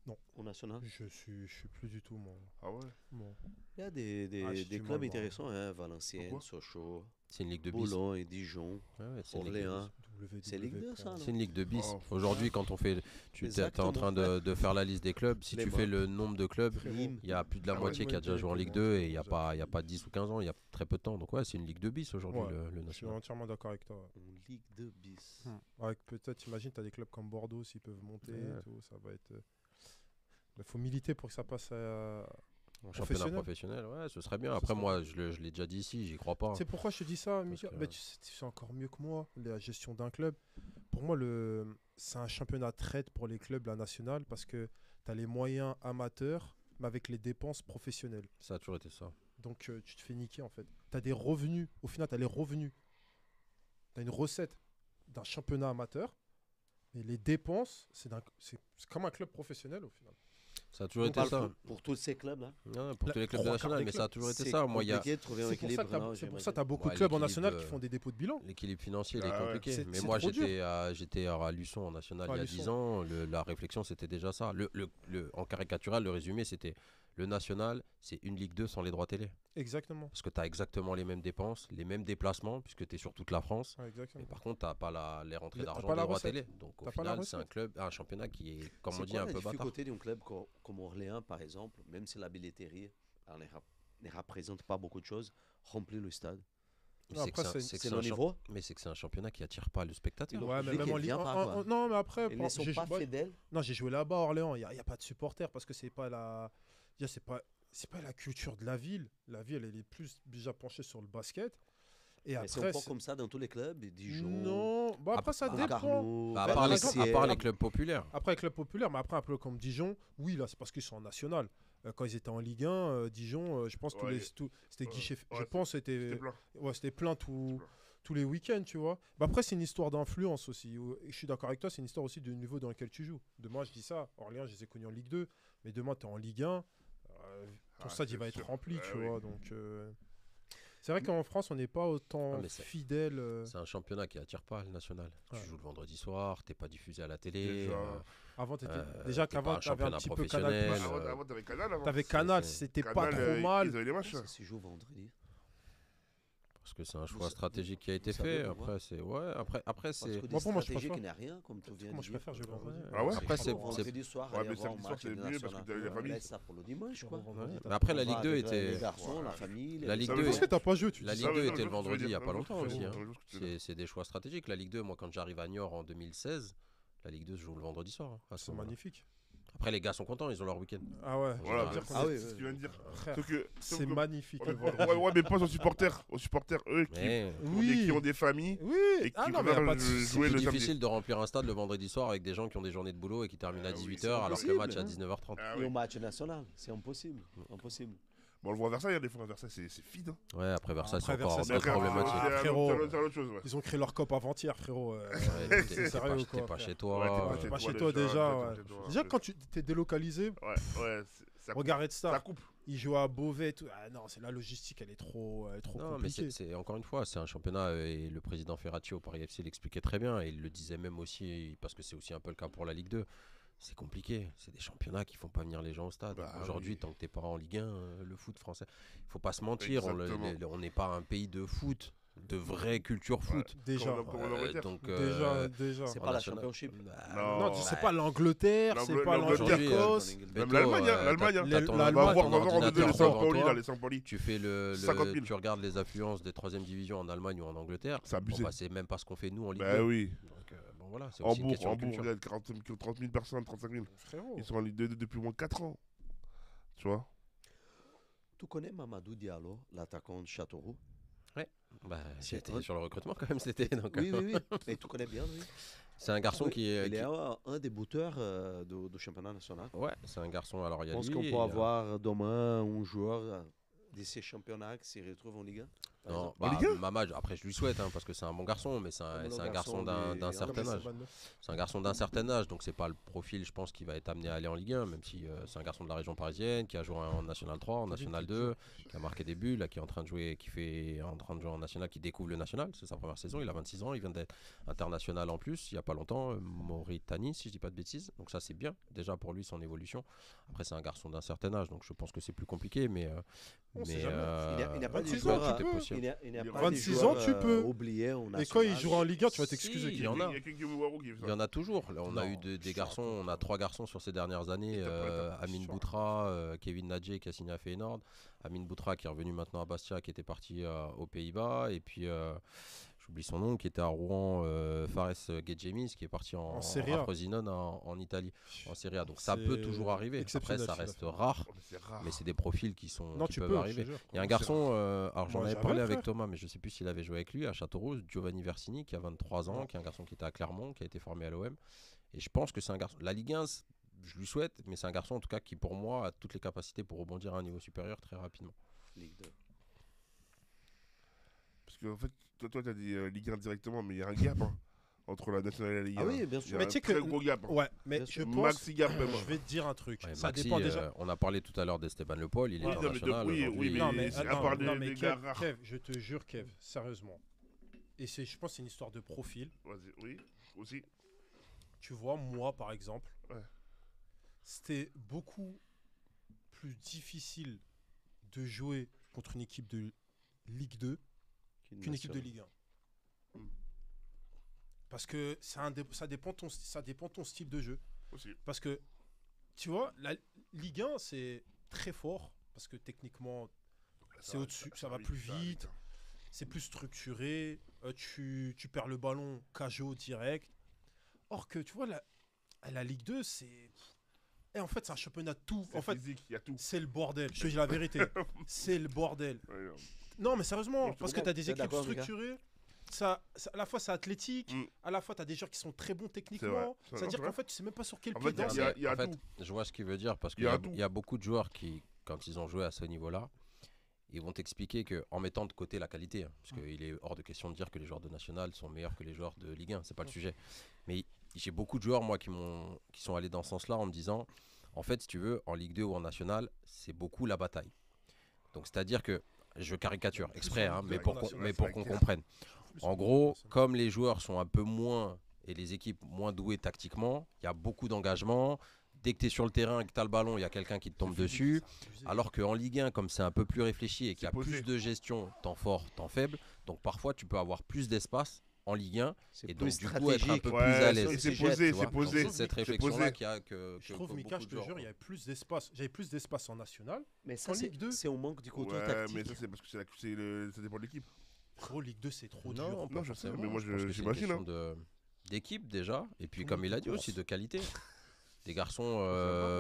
Non. Au national? Je suis plus du tout, moi. Ah ouais. Bon. Il y a des j'ai du clubs mal, moi. intéressants, hein, Valenciennes, Pourquoi Sochaux, C'est une ligue de bis. Boulogne et Dijon, Ouais, c'est une ligue de bis. Orléans. C'est Ligue 2, ça, non? C'est une ligue de bis. Oh, Aujourd'hui, quand on fait. Tu es en Exactement, train de faire la liste des clubs. Si Les tu fais le nombre de clubs, Nîmes. il y a plus de la Ah ouais, moitié qui a déjà joué en Ligue ouais, 2 et il n'y a pas 10 ou 15 ans, il y a très peu de temps. Donc, ouais, c'est une ligue de bis aujourd'hui, Ouais, le Je suis national. entièrement d'accord avec toi. En Ligue 2 bis. Avec peut-être, imagine, tu as des clubs comme Bordeaux, s'ils peuvent monter, Ouais. et tout, ça va être. Il faut militer pour que ça passe à. En championnat professionnel, ouais, ce serait bien. Après, moi, je l'ai déjà dit ici, j'y crois pas. C'est pourquoi je te dis ça, Mika. que- Mais tu sais encore mieux que moi, la gestion d'un club. Pour moi, c'est un championnat traite pour les clubs, la nationale, parce que tu as les moyens amateurs, mais avec les dépenses professionnelles. Ça a toujours été ça. Donc, tu te fais niquer, en fait. Tu as des revenus. Au final, tu as les revenus. Tu as une recette d'un championnat amateur, mais les dépenses, c'est comme un club professionnel, au final. Ça a toujours On été parle ça. pour tous ces clubs-là. Ouais, pour La- tous les clubs de trois national, quarts mais des ça a clubs, toujours été C'est ça. Moi, il y a compliqué de trouver un C'est pour équilibre. non, ça que tu j'imagine. as beaucoup de Ouais, clubs en l'équilibre, national qui font des dépôts de bilan. l'équilibre financier il est Ah ouais. compliqué. C'est- Mais c'est moi, trop dur. j'étais à Luçon en national Ah, il y a Luçon. 10 ans. La réflexion, c'était déjà ça. En caricatural, le résumé, c'était le national, c'est une Ligue 2 sans les droits télé. Exactement. Parce que tu as exactement les mêmes dépenses, les mêmes déplacements, puisque tu es sur toute la France. Ouais, Mais exactement. par contre, tu n'as pas les rentrées Mais t'as d'argent pas des la droits recette. télé. Donc au T'as pas la final, c'est recette. un championnat qui est, comme on C'est dit, quoi un la peu bâtard. difficulté d'un club comme Orléans, par exemple, même si la billetterie ne représente pas beaucoup de choses, remplir le stade? Mais Non, c'est que après, c'est que C'est c'est le un niveau? mais c'est que c'est un championnat qui attire pas le spectateur. Le Ouais, mais public, même en il Ligue vient pas, quoi. Non, mais après, Ils ne sont pas fidèles. Non, j'ai joué là-bas à Orléans. Il n'y a pas de supporters parce que c'est pas la. Déjà, c'est pas la culture de la ville. La ville, elle est plus déjà penchée sur le basket. Et Mais c'est après. un peu comme ça dans tous les clubs. Dijon, Non, bah après, ça dépend. Concarneau, Bah, à Bah, part Valenciennes. les clubs populaires. Après, avec club populaire, mais après, un peu comme Dijon, oui, là, c'est parce qu'ils sont en national. Quand ils étaient en Ligue 1, Dijon, je pense, Ouais, c'était ouais, guichet. ouais, Je pense c'était C'était plein. ouais, c'était plein C'était plein. tous les week-ends, tu vois. Bah après, c'est une histoire d'influence aussi. Et je suis d'accord avec toi, c'est une histoire aussi du niveau dans lequel tu joues. Demain, je dis ça, Orléans, je les ai connus en Ligue 2, mais demain, tu es en Ligue 1, ton Ah, stade, il c'est va être sûr. rempli, Ah tu oui. vois. Donc, c'est vrai qu'en France, on n'est pas autant Ah, mais c'est- fidèle. C'est un championnat qui attire pas le national. Ouais. Tu joues le vendredi soir, t'es pas diffusé à la télé. Déjà. Avant, euh, déjà t'es qu'avant, pas un tu avais un championnat petit peu Canal+. professionnel. Avant, t'avais Canal avant. T'avais Canal, c'est- c'était pas Canal, trop mal. Ils avaient les matchs. Ça se joue vendredi. Parce que c'est un choix Vous- stratégique qui a été vous savez fait. pourquoi? Après, c'est ouais. Après, Parce c'est. que Moi, des pour moi, je stratégies préfère. qui n'a rien, comme tu viens Moi, de je dire. préfère jouer le vendredi. Ah ouais Après, c'est- Vendredi soir, Ouais, aller mais voir un samedi soir, match c'est de mieux parce que national. t'as la famille. Laisse ça pour le dimanche, quoi. Ouais. Mais après, la On Ligue va 2 avec était. Les garçons, la Ouais. famille. La Ligue Ça 2 veut Parce que t'as pas joué, tu La dis Ligue ça. 2 mais non, était je le vois ce que tu veux vendredi il y a dire. pas Non, longtemps je aussi. vois hein. ce que tu veux dire. C'est des choix stratégiques. La Ligue 2, moi, quand j'arrive à Niort en 2016, la Ligue 2 se joue le vendredi soir. À ce C'est moment-là. magnifique. Après, les gars sont contents, ils ont leur week-end. Ah ouais. Voilà, je veux dire c'est qu'on Ah est- oui, c'est ce que oui. tu viens de dire. Frère, Sauf que- sauf c'est que- magnifique le Ouais, vendredi. ouais, mais pas aux supporters. Aux supporters, eux, Mais Oui. qui ont des familles. Oui. Et qui Ah non, mais y a préfèrent pas de jouer souci. le c'est samedi. difficile de remplir un stade le vendredi soir avec des gens qui ont des journées de boulot et qui terminent à Ah oui, 18h c'est alors que le impossible, match est à hein. 19h30. Ah Et oui. au match national, c'est impossible. Impossible. Bon, on le voit à Versailles, des fois, à Versailles, c'est vide. Hein. Ouais, après Versailles, c'est Après, encore Versailles, d'autres c'est encore- problématiques. Ah, frérot. C'est autre chose, ouais. Ils ont créé leur cop avant-hier, frérot. Ouais, c'est t'es sérieux ou pas quoi, chez frère toi. Ouais, T'es pas chez toi déjà. Ouais. Déjà, quand tu t'es délocalisé, Ouais, ouais, ça coupe. regarde Ça Star. coupe. Ils jouent à Beauvais et tout. Ah non, c'est la logistique, elle est trop Non, mais compliquée. c'est encore une fois, c'est un championnat et le président Ferracci au Paris FC l'expliquait très bien et il le disait même aussi parce que c'est aussi un peu le cas pour la Ligue 2. C'est compliqué, c'est des championnats qui font pas venir les gens au stade. Bah Aujourd'hui, oui. tant que t'es pas en Ligue 1, le foot français, il faut pas se mentir, Exactement. on n'est pas un pays de foot, de vraie culture foot. Déjà. Comme en Angleterre. Donc, Déjà. C'est en pas la national- championship. Non. Non, c'est pas l'Angleterre, c'est pas L'Angleterre, l'Angleterre. Même l'Allemagne, hein, l'Allemagne. hein. Les- On l'Allemagne, va voir ton en 2 ordinateur les devant Saint-Pauli, toi, là, les Saint-Pauli. Tu fais 50 000. tu regardes les affluences des 3e divisions en Allemagne ou en Angleterre. C'est abusé. Bon, bah, c'est même pas ce qu'on fait nous en Ligue Bah 2. oui. Donc, bon, voilà, c'est aussi une Hambourg, question de Hambourg, culture. regarde, 30 000 personnes, 35 000. Frérot. Ils sont en Ligue 2 depuis moins de 4 ans. Tu vois? Tu connais Mamadou Diallo, l'attaquant de Châteauroux? Bah, j'ai été un- sur le recrutement quand même cet été. Donc, Oui, oui, oui. Mais tu connais bien, lui. c'est un garçon qui est. Il est un des buteurs du championnat national. Ouais, c'est un garçon. Alors, il y Je a pense lui. qu'on et il y peut a- avoir demain un joueur de ces championnats qui se retrouve en Ligue 1. par Non, exemple. Bah, Ligue 1 Mamad, après je lui souhaite parce que c'est un bon garçon, mais c'est un garçon d'un certain âge. C'est un garçon d'un certain âge, donc c'est pas le profil, je pense, qui va être amené à aller en Ligue 1, même si c'est un garçon de la région parisienne qui a joué en National 3, en National 2, qui a marqué des buts, là, qui est en train de jouer, en train de jouer en National, qui découvre le National, c'est sa première saison, il a 26 ans, il vient d'être international en plus, il y a pas longtemps, Mauritanie, si je dis pas de bêtises, donc ça c'est bien, déjà pour lui son évolution. Après c'est un garçon d'un certain âge, donc je pense que c'est plus compliqué, mais Il n'y a pas de 26 joueurs, ans, tu peux. il n'y a pas 26 de ans, joueurs, tu peux. oubliés au Et quand il national. jouera en Ligue 1, tu vas t'excuser. Si, qu'il il y en a. Il y a quelques Mouaro qui fait Il y ça. en a toujours. Là, on a eu Non, des garçons, on a 3 garçons sur ces dernières années. Amin sûr. Boutra, Kevin Nadje qui a signé à Feyenoord. Amin Boutra qui est revenu maintenant à Bastia, qui était parti aux Pays-Bas. Et puis, j'oublie son nom, qui était à Rouen, Fares Gedjemis, qui est parti en Serie A. Frosinone en Italie, en Serie A. Donc ça C'est peut toujours arriver. Après, exceptionnel, ça ce qu'il a reste fait. rare. Oh, mais c'est rare. Mais c'est des profils qui Non, qui tu peuvent peux, arriver. je te jure. Il y a un C'est garçon, alors j'en Moi, avais j'avais, parlé avec frère. Thomas, mais je sais plus s'il avait joué avec lui à Châteauroux, Giovanni Versini, qui a 23 ans, Ouais. qui est un garçon qui était à Clermont, qui a été formé à l'OM. Et je pense que c'est un garçon. La Ligue 1, je lui souhaite, mais c'est un garçon en tout cas qui, pour moi, a toutes les capacités pour rebondir à un niveau supérieur très rapidement. Ligue 2. Parce qu'en fait, toi tu as dit Ligue 1 directement, mais il y a un gap entre la nationale et la Ligue 1. Ah oui, bien Il y sûr. a Mais un tu sais très que- gros gap. Ouais, mais Bien je sûr. pense. Maxi gap même. Je vais te dire un truc. Ouais, Ça Maxi, dépend déjà. on a parlé tout à l'heure d'Esteban Le Paul, il est Ouais. Non, mais international. oui, aujourd'hui. mais- Non, mais c'est à attends, part non, des mais gars Kev, rares. Kev, je te jure, Kev, sérieusement. Et je pense que c'est une histoire de profil. Vas-y, oui, aussi. Tu vois, moi, par exemple, Ouais. c'était beaucoup plus difficile de jouer contre une équipe de Ligue 2 qu'une équipe de Ligue 1. Mm. Parce que ça dépend ton style de jeu. Aussi. Parce que, tu vois, la Ligue 1, c'est très fort. Parce que techniquement, c'est au-dessus, ça va plus vite, c'est plus structuré. Tu perds le ballon, KO direct. Or que, tu vois, la Ligue 2, c'est. Et en fait, c'est un championnat de tout. C'est En fait, physique, il y a tout. c'est le bordel. Je te dis la vérité. C'est le bordel. Ouais, non. Non, mais sérieusement, Non, je te parce que comprends. tu as des T'es équipes d'accord, les gars structurées. À la fois, c'est athlétique. Mm. À la fois, tu as des joueurs qui sont très bons C'est vrai. techniquement. C'est C'est-à-dire vrai. qu'en fait, tu sais même pas sur quel En pied fait, il y a- danser. il y a En fait, tout. je vois ce qu'il veut dire parce Il y a qu'il y a beaucoup de joueurs qui, quand ils ont joué à ce niveau-là, ils vont t'expliquer qu'en mettant de côté la qualité, parce qu'il est hors de question de dire que les joueurs de National sont meilleurs que les joueurs de Ligue 1, c'est pas le sujet. Mais j'ai beaucoup de joueurs, moi, qui sont allés dans ce sens-là en me disant, en fait, si tu veux, en Ligue 2 ou en National, c'est beaucoup la bataille. Donc, c'est-à-dire que, je caricature exprès, en Ligue 2 mais qu'en pour National, qu'on c'est clair. comprenne. Plus En gros, comme les joueurs sont un peu moins et les équipes moins douées tactiquement, il y a beaucoup d'engagement. Dès que tu es sur le terrain et que tu as le ballon, il y a quelqu'un qui te tombe dessus. Alors qu'en Ligue 1, comme c'est un peu plus réfléchi et qu'il y a C'est posé. plus de gestion, temps fort, temps faible, donc parfois tu peux avoir plus d'espace en Ligue 1 C'est et plus donc du coup être un stratégique. peu Ouais, plus à l'aise. et c'est Tu vois. posé, Tu vois. c'est posé. Donc, c'est cette C'est réflexion-là posé. qu'il y a que Je trouve, que Mika, beaucoup je de te joueurs jure, il y avait plus d'espace. J'avais plus d'espace en national. Mais ça, En Ligue 2. c'est au manque du côté Ouais, tactique. mais ça, c'est parce que ça dépend de l'équipe. Gros, Ligue 2, c'est trop dur. Non, pas Non, je sais, forcément. mais moi, Je pense que c'est une j'imagine, question d'équipe déjà, et puis Tout le comme monde il a dit course. aussi de qualité. Des garçons,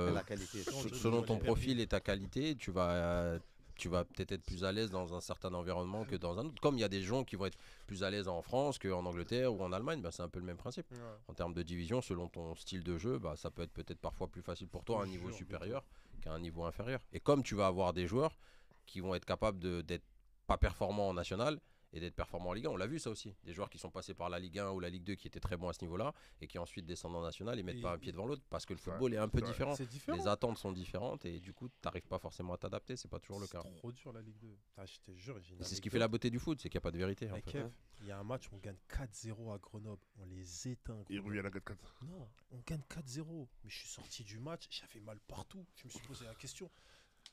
Mais la qualité. Non, je- selon je ton l'ai profil perdu. et ta qualité, tu vas peut-être être plus à l'aise dans un certain environnement que dans un autre. Comme il y a des gens qui vont être plus à l'aise en France qu'en Angleterre ou en Allemagne, bah, c'est un peu le même principe. Ouais. En termes de division, selon ton style de jeu, bah, ça peut être peut-être parfois plus facile pour toi à un Je niveau jure, supérieur qu'à un niveau inférieur. Et comme tu vas avoir des joueurs qui vont être capables d'être pas performants en national et d'être performants en Ligue 1, on l'a vu ça aussi. Des joueurs qui sont passés par la Ligue 1 ou la Ligue 2 qui étaient très bons à ce niveau-là et qui ensuite descendent en national et mettent Et- pas un pied devant l'autre parce que le C'est vrai, football est un peu c'est vrai. différent. C'est différent. Les attentes sont différentes et du coup, tu n'arrives pas forcément à t'adapter, c'est pas toujours le cas. C'est trop dur la Ligue 2. Ah, je te jure, j'ai une Et c'est ce qui anecdote. fait la beauté du foot, c'est qu'il n'y a pas de vérité. En Mais fait. Kev, il y a un match, on gagne 4-0 à Grenoble. On les éteint. Il Grenoble. revient à 4-4. Non, on gagne 4-0. Mais je suis sorti du match, j'avais mal partout. Je me suis posé la question.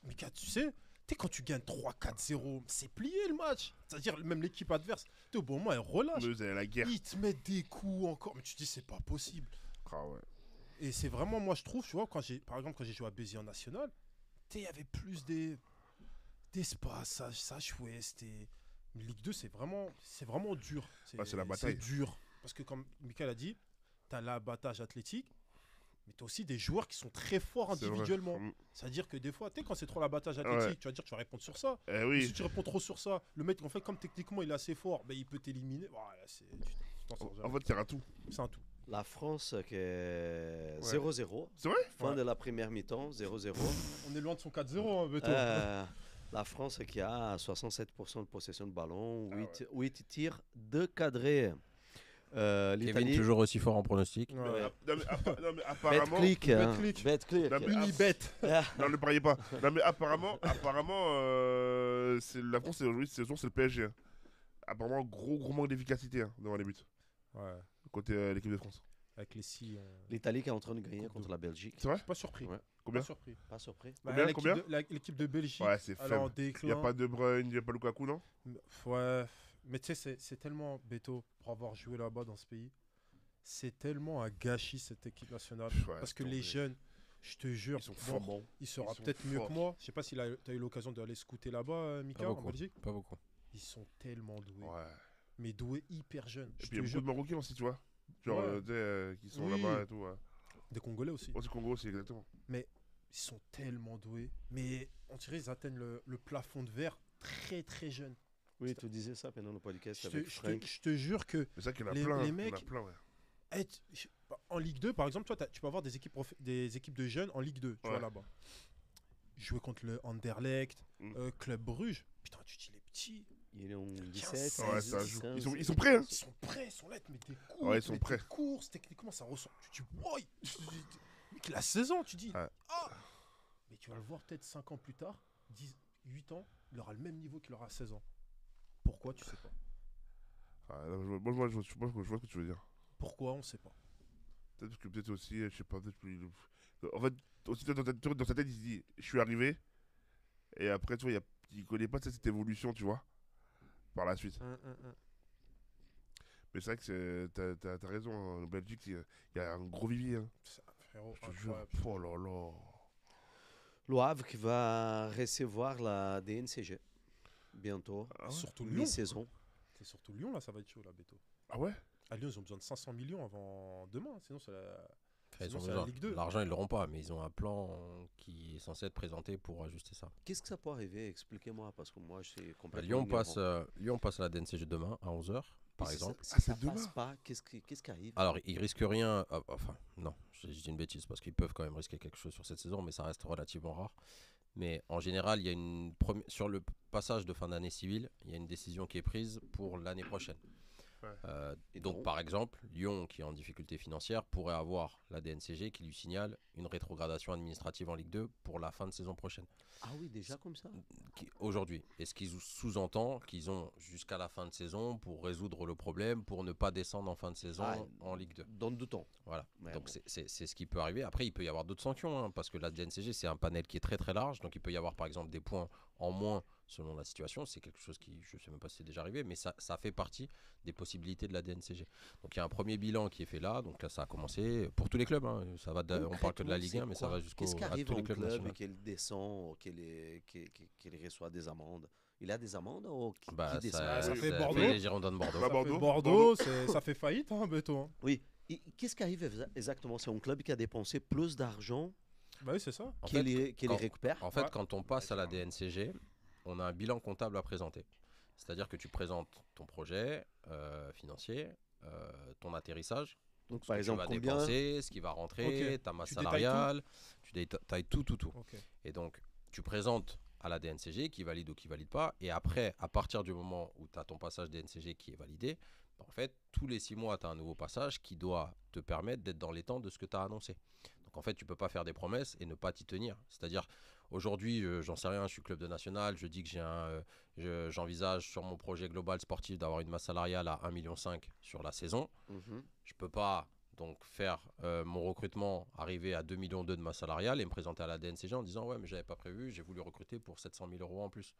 Mais tu sais, quand tu gagnes 3-4-0, c'est plié le match. C'est-à-dire, même l'équipe adverse, au bon moment, elle relâche. Mais vous avez la guerre. Ils te mettent des coups encore. Mais tu te dis, c'est pas possible. Ah ouais. Et c'est vraiment, moi, je trouve, tu vois, par exemple, quand j'ai joué à Béziers en national, il y avait plus d'espace, ça jouait. Ligue 2, c'est vraiment dur. C'est la bataille. C'est dur. Parce que, comme Michael a dit, tu as l'abattage athlétique, mais tu as aussi des joueurs qui sont très forts C'est vrai. individuellement. Mm. C'est-à-dire que des fois, quand c'est trop l'abattage athlétique, Ouais. tu vas dire tu vas répondre sur ça. Eh Mais oui. si tu réponds trop sur ça, le mec, en fait, comme techniquement il est assez fort, il peut t'éliminer. Voilà, tu t'en sors jamais. En fait, il y aura tout. C'est un tout. La France qui est Ouais. 0-0. C'est vrai Fin Ouais. de la première mi-temps, 0-0. On est loin de son 4-0, hein, Beto. La France qui a 67% de possession de ballon, Ah 8 tirs, 2 cadrés. Kevin L'Italie, toujours aussi fort en pronostic. Ouais. Non, mais apparemment. BetClick. Hein. BetClick. BetClick. Non, mais- Unibet. Non, ne pariez pas. Non, mais apparemment, c'est la France, aujourd'hui, c'est le PSG. Hein. Apparemment, gros manque d'efficacité hein, devant les buts. Ouais. Côté l'équipe de France. Avec les six. L'Italie qui est en train de gagner contre la Belgique. C'est vrai? Pas surpris. Ouais. Combien? Pas surpris. Pas surpris. Combien, l'équipe combien l'équipe de Belgique. Ouais, c'est Elle est en faible. Il déclin. n'y a pas De Bruyne, il n'y a pas Lukaku, non? Ouais. Mais tu sais, c'est tellement Beto pour avoir joué là-bas dans ce pays. C'est tellement un gâchis cette équipe nationale. Ouais, Parce que attends, les mais jeunes, je te jure, Ils sont bon, forts. Bon. il sera Ils sont peut-être mieux forts. que moi. Je sais pas si tu as eu l'occasion d'aller scouter là-bas, Mika, Pas en beaucoup. Belgique. Pas beaucoup. Ils sont tellement doués. Ouais. Mais doués hyper jeunes. Et Je puis il y te a jure. beaucoup de Marocains aussi, tu vois. Genre, Ouais. tu sais, qui sont Oui. là-bas et tout. Ouais. Des Congolais aussi. Aussi Congo aussi, exactement. Ils sont tellement doués. Mais on dirait qu'ils atteignent le plafond de verre très très jeunes. Oui, tu disais ça pendant le podcast Je avec te, Frank. je te jure que Mais c'est vrai qu'il y en a Les- plein. les Il y en a mecs- plein, ouais. en Ligue 2, par exemple, toi, tu peux avoir des équipes de jeunes en Ligue 2, tu Ouais. vois là-bas. Jouer contre le Anderlecht, Mm. Club Bruges. Putain, tu dis les petits. Ils ont 17, Ouais, 16, ça joue. 15. Ils sont prêts, hein. Ils sont prêts, ils sont là, mais des courses, Ouais, ils sont prêts. des courses, techniquement, ça ressort. Tu dis, wow, mec, il a 16 ans, tu dis. Ouais. Ah mais tu vas le voir peut-être 5 ans plus tard, 8 ans, il aura le même niveau qu'il aura à 16 ans. Pourquoi, tu sais pas. Ah, non, moi, je vois ce que tu veux dire. Pourquoi, on sait pas. Peut-être que peut-être aussi, je sais pas, peut-être en fait, aussi dans sa tête, il se dit, je suis arrivé. Et après, tu vois, il connaît pas tu sais, cette évolution, tu vois, par la suite. Mais c'est vrai que t'as raison, hein, en Belgique, il y a un gros vivier. Hein. Frérot, Je te jure. incroyable. Oh là là. Le Havre qui va recevoir la DNCG bientôt, Ah ouais, Surtout Lyon. mi-saison. C'est surtout Lyon, là, ça va être chaud, là, Beto. ah ouais. À Lyon, ils ont besoin de 500 millions avant demain, sinon c'est la... Enfin, ils Sinon, ont c'est la besoin. Ligue 2. L'argent, ils l'auront pas, mais ils ont un plan qui est censé être présenté pour ajuster ça. Qu'est-ce que ça peut arriver? Expliquez-moi, parce que moi, je suis complètement Lyon passe à la DNCG demain à 11h, par Si exemple. ça, Ah, si ça c'est demain. passe pas, qu'est-ce qui arrive? Alors, ils risquent rien. Enfin, non, je dis une bêtise parce qu'ils peuvent quand même risquer quelque chose sur cette saison, mais ça reste relativement rare. Mais en général, il y a sur le passage de fin d'année civile, il y a une décision qui est prise pour l'année prochaine. Ouais. Et Donc, donc par exemple, Lyon, qui est en difficulté financière, pourrait avoir la DNCG qui lui signale une rétrogradation administrative en Ligue 2 pour la fin de saison prochaine. Ah oui, déjà comme ça? Aujourd'hui. Et ce qui sous-entend qu'ils ont jusqu'à la fin de saison pour résoudre le problème, pour ne pas descendre en fin de saison en Ligue 2. Donne du temps. Voilà. Ouais, Donc bon. c'est ce qui peut arriver. Après, il peut y avoir d'autres sanctions, hein, parce que la DNCG, c'est un panel qui est très très large. Donc il peut y avoir par exemple des points en moins selon la situation. C'est quelque chose qui, je ne sais même pas si c'est déjà arrivé, mais ça fait partie des possibilités de la DNCG. Donc il y a un premier bilan qui est fait là. Donc là, ça a commencé pour tous les clubs. Hein. Ça va on parle que de la Ligue 1, mais ça va jusqu'à Qu'est-ce qui arrive tous les en clubs club nationaux. qu'il descend, qu'il reçoit des amendes? Il a des amendes ou qui Bah, descend? ça fait ça Bordeaux. les Girondins de Bordeaux. Bah, Ça Bordeaux, fait Bordeaux, ça fait faillite, hein, Beto. Hein. Oui. Et qu'est-ce qui arrive exactement? C'est un club qui a dépensé plus d'argent Bah oui, c'est ça. En qu'il fait, les quand- récupère? En fait, Ouais. quand on passe à la DNCG, on a un bilan comptable à présenter. C'est-à-dire que tu présentes ton projet financier, ton atterrissage, Donc, ce par que exemple, tu vas combien? dépenser, ce qui va rentrer, Ok. ta masse Tu détailles salariale, tu détailles tout. Ok. Et donc, tu présentes à la DNCG qui valide ou qui valide pas. Et après, à partir du moment où tu as ton passage DNCG qui est validé, bah, en fait, tous les 6 mois, tu as un nouveau passage qui doit te permettre d'être dans les temps de ce que tu as annoncé. Donc, en fait, tu peux pas faire des promesses et ne pas t'y tenir. C'est-à-dire, aujourd'hui, j'en sais rien, je suis club de national, je dis que j'envisage sur mon projet global sportif d'avoir une masse salariale à 1,5 million sur la saison. Mhm. Je peux pas donc faire mon recrutement arriver à 2,2 millions de masse salariale et me présenter à la DNCG en disant ouais mais j'avais pas prévu, j'ai voulu recruter pour 700 000 euros en plus.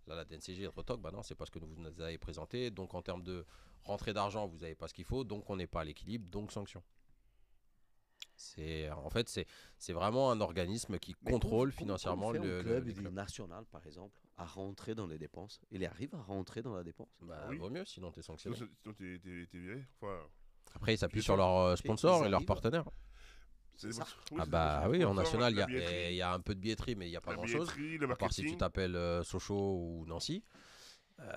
Là la DNCG est retoque, bah non c'est parce que vous nous avez présenté, donc en termes de rentrée d'argent vous n'avez pas ce qu'il faut, donc on n'est pas à l'équilibre, donc sanction. En fait c'est vraiment un organisme qui Mais contrôle comment financièrement fait un club les du clubs. national, par exemple, à rentrer dans les dépenses? Il arrive à rentrer dans la dépense? Bah, Oui. vaut mieux sinon t'es sanctionné. Sinon, t'es viré. Enfin, Après ils s'appuient Je sur sais. leurs sponsors ils et leurs arrivent. partenaires. c'est ça. oui, Ah c'est bah des oui, en sponsors, national, la billetterie, il y a un peu de billetterie, mais il n'y a pas la grand-chose. billetterie, le À part si tu marketing. t'appelles Sochaux ou Nancy. Sinon,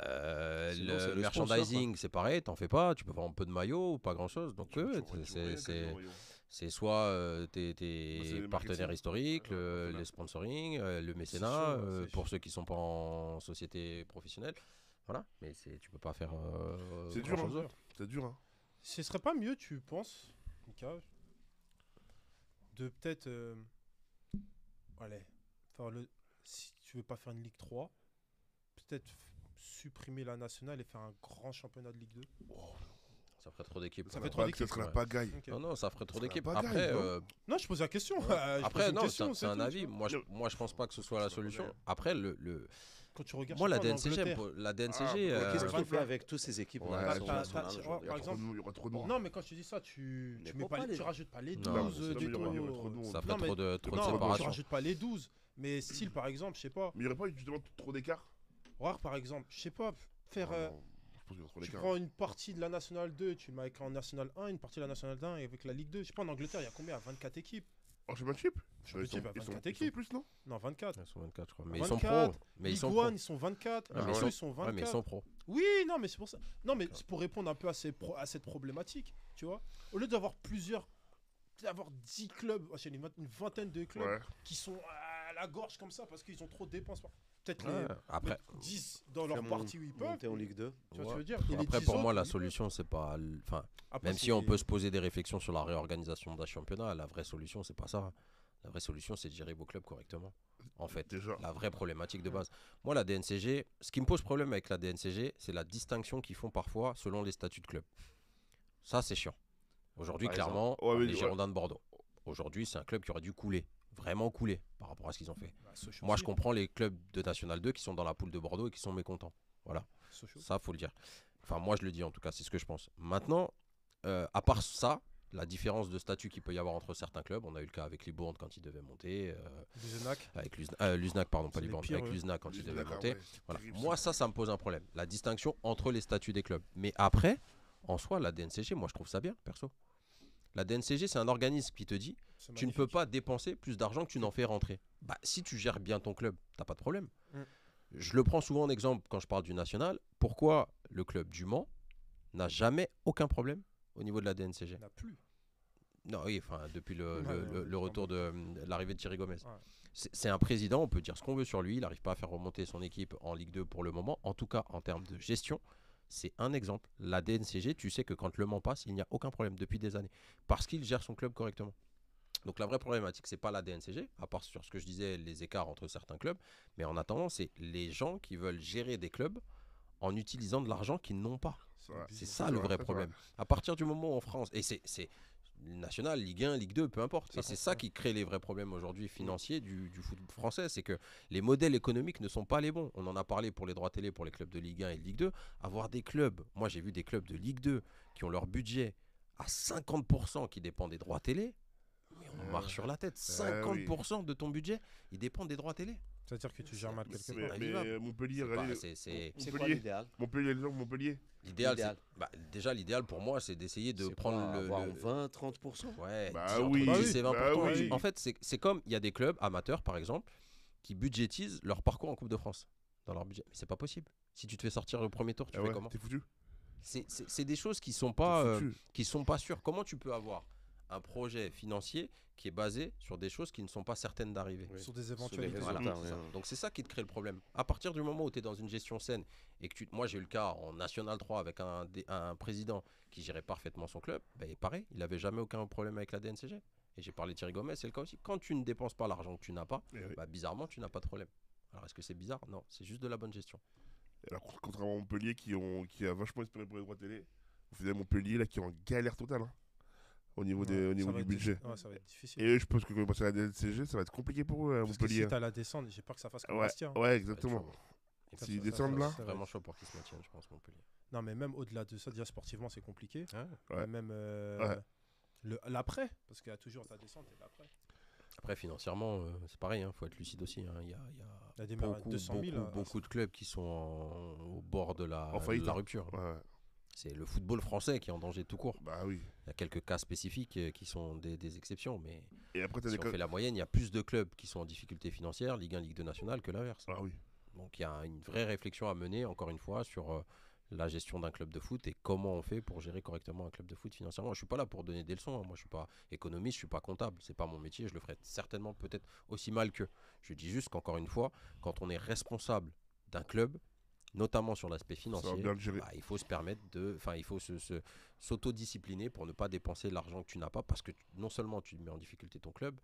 c'est Le le merchandising, c'est pareil, t'en fais pas, tu peux vendre un peu de maillot ou pas grand-chose. Donc Tu- ouais, tu- tu- c'est- tu- c'est tu- C'est soit tes c'est le partenaires marketing. historiques, Ouais, partenaires. les sponsoring, le mécénat, sûr, c'est pour sûr. ceux qui sont pas en société professionnelle. Voilà, mais tu peux pas faire C'est dur, grand-chose hein. d'autre. C'est dur, hein. Ce serait pas mieux, tu penses, Mika, de peut-être. Allez, si tu veux pas faire une Ligue 3, peut-être supprimer la nationale et faire un grand championnat de Ligue 2. Ça ferait trop d'équipes. Ça ouais. fait trop Ça d'équipes. serait la ouais. pagaille. Ok. Non, ça ferait trop Ça serait d'équipes. la bagaille, Après, non Non, je pose la question. Ouais. Je Après, pose une non, question, c'est un tout, avis. tu vois. Moi, je pense pas que ce soit la Ça serait la solution. bagaille. Après, Quand tu regardes moi, je la sais pas, en DNCG, Angleterre, la DNCG, Mais qu'est-ce qu'on 24. fait avec toutes ces équipes Ouais, là c'est qui sont ça. nationales Par aujourd'hui? exemple, Il y aura trop de noms. Non, mais quand je te dis ça, tu Mais mets faut pas pas tu les- rajoutes pas les 12 Non, c'est ça, du mais tout. il y aurait trop de noms. ça Non, ferait mais- trop de Non, tu séparation. rajoutes pas les 12. Mais style, par exemple, je sais pas. Mais il n'y aurait pas justement trop d'écart. Regarde, par exemple, je sais pas, faire. Non, je pense qu'il y aura trop Tu d'écart. prends une partie de la Nationale 2, tu le mets avec en National 1, une partie de la Nationale 1 et avec la Ligue 2. Je sais pas, en Angleterre, il y a combien? 24 équipes. En championship Championship, il y a 24 ils sont équipes. plus, non? Non, 24. Ils sont 24, je crois. Mais ils sont 24, pros. Mais ils Ligue sont 1, pros. ils sont 24. Ouais, Ligue mais 2, ils ils sont Ouais, mais 24. ils sont pros. Oui, non, mais c'est pour ça. Non, mais c'est pour répondre un peu à cette problématique, tu vois. Au lieu d'avoir d'avoir 10 clubs, une vingtaine de clubs Ouais. qui sont à la gorge comme ça parce qu'ils ont trop de dépenses. Peut-être Ouais. Après, mettre 10 dans leur Faire partie où ils peuvent. monter en Ligue 2. Tu vois ce que je ouais. veux dire? Et les Après 10 pour moi, autres, la ils solution, c'est pas. Enfin, Après, même si c'est- on peut se poser des réflexions sur la réorganisation d'un championnat, la vraie solution, c'est pas ça. La vraie solution, c'est de gérer vos clubs correctement. En fait, Déjà. la vraie problématique de base. Moi, la DNCG, ce qui me pose problème avec la DNCG, c'est la distinction qu'ils font parfois selon les statuts de club. Ça, c'est chiant. Aujourd'hui, Par clairement, Ouais, mais les ouais. Girondins de Bordeaux. Aujourd'hui, c'est un club qui aurait dû couler. Vraiment couler par rapport à ce qu'ils ont fait. Bah, Sochaux Moi, aussi. je comprends les clubs de National 2 qui sont dans la poule de Bordeaux et qui sont mécontents. Voilà. Sochaux. Ça, faut le dire. Enfin, moi, je le dis en tout cas, c'est ce que je pense. Maintenant, à part ça, la différence de statut qu'il peut y avoir entre certains clubs, on a eu le cas avec Libourne quand ils devaient monter, Luzenac. avec Luznac, pardon, pas C'est les Libourne, pires, avec eux. Luznac quand ils devaient D'accord, monter. ouais, c'est Voilà. terrible, Moi, ça me pose un problème. La distinction entre les statuts des clubs. Mais après, en soi, la DNCG, moi, je trouve ça bien, perso. La DNCG, c'est un organisme qui te dit C'est tu ne peux magnifique. pas dépenser plus d'argent que tu n'en fais rentrer. Bah, si tu gères bien ton club, t'as pas de problème. Mm. Je le prends souvent en exemple quand je parle du national. Pourquoi le club du Mans n'a jamais aucun problème au niveau de la DNCG? Il n'y en a plus. Non, oui, enfin, depuis le Ouais, retour de l'arrivée de Thierry Gomez. Ouais. C'est un président, on peut dire ce qu'on veut sur lui. Il n'arrive pas à faire remonter son équipe en Ligue 2 pour le moment. En tout cas, en termes de gestion, c'est un exemple. La DNCG, tu sais que quand Le Mans passe, il n'y a aucun problème depuis des années. Parce qu'il gère son club correctement. Donc la vraie problématique, c'est pas la DNCG, à part sur ce que je disais, les écarts entre certains clubs. Mais en attendant, c'est les gens qui veulent gérer des clubs en utilisant de l'argent qu'ils n'ont pas. C'est ça le vrai problème. À partir du moment où en France, et c'est national, Ligue 1, Ligue 2, peu importe. Ça Et c'est compte, ça ouais. qui crée les vrais problèmes aujourd'hui financiers du foot français. C'est que les modèles économiques ne sont pas les bons. On en a parlé pour les droits télé, pour les clubs de Ligue 1 et de Ligue 2. Avoir des clubs, moi j'ai vu des clubs de Ligue 2 qui ont leur budget à 50% qui dépend des droits télé. Mais on marche sur la tête. 50% de ton budget, il dépend des droits télé. C'est-à-dire que tu gères mal quelque c'est part. pas Mais invivable. Montpellier, C'est pas- regardez. c'est- C'est quoi Montpellier. l'idéal? Montpellier, l'exemple Montpellier. L'idéal, L'idéal. déjà l'idéal pour moi, c'est d'essayer de C'est prendre quoi, le, avoir le- 20-30%? Ouais, Bah 10, entre oui, 10 et 20%. bah oui. En fait, c'est comme il y a des clubs amateurs, par exemple, qui budgétisent leur parcours en Coupe de France dans leur budget. Mais c'est pas possible. Si tu te fais sortir au premier tour, tu Ah fais ouais, comment? t'es foutu. C'est des choses qui sont T'es pas foutu. qui sont pas sûres. Comment tu peux avoir un projet financier qui est basé sur des choses qui ne sont pas certaines d'arriver? Oui. Sur des Sur éventualités. les Voilà, résultats, c'est ça. ouais. Donc c'est ça qui te crée le problème. À partir du moment où tu es dans une gestion saine et que moi j'ai eu le cas en National 3 avec un président qui gérait parfaitement son club, ben, pareil, il n'avait jamais aucun problème avec la DNCG. Et j'ai parlé de Thierry Gomez, c'est le cas aussi. Quand tu ne dépenses pas l'argent que tu n'as pas, Eh oui. bah, bizarrement tu n'as pas de problème. Alors est-ce que c'est bizarre? Non, c'est juste de la bonne gestion. Alors, contrairement à Montpellier qui a vachement espéré pour les droits télé, au final Montpellier là qui est en galère totale hein, au niveau, Ouais, au niveau ça va du être budget. Ouais, ça va être difficile. Et eux, je pense que quand ils passent à la DLCG, ça va être compliqué pour eux à Parce que Montpellier. si t'as la descente, j'ai peur que ça fasse comme Ouais, Bastia. ouais, exactement. Et Ça, S'ils ça, descendent ça, là, ça va Vraiment être- chaud pour qu'ils se maintiennent, je pense, Montpellier. Non, mais même au-delà de ça, déjà sportivement, c'est compliqué. Ouais. Ouais. Même Ouais. l'après, parce qu'il y a toujours ta descente et l'après. Après, financièrement, c'est pareil, il faut être lucide aussi. Hein. Il y a Il y a des mecs à beaucoup, 200 000. beaucoup de clubs qui sont au bord de En faillite, de la hein. rupture. ouais, ouais. C'est le football français qui est en danger tout court. Bah oui. Il y a quelques cas spécifiques qui sont des exceptions, mais Et après, t'as si des on cas. fait la moyenne, il y a plus de clubs qui sont en difficulté financière, Ligue 1, Ligue 2 nationale, que l'inverse. Ah oui. Donc il y a une vraie réflexion à mener, encore une fois, sur la gestion d'un club de foot et comment on fait pour gérer correctement un club de foot financièrement. Je suis pas là pour donner des leçons, hein. Moi je suis pas économiste, je suis pas comptable, c'est pas mon métier, je le ferai certainement peut-être aussi mal qu'eux. Je dis juste qu'encore une fois, quand on est responsable d'un club, notamment sur l'aspect Ça va financier, bien le gérer. il faut se permettre il faut s'autodiscipliner pour ne pas dépenser l'argent que tu n'as pas parce que non seulement tu mets en difficulté ton club,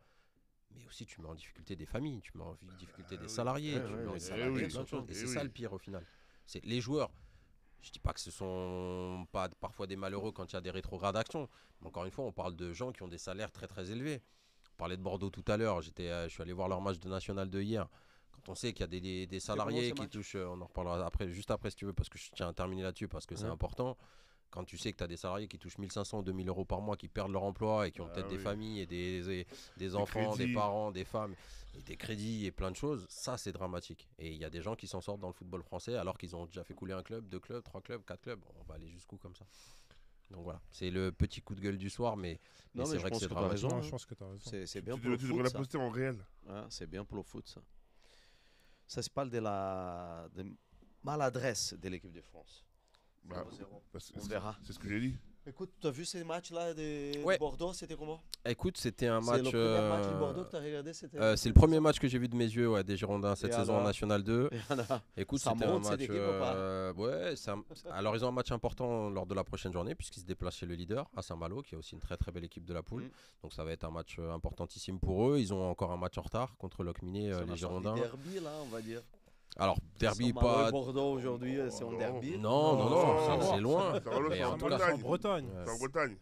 mais aussi tu mets en difficulté des familles, tu mets en difficulté des salariés, Ouais, tu ouais, mets en ouais, difficulté oui, plein de choses. Et eh c'est oui. ça le pire au final. C'est les joueurs. Je dis pas que ce sont pas parfois des malheureux quand il y a des rétrogradations. Mais encore une fois, on parle de gens qui ont des salaires très très élevés. On parlait de Bordeaux tout à l'heure. Je suis allé voir leur match de National 2 hier. Quand on sait qu'il y a des salariés ce qui match touchent, on en reparlera après, juste après si tu veux, parce que je tiens à terminer là-dessus, parce que c'est important. Quand tu sais que tu as des salariés qui touchent 1500 ou 2000 euros par mois, qui perdent leur emploi et qui ont peut-être des oui. familles et des enfants, des crédits. parents, des femmes, et des crédits et plein de choses, ça c'est dramatique. Et il y a des gens qui s'en sortent dans le football français alors qu'ils ont déjà fait couler un club, 2 clubs, 3 clubs, 4 clubs. On va aller jusqu'où comme ça. Donc voilà, c'est le petit coup de gueule du soir, mais Non, c'est mais je vrai que pense c'est que t'as dramatique. raison. Non, hein. je pense que tu as raison. C'est bien Tu pour le devrais foot, la ça. poster en réel. Hein, c'est bien pour le foot, ça. Ça se parle de la maladresse de l'équipe de France. Bah, 0-0. bah, On verra. c'est ce que j'ai dit. Écoute, tu as vu ces matchs-là de Ouais. Bordeaux, c'était comment? Écoute, c'était un C'est match. le premier match de Bordeaux que tu as regardé, c'est le premier match que j'ai vu de mes yeux, des Girondins cette Et saison en alors National 2. Et voilà. Écoute, Ça c'était un monte, cette match. équipe, ou pas Ouais, alors ils ont un match important lors de la prochaine journée puisqu'ils se déplacent chez le leader à Saint-Malo, qui est aussi une très très belle équipe de la poule. Mm. Donc ça va être un match importantissime pour eux. Ils ont encore un match en retard contre Locminé, C'est les une sorte de Girondins. derby, là, on va dire. Alors derby Saint-Malo et pas. Bordeaux aujourd'hui, c'est en derby. Non, non, non, Non, ça, c'est loin. Saint-Malo, Mais c'est en en tout cas, C'est en Bretagne. Bretagne. Ouais. C'est en Bretagne.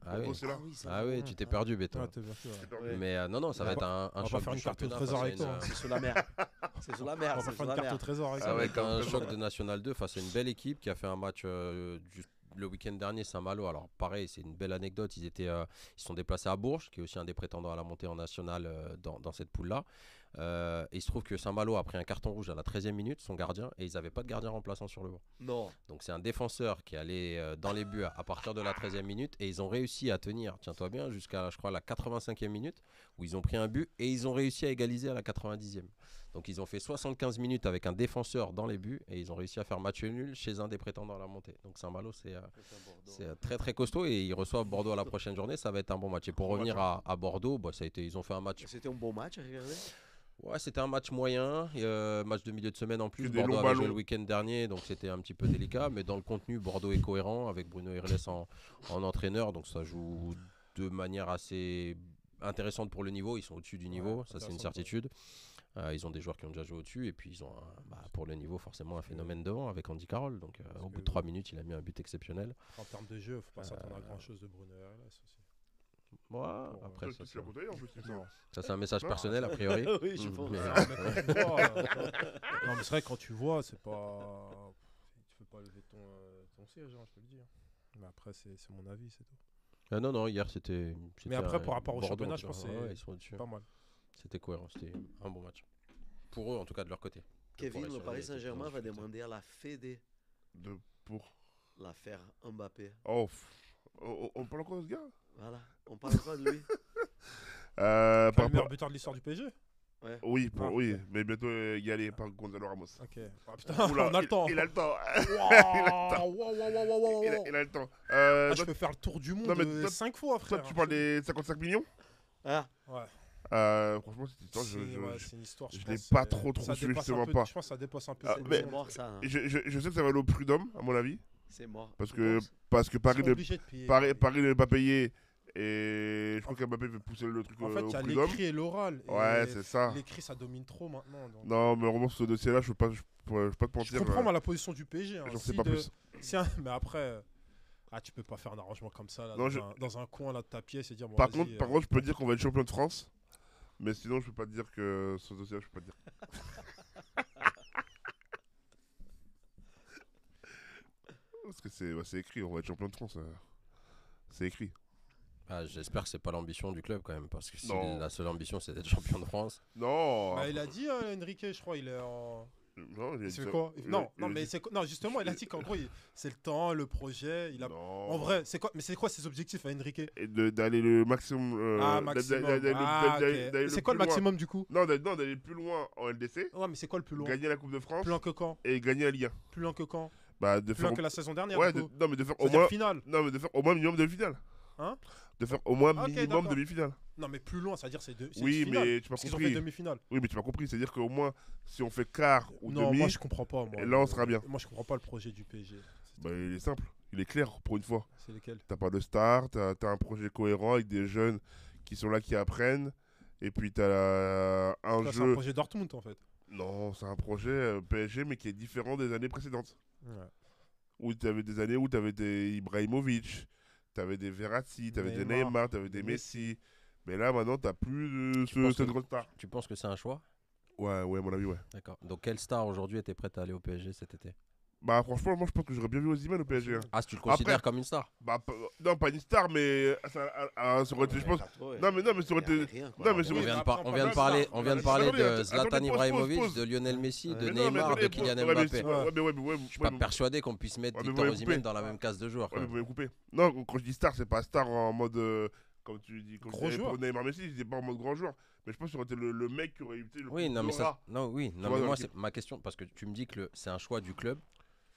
Ah oui. Bordeaux, c'est là. Ah oui, tu t'es perdu, Béton. Ouais, t'es bien sûr, ouais. Ouais. Mais non, ça va On être un on va choc faire du une carte au championnat trésor face à avec toi, une, C'est sous la mer. C'est sous la mer. On va c'est faire sous une la carte mer. au trésor avec Ça ça. va être un D'accord. choc de National 2 face à une belle équipe qui a fait un match le week-end dernier, Saint-Malo. Alors pareil, c'est une belle anecdote. Ils se sont déplacés à Bourges, qui est aussi un des prétendants à la montée en nationale dans cette poule-là. Et il se trouve que Saint-Malo a pris un carton rouge à la 13e minute, son gardien, et ils n'avaient pas de gardien remplaçant sur le banc. Non. Donc c'est un défenseur qui allait dans les buts à partir de la 13e minute, et ils ont réussi à tenir, tiens-toi bien, jusqu'à je crois la 85e minute, où ils ont pris un but, et ils ont réussi à égaliser à la 90e. Donc ils ont fait 75 minutes avec un défenseur dans les buts, et ils ont réussi à faire match nul chez un des prétendants à la montée. Donc Saint-Malo, c'est très très costaud, et ils reçoivent Bordeaux à la prochaine journée, ça va être un bon match. Et pour revenir à Bordeaux, ils ont fait un match. C'était un bon match à regarder. Ouais, c'était un match moyen, match de milieu de semaine en plus. Que des Bordeaux longs avait joué ballons. le week-end dernier, donc c'était un petit peu délicat. Mais dans le contenu, Bordeaux est cohérent avec Bruno Irles en entraîneur, donc ça joue de manière assez intéressante pour le niveau. Ils sont au-dessus du niveau, ça c'est une intéressant, certitude. Ils ont des joueurs qui ont déjà joué au-dessus, et puis ils ont pour le niveau forcément un phénomène devant avec Andy Carroll. Donc au bout de 3 minutes, il a mis un but exceptionnel. En termes de jeu, faut pas s'attendre à grand chose de Bruno RLS aussi. Ouais, Bon, après Toi, ça, tu l'as côtoyé en plus. il me semble. Non. ça c'est un message Non, personnel a priori. Oui, je pense. Mais, Ah, mais quand tu vois, non, mais c'est vrai que quand tu vois, c'est pas. Tu peux pas lever ton siège, hein, je te le dis. Mais après, c'est mon avis, c'est tout. non, hier c'était. Mais après, un- par rapport au Bordeaux, championnat, en je tout pense cas, que ouais, c'est ils sont au-dessus. pas mal. C'était cohérent, c'était un bon match. Pour eux, en tout cas, de leur côté. Kevin, le Paris surveiller Saint-Germain cette va difficulté. demander à la Fédé Pour. l'affaire Mbappé. Oh, on parle encore de ce gars Voilà. On parle pas de lui. Par Le meilleur rapport. buteur de l'histoire du PSG. Oui, Ah, oui, mais bientôt y aller par Gonzalo Ramos. Ok. Ah, putain, Oula, on a le temps. Il a le temps. Waouh, waouh, waouh, waouh, waouh, waouh. Il a le temps. Ah, je toi, peux faire le tour du monde Non, mais toi- 5 fois, frère. toi, tu parles des 55 millions Ah, Ouais. Franchement, cette histoire, C'est une histoire. je pense, l'ai pas euh, trop ça suivi, dépasse justement un peu- pas. Je pense que ça dépasse un peu. Ah, cette mais- c'est zone. mort ça. hein. Je sais que ça va aller au prud'homme, à mon avis. C'est mort. Parce Tu que, penses parce que Ils Paris sont ne, obligés de payer. Paris ne pas payer. Et je crois qu'Mbappé veut pousser le truc En fait, au il y a prud'homme. l'écrit et l'oral. et Ouais, c'est ça. L'écrit, ça domine trop maintenant. donc. Non, mais vraiment, ce dossier-là, je peux pas te Je mentir. comprends moi, la position du PSG. hein. J'en Si sais pas de- plus. Mais après, tu peux pas faire un arrangement comme ça là, Non, dans un coin là, de ta pièce et dire bon, Par vas-y, contre, je peux dire qu'on va être champion de France. Mais sinon, je peux pas te dire que ce dossier-là, je peux pas te dire. Parce que c'est écrit, on va être champion de France. C'est écrit. J'espère que c'est pas l'ambition du club quand même, parce que si Non. la seule ambition c'est d'être champion de France. Non. bah, il a dit Enrique, je crois, il est en. Non, il a dit C'est ça. quoi Il a- Non, il a non, mais dit- c'est non, justement, il a dit qu'en gros, c'est le temps, le projet. Il a. Non. En vrai, c'est quoi Mais c'est quoi ses objectifs à Enrique Et d'aller le maximum. Maximum. d'aller Ok. C'est quoi le plus loin. maximum du coup Non, d'aller plus loin en LDC, Ouais, mais c'est quoi le plus loin gagner la Coupe de France Plus loin que quand et gagner la Ligue 1. Plus loin que quand Bah, de faire. Plus que la saison dernière. Ouais, du coup. non, mais de faire au C'est-à-dire moins. finale. Non, mais de faire au moins minimum demi-finale. Hein? De faire au moins Ok, minimum d'accord. demi-finale. Non, mais plus loin, c'est-à-dire c'est Oui, une finale. mais tu m'as Parce qu'ils ont fait compris. demi-finale. Oui, mais tu m'as compris. C'est-à-dire qu'au moins, si on fait quart ou Non, demi, moi je comprends pas. Moi, et là, on sera bien. Moi je comprends pas le projet du PSG. bah, il est simple. Il est clair pour une fois. C'est lesquels? T'as pas de star, t'as un projet cohérent avec des jeunes qui sont là, qui apprennent. Et puis t'as un Ça, c'est un jeu. projet Dortmund en fait. Non, c'est un projet PSG, mais qui est différent des années précédentes. Ouais. Où t'avais des années où t'avais des Ibrahimovic, t'avais des Verratti, t'avais des Neymar, Neymar, t'avais des Messi. Mais là, maintenant, t'as plus de penses cette que- grande star. Tu penses que c'est un choix? Ouais, à mon avis, ouais. D'accord. Donc, quelle star aujourd'hui était prête à aller au PSG cet été? Bah, franchement, moi, je pense que j'aurais bien vu Osimhen au PSG. hein. Ah, si tu le considères Après- comme une star? Bah, non, pas une star, mais ça aurait été, je pense. Non, mais ça aurait été. Non, mais c'est- On vient de, après, on on vient de parle parler, de on vient de star. parler Attendez, de attendez, Zlatan pause, Ibrahimovic, pause. de Lionel Messi, de Mais non, mais Neymar, de attendez, Kylian ouais, mais Mbappé. c'est- ouais, mais ouais, Je suis pas persuadé qu'on puisse mettre Ouais, mais Victor vous m'avez Osimhen coupé. dans la même case de joueurs. Ouais, mais quoi. vous m'avez coupé. Non, quand je dis star, c'est pas star en mode. Comme tu dis, comme Gros tu dis joueur. pour Neymar Messi, je dis pas en mode grand joueur. Mais je pense que ça aurait été le mec qui aurait eu le Oui, plus non, mais d'aura. ça, non, oui, non, vois, mais dans moi, l'équipe. c'est ma question parce que tu me dis que c'est un choix du club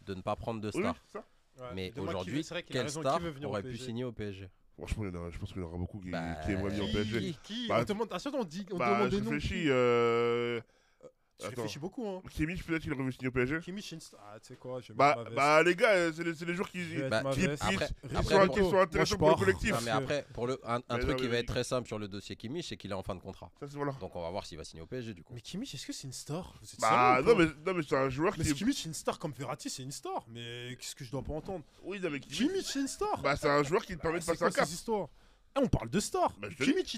de ne pas prendre de Oui, star. c'est ça. Ouais. Mais Demande qui aujourd'hui, veut- c'est vrai qu'il a quelle raison, star qui veut venir au aurait pu PSG? signer au PSG? Franchement, je pense qu'il y en aura beaucoup qui Bah, aimeraient venir au qui- PSG. Qui Bah, On demande, à chaque fois, on Bah, demande je des noms. réfléchis. Tu Attends. réfléchis beaucoup, hein. Kimmich, peut-être qu'il aurait vu signer au PSG. Kimmich, c'est une star. Ah, tu sais quoi, je vais Bah, mettre ma veste. bah, les gars, c'est les joueurs qui. Je vais bah, mettre ma qui- veste. après- qui après, sont, bon, qui sont moi, intéressants je pour le pars. collectif. Non, mais après, pour un Mais truc non, qui mais va il- être très simple sur le dossier Kimmich, c'est qu'il est en fin de contrat. Ça, c'est voilà. Donc on va voir s'il va signer au PSG du coup. Mais Kimmich, est-ce que c'est une star? Vous êtes Bah, sérieux ou pas? non, mais c'est un joueur Mais qui. Kimmich, c'est une star comme Verratti, c'est une star. Mais qu'est-ce que je dois pas entendre? Oui, non, mais Kimmich. Kimmich, c'est une star. Bah, c'est un joueur qui te permet de C'est passer un quoi cap. ces histoires? Ah, on parle de star. Bah, je te dis. Kimmich,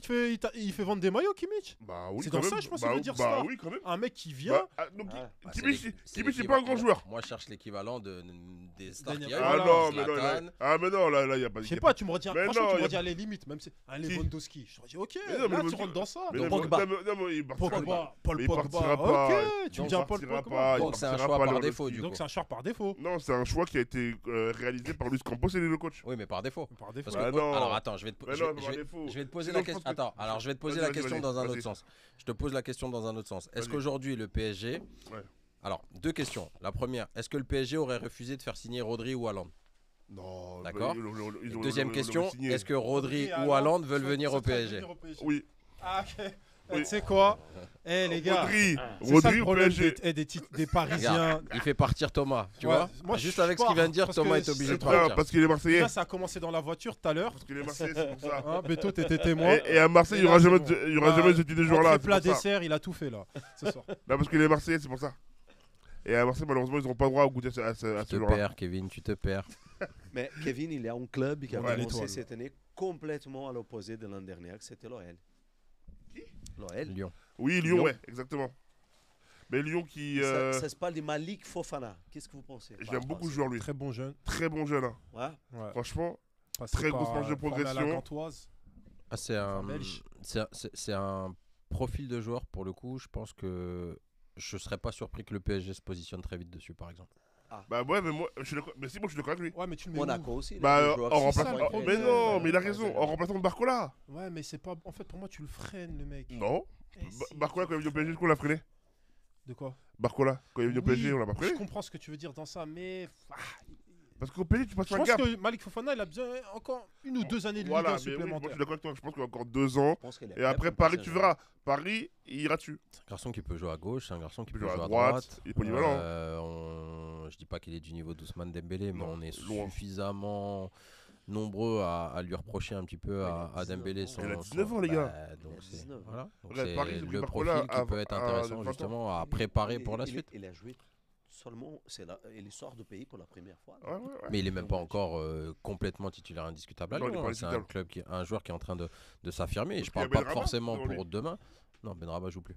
il fait vendre des maillots, Kimmich. Bah, oui, C'est quand dans même. ça, je pense Bah, qu'il veut dire bah, star. oui, quand même. Un mec qui vient. Bah, donc, Ouais. Bah, Kimmich, c'est Kimmich, c'est pas un grand joueur. Moi je cherche l'équivalent des stars Daniel- qu'il y a eu. Ah voilà, non, mais non, Zlatan. mais non, là, il y a pas Je sais pas, tu me redis, Mais franchement, non, tu y me a- redis à la limite, même si un Qui Lewandowski. Je te dis, ok, Mais non, mais là, tu Lewandowski- rentres dans ça. Mais Donc non, Pogba. il partira Pogba, pas. Paul Mais il Pogba. partira pas. Ok, tu me Donc dis un il Paul partira Pogba. pas, Donc c'est un partira choix pas, par Lewandowski. défaut du Donc coup. c'est un choix par défaut. Non, c'est un choix qui a été réalisé par Luis Campos et le coach. Oui mais par défaut. Par défaut. Parce Bah que, non. alors attends, je vais te, Mais je non, vais- par je vais- défaut. je vais te poser Sinon, la je pense question. que- Attends, alors je vais te poser Vas-y, la question vas-y, dans un vas-y. autre sens. Je te pose la question dans un autre sens. Est-ce Vas-y. qu'aujourd'hui le PSG. Ouais. Alors, deux questions. La première, est-ce que le PSG aurait refusé de faire signer Rodri ou Haaland? Non. D'accord. ils ont- Deuxième ils ont question, signé. est-ce que Rodri Et ou Haaland veulent venir au ça devrait PSG? venir au PSG. Oui. Ah, ok. Oui. Tu sais quoi? Eh, les gars. Rodri, C'est ça Rodri le au problème PSG. des Parisiens. Regarde, il fait partir Thomas, tu Ouais, vois. moi, Juste je avec ce qu'il pars, vient de dire, parce Thomas que est obligé c'est de trop- Non, partir. parce qu'il est Marseillais. Déjà, ça a commencé dans la voiture tout à l'heure. Parce qu'il est Marseillais, c'est pour ça. Hein, Beto, t'étais témoin. Et à Marseille, il n'y Et aura là, jamais c'est bon. il y aura jamais ce type de joueur-là. Entrée, c'est plat, pour ça. dessert, il a tout fait là. Ce soir. Non, parce qu'il est Marseillais, c'est pour ça. Et à Marseille, malheureusement, ils n'auront pas le droit à goûter à ce Tu te joueur-là. perds, Kevin, tu te perds. Mais Kevin, il est un club qui a Ouais, commencé l'étoile. cette année complètement à l'opposé de l'an dernier, c'était l'OL. L'OL. Lyon. Oui, Lyon, Lyon. ouais, exactement. Mais Lyon qui. Ça se parle de Malik Fofana. Qu'est-ce que vous pensez par J'aime rapport beaucoup à ce joueur, lui. Très bon jeune. Très bon jeune. hein. ça? Ouais. Ouais. Franchement, Passé Très par, grosse marge de formé à la progression. Gantoise. Ah, c'est un, Belge. c'est un profil de joueur pour le coup. Je pense que je serais pas surpris que le PSG se positionne très vite dessus, par exemple. bah ouais, mais moi, je suis d'accord. Mais si, moi, je suis d'accord avec lui. Ouais, mais tu le mets Monaco aussi. Bah, les deux joueurs en qui sont ça, le remplaçant. pointés. problème. Mais non, Ouais, mais il a ouais, raison. c'est- En remplaçant de Barcola. où. Ouais, mais c'est pas. En fait, pour moi, tu le freines, le mec. Non. Eh, si. Barcola, quand il est venu au PSG, est-ce qu'on l'a freiné? De quoi? Barcola, quand il est venu au Oui, PSG, on l'a pas Je freiné. comprends ce que tu veux dire dans ça, mais. Parce qu'au PSG, tu passes Je un pense gap. que Malik Fofana, il a besoin encore 1 ou 2 années de Ligue 1 Voilà, mais oui, moi, je supplémentaires. suis d'accord avec toi. Je pense qu'il y a encore 2 ans. Je pense qu'elle est Et prête après, pour Paris, passer tu un verras. Paris, il ira dessus. C'est un garçon qui peut jouer à gauche, c'est un garçon qui Il peut peut jouer jouer à à droite. droite. Il est polyvalent. Je dis pas qu'il est du niveau d'Ousmane Dembélé, mais Non, on est loin. suffisamment nombreux à lui reprocher un petit peu Ouais, à il a 19 Dembélé. ans. Il a 19 ans, les gars. Donc Il a c'est 19, voilà. Donc Regarde, c'est Paris, ils ont pris le Barcola profil qui à- peut être à intéressant 20 ans. justement à préparer pour la suite. Il a joué seulement. Il sort de pays pour la première fois. Ouais, ouais, ouais. Mais il est même pas encore complètement titulaire indiscutable à Non, il est Lyon. pas Hein. C'est un indiscutable. club un joueur qui est en train de s'affirmer. Et Parce je qu'il y a parle pas Benrahma forcément devant lui. pour demain. Non, Benrahma joue plus.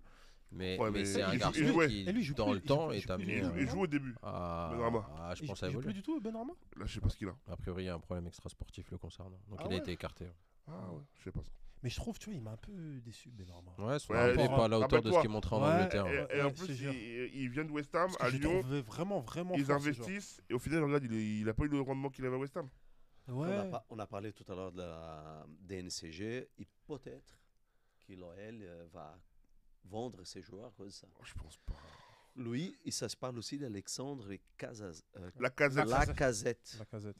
Mais, Ouais, mais mais c'est il un joue- garçon il jouait. qui, Et lui, il joue dans plus, le il temps, joue- il est joue plus, amené Il joue au début. à, Benrahma. je pense Il à joue évoluer. plus du tout, Benrahma. Là, je sais pas ce qu'il a. A priori, il y a un problème extrasportif le concernant. Donc Ah il a ouais été écarté. Ah ouais, je sais pas ça. Mais je trouve, tu vois, il m'a un peu déçu, Benrahma. Ouais, son Ouais, niveau n'est pas à la hauteur de ce rappelle-toi. qui est montré en Ouais, Angleterre. et- Ouais. Et en ouais, plus, je te jure. il vient de West Ham Parce que à je Lyon. trouvais vraiment Ils fort, ce joueur. investissent et au final, regarde, il a pas eu le rendement qu'il avait à West Ham. Ouais. On a parlé tout à l'heure de la DNCG. Et peut-être que l'OL va vendre ses joueurs à cause de ça. Je pense pas. Lui, ça se parle aussi d'Alexandre La Casette. Lacazette. La Casette.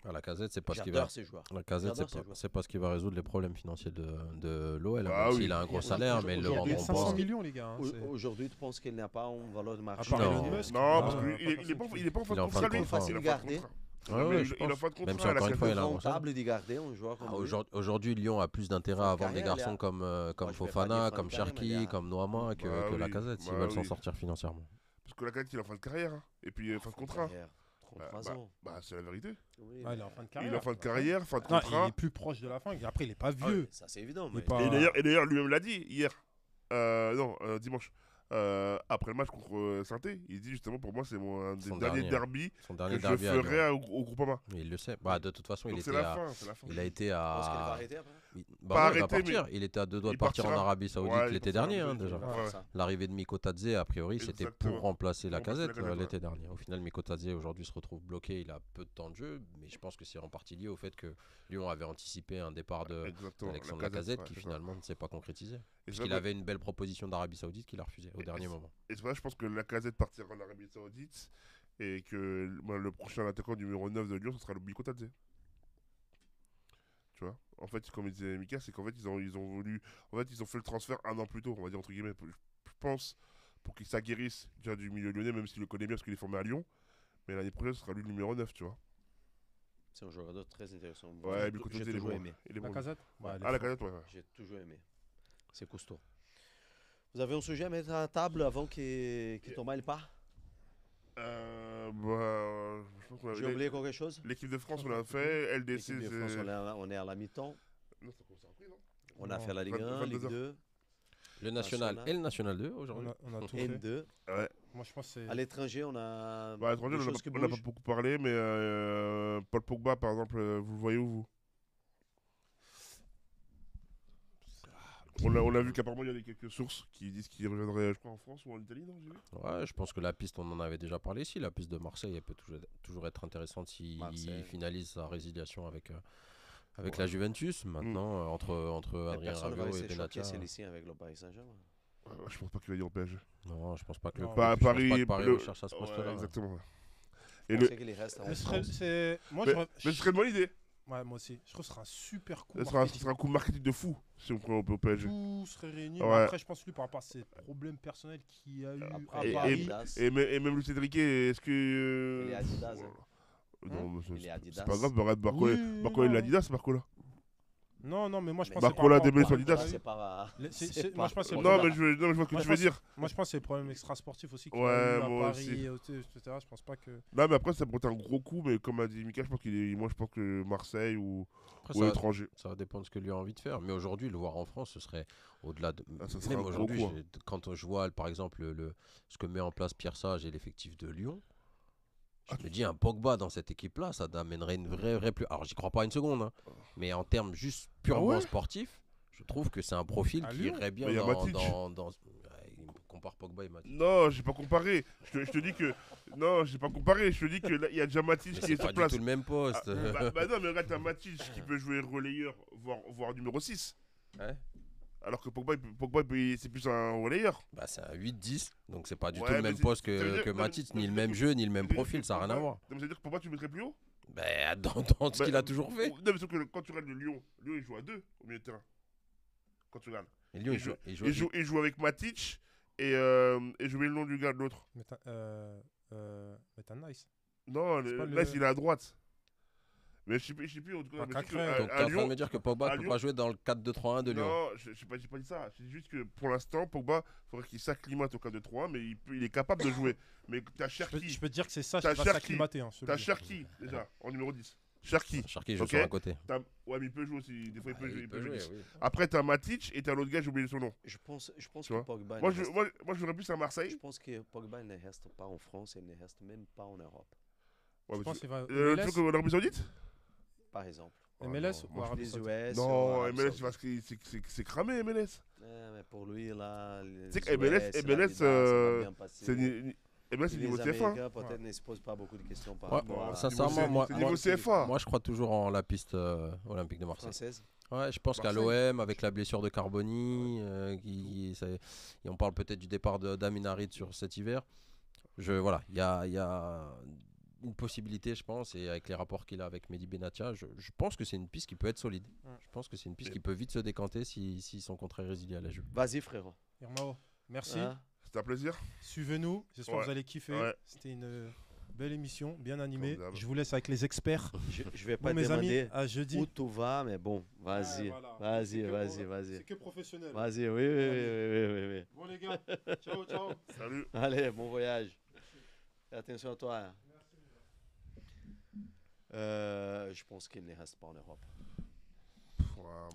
Ah, la Casette, c'est parce qu'il va. J'adore ces joueurs. La Casette, J'adore c'est ces pas, joueurs. c'est parce qu'il va résoudre les problèmes financiers de l'OL. Ah Même oui. s'il a un gros salaire, mais ils le Aujourd'hui, vendront 500 pas. millions, les gars. Hein, c'est- Aujourd'hui, tu penses qu'il n'a pas une valeur de marché? part Non. Elon Musk. Non, parce Ah, qu'il pas il est personne pas qui- il est pas en fin Il est de en fin contrat, de lui. contrat, facile ouais. Il est en fin de garder. contrat. Ouais, Mais ouais, il je est en pense. fin de contrat. Même si encore la une fois, il a un Casette. gros salaire. Rentable d'y garder un joueur comme lui. Aujourd'hui, Lyon a plus d'intérêt à vendre des carrière, garçons là. comme Moi, je vais pas Fofana, dire comme fin de carrière, mais il y Cherki, a- comme Noama que Bah la oui, Casette, s'ils bah veulent s'en oui. sortir financièrement. Parce que la Casette, il est en fin de carrière. Hein. Et puis, fin de contrat. Carrière, 33 ans. Bah, c'est la vérité. Oui, Ah, il est en fin de Il carrière. est en fin de carrière, fin de Non, contrat. il est plus proche de la fin. Après, il est pas Ah oui, vieux. ça c'est évident. Il est Mais... pas- Et d'ailleurs, lui-même l'a dit hier. Non, dimanche. Après le match contre Saint-Étienne, il dit justement pour moi c'est un des Son derniers dernier. derbys Son que dernier je derby à ferai Lyon. au Groupama. Mais il le sait. Bah, de toute façon, Donc il c'est était la à. fin, c'est la fin. Il a été Je pense qu'il va à. arrêter après. Bah Pas non, il va arrêté, mais partir. Il était à 2 doigts de il partir en partira. Arabie Saoudite Ouais, il l'été partira en dernier, Arabie déjà. Saoudite. Il va Ouais. faire ça. L'arrivée de Mikotadze, a priori, c'était Exactement. pour remplacer la Pour remplacer Casette la Casette, l'été dernier. Au final, Mikotadze aujourd'hui se retrouve bloqué. Il a peu de temps de jeu, mais je pense que c'est en partie lié au fait que Lyon avait anticipé un départ Exactement. d'Alexandre La Casette, Lacazette qui ouais, c'est ça. finalement ne s'est pas concrétisé. Et Parce c'est qu'il vrai- avait une belle proposition d'Arabie Saoudite qu'il a refusée au dernier moment. Et c'est vrai, je pense que la Casette partira en Arabie Saoudite et que le prochain attaquant numéro 9 de Lyon, ce sera le Mikotadze. Tu vois, en fait, comme disait Mika, c'est qu'en fait, ils ont voulu. En fait, ils ont fait le transfert un an plus tôt, on va dire entre guillemets. Je pense, pour qu'il s'aguerrisse déjà du milieu lyonnais, même s'il le connaît bien parce qu'il est formé à Lyon. Mais l'année prochaine, ce sera lui le numéro 9, tu vois. C'est un joueur très intéressant. Ouais, J'ai Mikotadze, il est toujours bon. aimé. Il est La bon. Casette. Ouais, elle est Ah, la forte. Casette, ouais. J'ai toujours aimé. C'est costaud. Vous avez un sujet à mettre à la table avant qu'il tombe le pas? Je pense qu'on a- J'ai oublié quelque chose? L'équipe de France, on l'a fait. LDC, L'équipe de France, c'est. on est à la mi-temps. Non, ça commence après, non On a Non. fait la Ligue 1, 22 Ligue heures. 2, Le National National. et le National 2 aujourd'hui. On a tout fait. N2. Ouais. Moi, je pense que c'est. À l'étranger, on a Bah, à l'étranger, des on choses qui n'a pas bougent. beaucoup parlé, mais Paul Pogba, par exemple, vous le voyez où, vous? On l'a vu qu'apparemment, il y a quelques sources qui disent qu'il reviendrait, je crois, en France ou en Italie, non, j'ai vu. Ouais, je pense que la piste, on en avait déjà parlé ici. La piste de Marseille, elle peut toujours être intéressante s'il Marseille. finalise sa résiliation avec Ouais. la Juventus. Maintenant, entre Mais Adrien personne ne va Rabiot et rester choqué, Benatia. c'est ici avec le Paris Saint-Germain. Je pense pas qu'il va dire au PSG. Non, je pense pas que le Non. Pas à je pense Paris. pas que Paris le- recherche à ce Ouais, poste-là. exactement. ouais. Je Et le... pensais qu'il reste en Mais ce serait- France. c'est- Moi, mais, je. mais ce serait une bonne idée. Ouais, moi aussi. Je trouve que ce sera un super coup. Ce sera un coup marketing de fou si on prend au PSG. Tout serait réuni. Ouais. Mais après, je pense lui par rapport à ses problèmes personnels qu'il a eu Après, à il est Paris. Adidas. Et même Luis Enrique, est-ce que. Il est Adidas, hein. Non, mais Il est c'est Adidas. pas grave, regarde Barcola. Oui, Barcola, il non. est Adidas, Barcola. Non, mais moi, je Mais pense Barcola, que c'est par Dembélé rapport sur à- Adidas. C'est pas. Moi, je pense que c'est Non, le mais je vois ce que Moi, tu je veux pense- dire. Moi, je pense que c'est les problèmes extrasportifs aussi qu'il Ouais, a eu à moi Paris, etc. Je pense pas que. Non, mais après, ça pourrait être un gros coup, mais comme a dit Mika, je pense moi, je pense que Marseille ou Après, l'étranger. ça va dépendre de ce que lui a envie de faire. Mais aujourd'hui, le voir en France, ce serait au-delà de. Ah, ça serait Même un gros aujourd'hui, coup, hein. quand je vois, par exemple, ce que met en place Pierre Sage et l'effectif de Lyon, je me dis, un Pogba dans cette équipe-là, ça amènerait une vraie plus. Alors, j'y crois pas une seconde, hein, mais en termes juste purement Ah ouais sportifs, je trouve que c'est un profil À qui Lyon irait bien Mais y a dans. Matic. Il compare Pogba et Matic. Non, j'ai pas comparé. Je te dis que. Non, j'ai pas comparé. Je te dis que là, il y a déjà Matic Mais qui c'est est pas sur du place. tout le même poste. Bah non, mais regarde, t'as Matic qui peut jouer relayeur, voire numéro 6. Ouais. Alors que Pogba, c'est plus un relayeur. Bah, c'est un 8-10, donc c'est pas du Ouais, tout le mais même c'est- poste ça veut dire- que non, Matic, mais ni le ça veut même dire- jeu, ni le même ça veut dire profil, que ça n'a rien à Pogba- voir. Non, mais ça veut dire que Pogba, tu le mettrais plus haut. Bah, dans ce Bah, qu'il a toujours fait. Non, mais sauf que quand tu regardes le Lyon, il joue à 2 au milieu de terrain. Quand tu regardes. Et Lyon, Il joue avec Matic et je mets le nom du gars de l'autre. Mais t'as Nice. Non, C'est pas là, le- il est à droite. Mais je sais plus, en tout cas. Pas mais je sais que Cacré. Donc, à t'es en train de Lyon, me dire que Pogba à ne peut Lyon- pas jouer dans le 4-2-3-1 de Lyon. Non, j'ai pas dit ça. C'est juste que pour l'instant, Pogba, il faudrait qu'il s'acclimate au 4-2-3, mais il est capable de jouer. Mais t'as Je peux Cherki. te dire que c'est ça T'as qui va Cherki. s'acclimater. Hein, je te le T'as dis. Cherki, déjà, en numéro 10. Cherki. Cherki joue Ok. sur un côté. Ouais, mais il peut jouer aussi. Des fois, il peut jouer. Il peut jouer, 10. oui. Après, t'as Matic et t'as l'autre gars, j'ai oublié son nom. Je pense Tu que vois. Pogba. Moi, ne reste- moi, je jouerais plus à Marseille. Je pense que Pogba ne reste pas en France et ne reste même pas en Europe, Ouais, Je mais pense qu'il va. tu MLS, veux qu'en Arabie Saoudite par exemple. MLS non, ou moi, Arabie Les Saoudite. US. Non, Arabie MLS, Saoudite. c'est cramé, MLS. Mais pour lui, là. Tu sais que MLS, C'est MLS, c'est Les niveau CFA. Américains, peut-être, ne se posent pas beaucoup de questions par Ouais, rapport à. sincèrement, c'est niveau CFA. moi, je crois toujours en la piste olympique de Marseille. Française. Ouais, je pense qu'à Marseille. l'OM, avec la blessure de Carboni, et on parle peut-être du départ d'Amin Harit sur cet hiver. Voilà, il y a une possibilité, je pense, et avec les rapports qu'il a avec Mehdi Benatia, je pense que c'est une piste qui peut être solide. Ouais. Je pense que c'est une piste Et- qui peut vite se décanter si son contrat est résilié à la Juve. Vas-y, frérot. Irmao, merci. Hein? C'était un plaisir. Suivez-nous. J'espère que Ouais. vous allez kiffer. Ouais. C'était une belle émission, bien animée. Comme d'hab. Je vous laisse avec les experts. Je vais Bon, pas mes amis, demander à jeudi. où tout va, mais bon, vas-y. voilà. Vas-y, vas-y. C'est que professionnel. Vas-y, oui. Bon, les gars, ciao, ciao. Salut. Allez, bon voyage. Et attention à toi. Hein. Je pense qu'il ne reste pas en Europe.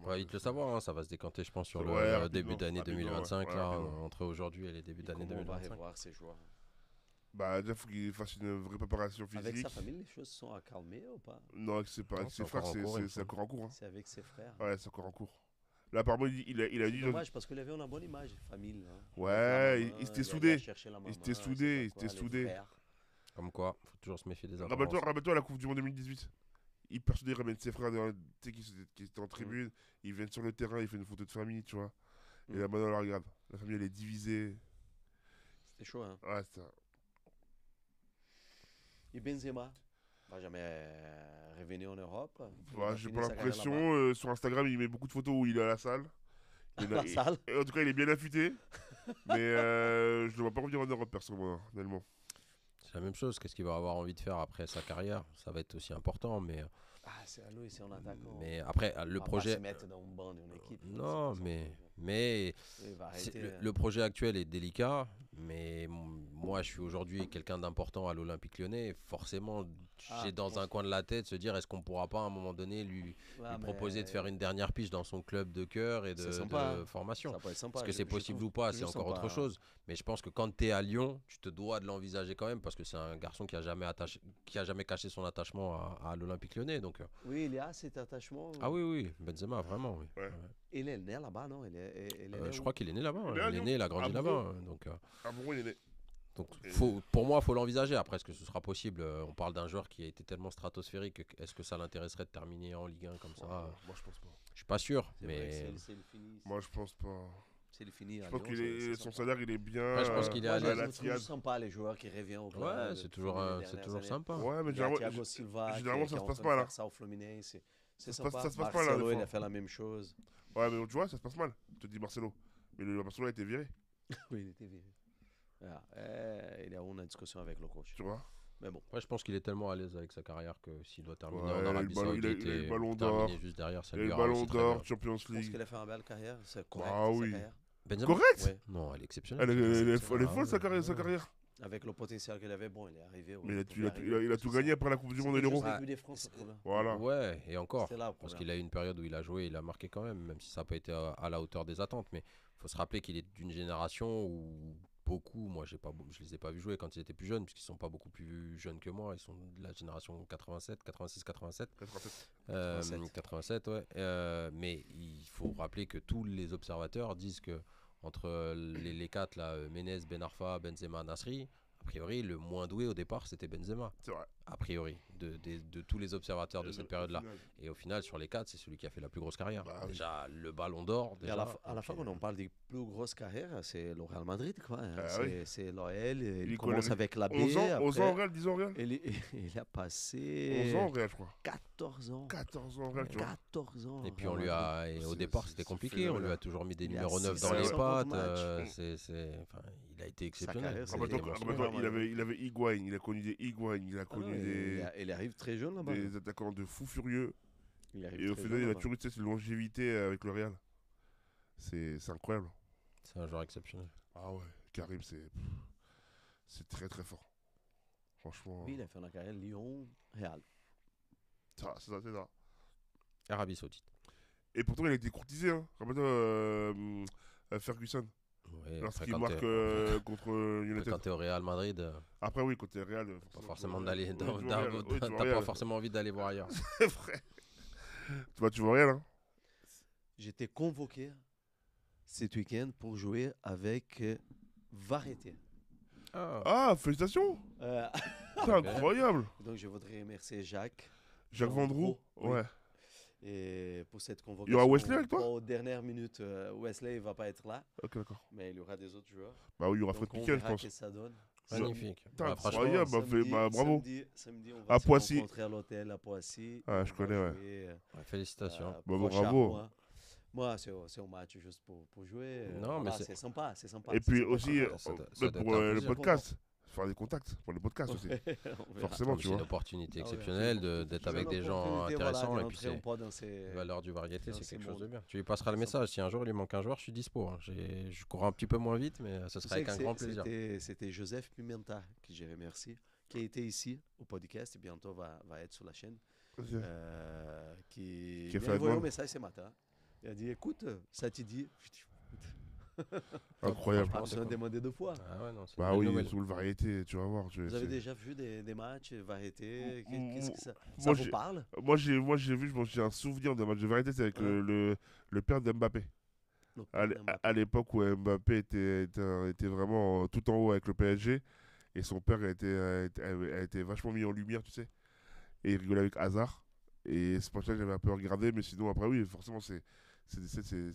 Ouais, il te le savoir, hein, ça va se décanter, je pense, sur le Ouais, début d'année rapidement, 2025, ouais, là, rapidement. entre aujourd'hui et les débuts Et d'année comment on va 2025. revoir ces joueurs? Bah, déjà, faut qu'il fasse une vraie préparation physique. Avec sa famille, les choses sont à calmer ou pas? Non, avec ses, Non, avec c'est ses encore frères, en cours, il me c'est semble. encore en cours. Hein. C'est avec ses frères. Ouais, c'est encore en cours. Là, apparemment, il a C'est dit. dommage parce qu'il avait une bonne image, famille. Hein. Ouais, Avec la ils maman, étaient il allait soudés. chercher la maman, Ils étaient je sais soudés, pas ils étaient quoi, les soudés. frères. Comme quoi, faut toujours se méfier des Rappelle-toi, apparences. rappelle-toi la Coupe du Monde 2018. Il persuadé, il ramène ses frères tu sais, qui étaient en tribune. Ils viennent sur le terrain, il fait une photo de famille, tu vois. Et là, maintenant, on la regarde. La famille, elle est divisée. C'était chaud, hein. Ouais, c'est ça. Et Benzema va jamais revenir en Europe. Il Ouais, va j'ai finir pas sa carrière l'impression. là-bas. Sur Instagram, il met beaucoup de photos où il est à la salle. Il La salle. En tout cas, il est bien affûté. Mais je le vois pas revenir en Europe, personnellement. C'est la même chose, qu'est-ce qu'il va avoir envie de faire après sa carrière? Ça va être aussi important, mais Ah, c'est à lui, c'est en attaquant. après, le On va pas projet... se mettre dans une bande, une équipe. Non, c'est pas mais Il va c'est- arrêter. le projet actuel est délicat, mais moi je suis aujourd'hui quelqu'un d'important à l'Olympique Lyonnais. Forcément, Ah, j'ai dans un coin de la tête se dire est-ce qu'on pourra pas à un moment donné lui proposer de faire une dernière piche dans son club de cœur et C'est de sympa, hein. formation. Ça peut être sympa. Est-ce que c'est je possible trouve ou pas, c'est toujours encore sympa. autre chose. Mais je pense que quand tu es à Lyon, tu te dois de l'envisager quand même parce que c'est un garçon qui a jamais caché son attachement à l'Olympique Lyonnais. Donc, Oui, il y a cet attachement. ah oui, Benzema, vraiment. Oui. Ouais. Il est né là-bas, non? Il est né Je où? crois qu'il est né là-bas. Il est à Il est Lyon. né, il a grandi Ah là-bas. bon Donc, Ah bon, il est né. Donc, pour moi, il faut l'envisager. Après, est-ce que ce sera possible? On parle d'un joueur qui a été tellement stratosphérique. Est-ce que ça l'intéresserait de terminer en Ligue 1 comme ça? Moi, je pense pas. Je suis pas sûr. C'est vrai que Mais c'est le fini. Moi, je pense pas. C'est le fini. Je à pense Lyon, qu'il c'est est, son sympa. salaire, il est bien. Ouais, je pense qu'il est à Moi, l'aise. je la trouve Tiad. sympa les joueurs qui reviennent au club. Ouais, c'est toujours sympa. Ouais, mais Il y a généralement, Thiago Silva généralement, qui ça est se en passe train pas, de là. faire ça au Fluminense. C'est Ça se passe- sympa. ça se passe pas, là, Marcelo, des il fois. a fait la même chose. Ouais, mais tu vois, ça se passe mal. Je te dis Marcelo. Mais le Marcelo a été viré, Oui, il était viré. Voilà. Il y a une discussion avec le coach. tu vois. Mais bon. Ouais, je pense qu'il est tellement à l'aise avec sa carrière que s'il doit terminer Ouais, en il a Arabie le ballon- il a- Saoudite il a le et ballon terminer d'or. juste derrière, ça Il a lui le ira ballon aussi très d'or, bien. Champions Je pense qu'il League. a fait une belle carrière. C'est correct. Ah sa oui. carrière. Benzema? Correct. Ouais. Non, elle est exceptionnelle. Elle est Ah folle sa ouais, carrière. Sa ouais. carrière. Avec le potentiel qu'il avait, bon, il est arrivé. Mais il a tout gagné après la Coupe du Monde et l'Euro. C'est de France, ce problème. Voilà. Ouais, et encore. C'était là le Parce problème. qu'il a eu une période où il a joué, il a marqué quand même si ça n'a pas été à la hauteur des attentes. Mais il faut se rappeler qu'il est d'une génération où beaucoup, moi je les ai pas vus jouer quand ils étaient plus jeunes, puisqu'ils sont pas beaucoup plus jeunes que moi. Ils sont de la génération 87, 86, 87. 87, ouais. Mais il faut rappeler que tous les observateurs disent que entre les quatre, là, Menez, Ben Arfa, Benzema, Nasri, a priori, le moins doué au départ, c'était Benzema. C'est vrai. A priori, de tous les observateurs de cette période-là. Et au final, sur les quatre, c'est celui qui a fait la plus grosse carrière. Bah oui. Déjà, le ballon d'or. Et Déjà, à la fin, quand on parle des plus grosses carrières, c'est le Real Madrid. Quoi, hein. Ah oui. C'est l'OL. Il Il commence connaît- avec la B. 11 ans, après, 11 ans au Real, 10 ans au Real. il a passé 11 ans au Real, je crois. 14 ans. 14 ans au Real, tu vois. 14 ans. Et puis Real on lui Madrid. a, et au C'est- départ c'est- c'était c'est compliqué, on lui a phénoménal. toujours mis des Il a numéros 9 dans 650 les pattes, matchs. enfin, il a été Sa exceptionnel. carrière, Il c'est- a été Rappelle-toi- monstrueux. rappelle-toi- Il avait Higuain, il a connu des Higuain, il a Ah connu non, il arrive très jeune là-bas. des attaquants de fous furieux. Il arrive Et au très final, jeune il a là-bas. toujours eu cette longévité avec le Real. C'est incroyable. C'est un joueur exceptionnel. Ah ouais, Karim, c'est très très fort. Franchement, Oui, il a fait une carrière Lyon, Real. c'est ça. Arabie Saoudite. Et pourtant, il a été courtisé. Hein. Rappelle-toi Ferguson, Ouais, lorsqu'il marque contre après, United. quand t'es au Real Madrid, Après, oui, côté Real. pas forcément d'aller, tu vois Real. Oui, tu vois t'as pas Real. forcément envie d'aller voir ailleurs. C'est vrai. Tu vois Real, hein. J'étais convoqué cet week-end pour jouer avec Varieté. Ah, félicitations. C'est incroyable. Donc je voudrais remercier Jacques. Jacques Vendroux. Oui. Ouais. Et pour cette Il y convocation, aura Wesley avec toi? aux dernières minutes, Wesley ne va pas être là, Ok, d'accord. mais il y aura des autres joueurs. Bah oui, il y aura Donc Fred on Piquet, je verra pense. ce que ça donne. Magnifique. Putain, Bah, franchement, incroyable, bravo. Samedi, on À va se Poissy. rencontrer à l'hôtel à Poissy. Ah, et je on va connais, ouais. jouer, ouais, félicitations. Bah, proche bravo. Charrois. Moi, c'est un match juste pour jouer. Non, mais Voilà, c'est- c'est sympa, c'est sympa. Et c'est puis sympa. aussi, ça doit- ça même doit pour être un le plaisir. podcast, faire des contacts pour le podcast aussi. On verra. Forcément, Non, mais tu c'est une vois. opportunité Ah ouais, exceptionnelle absolument. d'être C'est avec une des gens opportunité, intéressants voilà, et puis d'entrer c'est un peu dans ces... la valeur du variété, dans c'est ces quelque chose de mondes. bien. Tu lui passeras le C'est message. Si un jour il lui manque un joueur, je suis dispo. Hein. Je cours un petit peu moins vite, mais ce Tu sera sais avec que un grand plaisir. C'était Joseph Pimenta, que je remercie, qui a été ici au podcast et bientôt va être sur la chaîne. Ok. Qui Qui a m'a fait la envoyé un demande. message ce matin. Il a dit écoute, ça te dit. Incroyable. Pas besoin de demander deux fois. Ah ouais, non, c'est Bah une belle oui, nouvelle. sous le variété, tu vas voir. Vous avez déjà vu des matchs, variété Qu'est-ce que ça Moi, vous j'ai- parle Moi, j'ai vu, j'ai un souvenir d'un match de variété, c'est avec Ouais. le père de Mbappé. Le À père d'Mbappé. à l'époque où Mbappé était vraiment tout en haut avec le PSG, et son père a été vachement mis en lumière, tu sais. Et il rigolait avec Hazard. Et ce match-là, j'avais un peu regardé, mais sinon, après, oui, forcément, c'est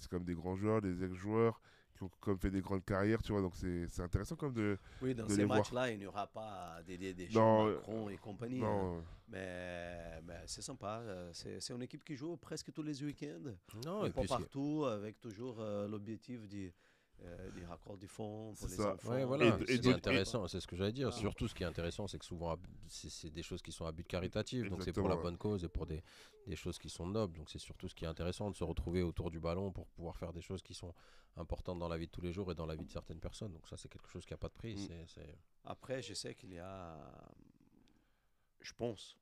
comme des grands joueurs, des ex-joueurs qui ont comme fait des grandes carrières, tu vois. Donc, c'est intéressant comme de. Oui, dans de ces les voir. matchs-là, il n'y aura pas des Non, Deschamps, Macron et compagnie. hein. Non, Mais c'est sympa. C'est une équipe qui joue presque tous les week-ends. Non, Un et peu puis c'est- partout, avec toujours l'objectif des raccords du fond pour C'est les ça. enfants. ouais, voilà, Et ce qui est d'autres- intéressant, c'est ce que j'allais dire. Ah. Surtout, ce qui est intéressant, c'est que souvent, c'est des choses qui sont à but caritatif, donc c'est pour Exactement, la ouais. bonne cause et pour des choses qui sont nobles. Donc c'est surtout ce qui est intéressant de se retrouver autour du ballon pour pouvoir faire des choses qui sont importantes dans la vie de tous les jours et dans la vie de certaines personnes. Donc ça, c'est quelque chose qui n'a pas de prix. Mm. C'est- Après, je sais qu'il y a. Je pense.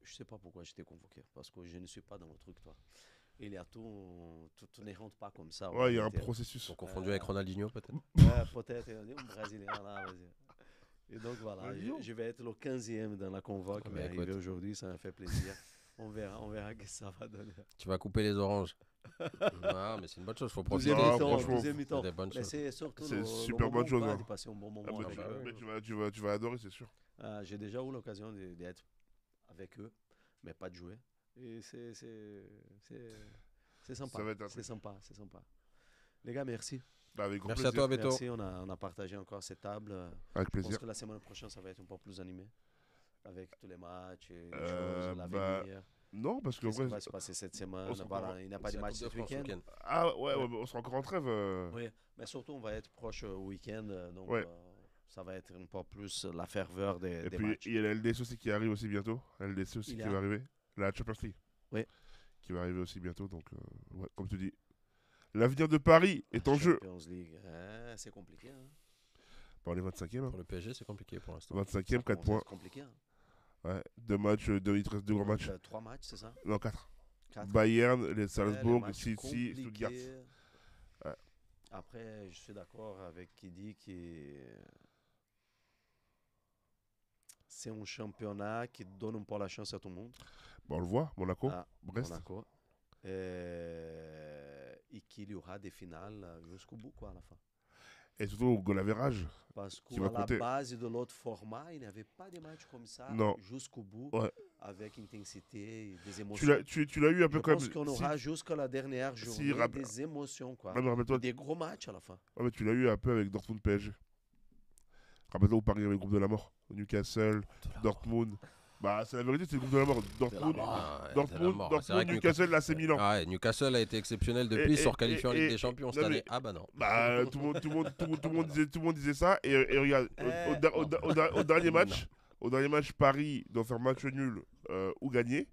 Je sais pas pourquoi j'étais convoqué. Parce que je ne suis pas dans le truc, toi. Il y a tout ne rentre pas comme ça. ouais, il y a un Honnêtement. processus. Ils sont confondus avec Ronaldinho, peut-être. Peut-être. Il y a un Brésilien là, vas-y. Et donc voilà, Vas-y. je vais être le 15e dans la convoque. Ouais, Mais écoute. arrivé aujourd'hui, ça m'a fait plaisir. On verra ce que ça va donner. Tu vas couper les oranges. Non, mais c'est une bonne chose. Il faut profiter. Deuxième Non, mi-temps, franchement, deuxième C'est mi-temps. des bonnes Mais choses. c'est surtout C'est le super moment bonne chose, pas hein. de passer un bon moment Ah, mais avec eux. tu vas adorer, c'est sûr. J'ai déjà eu l'occasion d'être avec eux, mais pas de jouer. Et c'est sympa. Ça va être un C'est truc. sympa, c'est sympa. Les gars, merci. Bah, avec grand Merci à plaisir. toi, Beto. Merci, on a partagé encore cette table. Avec Je pense plaisir. que la semaine prochaine, ça va être un peu plus animé. Avec tous les matchs et les Euh, choses, bah, l'avenir. Non, parce que Qu'est-ce qui vrai. va se passer cette semaine on se Voilà, reprend. il n'y a pas C'est de la match Coupe de ce France ce week-end. week-end. Ah ouais, ouais, on sera encore en trêve. Oui, mais surtout, on va être proche au week-end. Donc, Ouais. ça va être un peu plus la ferveur Et des puis matchs. il y a la LDC aussi qui arrive aussi bientôt. La LDC aussi Il y qui a- va arriver. La Champions League. Oui. Qui va arriver aussi bientôt. Donc, ouais, comme tu dis. L'avenir de Paris est en jeu. Champions League, c'est compliqué. Hein. Bon, on est 25e. Hein. Pour le PSG, c'est compliqué pour l'instant. 25e, 4 Ça commence à points. être compliqué. Hein. Ouais. 2 matchs, il te reste 2 grands matchs. 3 matchs, c'est ça Non, 4. 4. Bayern, les Salzbourg, matchs City, compliqués. Stuttgart. Ouais. Après, je suis d'accord avec qui dit que c'est un championnat qui donne un peu la chance à tout le monde. Bon, on le voit, Monaco, Ah, Brest. Monaco. Et qu'il y aura des finales jusqu'au bout, quoi, à la fin. Et surtout au goal average. Parce Qui va qu'à la compter. base de l'autre format, il n'y avait pas de matchs comme ça Non. jusqu'au bout, Ouais. avec intensité et des Tu émotions. l'as eu un peu Je comme. pense qu'on aura jusqu'à la dernière journée des émotions, quoi. Non, mais rappelle-toi, Des gros matchs à la fin. ouais, mais tu l'as eu un peu avec Dortmund PSG. Rappelle-toi où Paris avait le groupe de la mort. Newcastle, Dortmund. Bah, c'est la vérité, c'est le groupe de la mort. Dortmund, Ah, ouais, c'est la Dortmund, mort. Dortmund, C'est vrai que Newcastle, l'AC Milan. Ah ouais, Newcastle a été exceptionnel depuis, Et- ils sont requalifiés en et- Ligue des Champions cette non, mais- année. Ah bah non. Bah, tout le monde disait ça. Et regarde, au dernier match, Paris doit faire match nul ou gagner.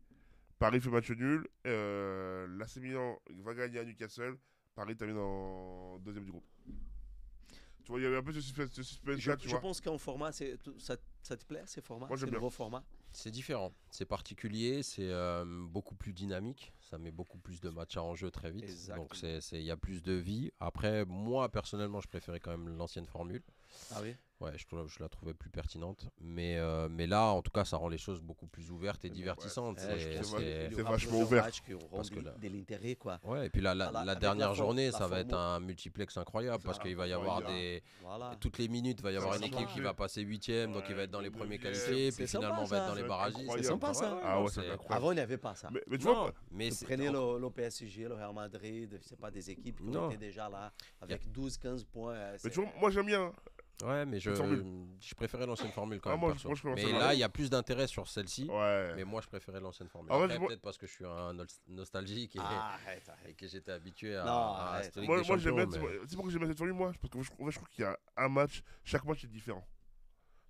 Paris fait match nul. L'AC Milan va gagner à Newcastle. Paris termine en deuxième du groupe. Tu vois, il y avait un peu ce suspense là, tu Je vois. pense qu'en format, ça te plaît, ces formats, Moi, ces j'aime bien. nouveaux formats? C'est différent, c'est particulier, c'est beaucoup plus dynamique, ça met beaucoup plus de matchs à enjeu très vite, Exactement. donc il y a plus de vie. Après, moi personnellement, je préférais quand même l'ancienne formule, Ah oui. Ouais, je la trouvais plus pertinente. Mais là, en tout cas, ça rend les choses beaucoup plus ouvertes et divertissantes. c'est vachement ouvert. Matchs qui auront Parce que là- de l'intérêt, quoi. Ouais, et puis la Avec dernière la journée, la ça va être forme- un multiplex incroyable parce qu'il va y avoir incroyable. Voilà. toutes les minutes, il va y avoir va une équipe qui changer. va passer 8e, donc il va être dans les premiers qualifiés, C'est puis sympa, finalement on va être ça. dans les C'est barragistes. incroyable. C'est sympa, ça. Ah non, ouais, c'est c'est- incroyable. Avant, il n'y avait pas ça. Mais tu Non, vois, mais Vous c'est- prenez le PSG, le Real Madrid, c'est pas des équipes qui Non. étaient déjà là avec 12-15 points. mais tu vois, moi j'aime bien. Ouais, mais Cette formule. je préférais l'ancienne formule quand Ah, même. moi, perso. moi, je préfère Mais l'ancienne là, formule. il y a plus d'intérêt sur celle-ci. Ouais. Mais moi, je préférais l'ancienne formule. Ah ouais, Après, moi- peut-être parce que je suis un nostalgique et, Arrête, et que j'étais habitué à, Non, à arrête. cette Ligue Moi, des moi j'aime bien. Champions, mais- C'est pourquoi j'aime bien cette formule, moi. Parce que en fait, je trouve qu'il y a un match. Chaque match est différent.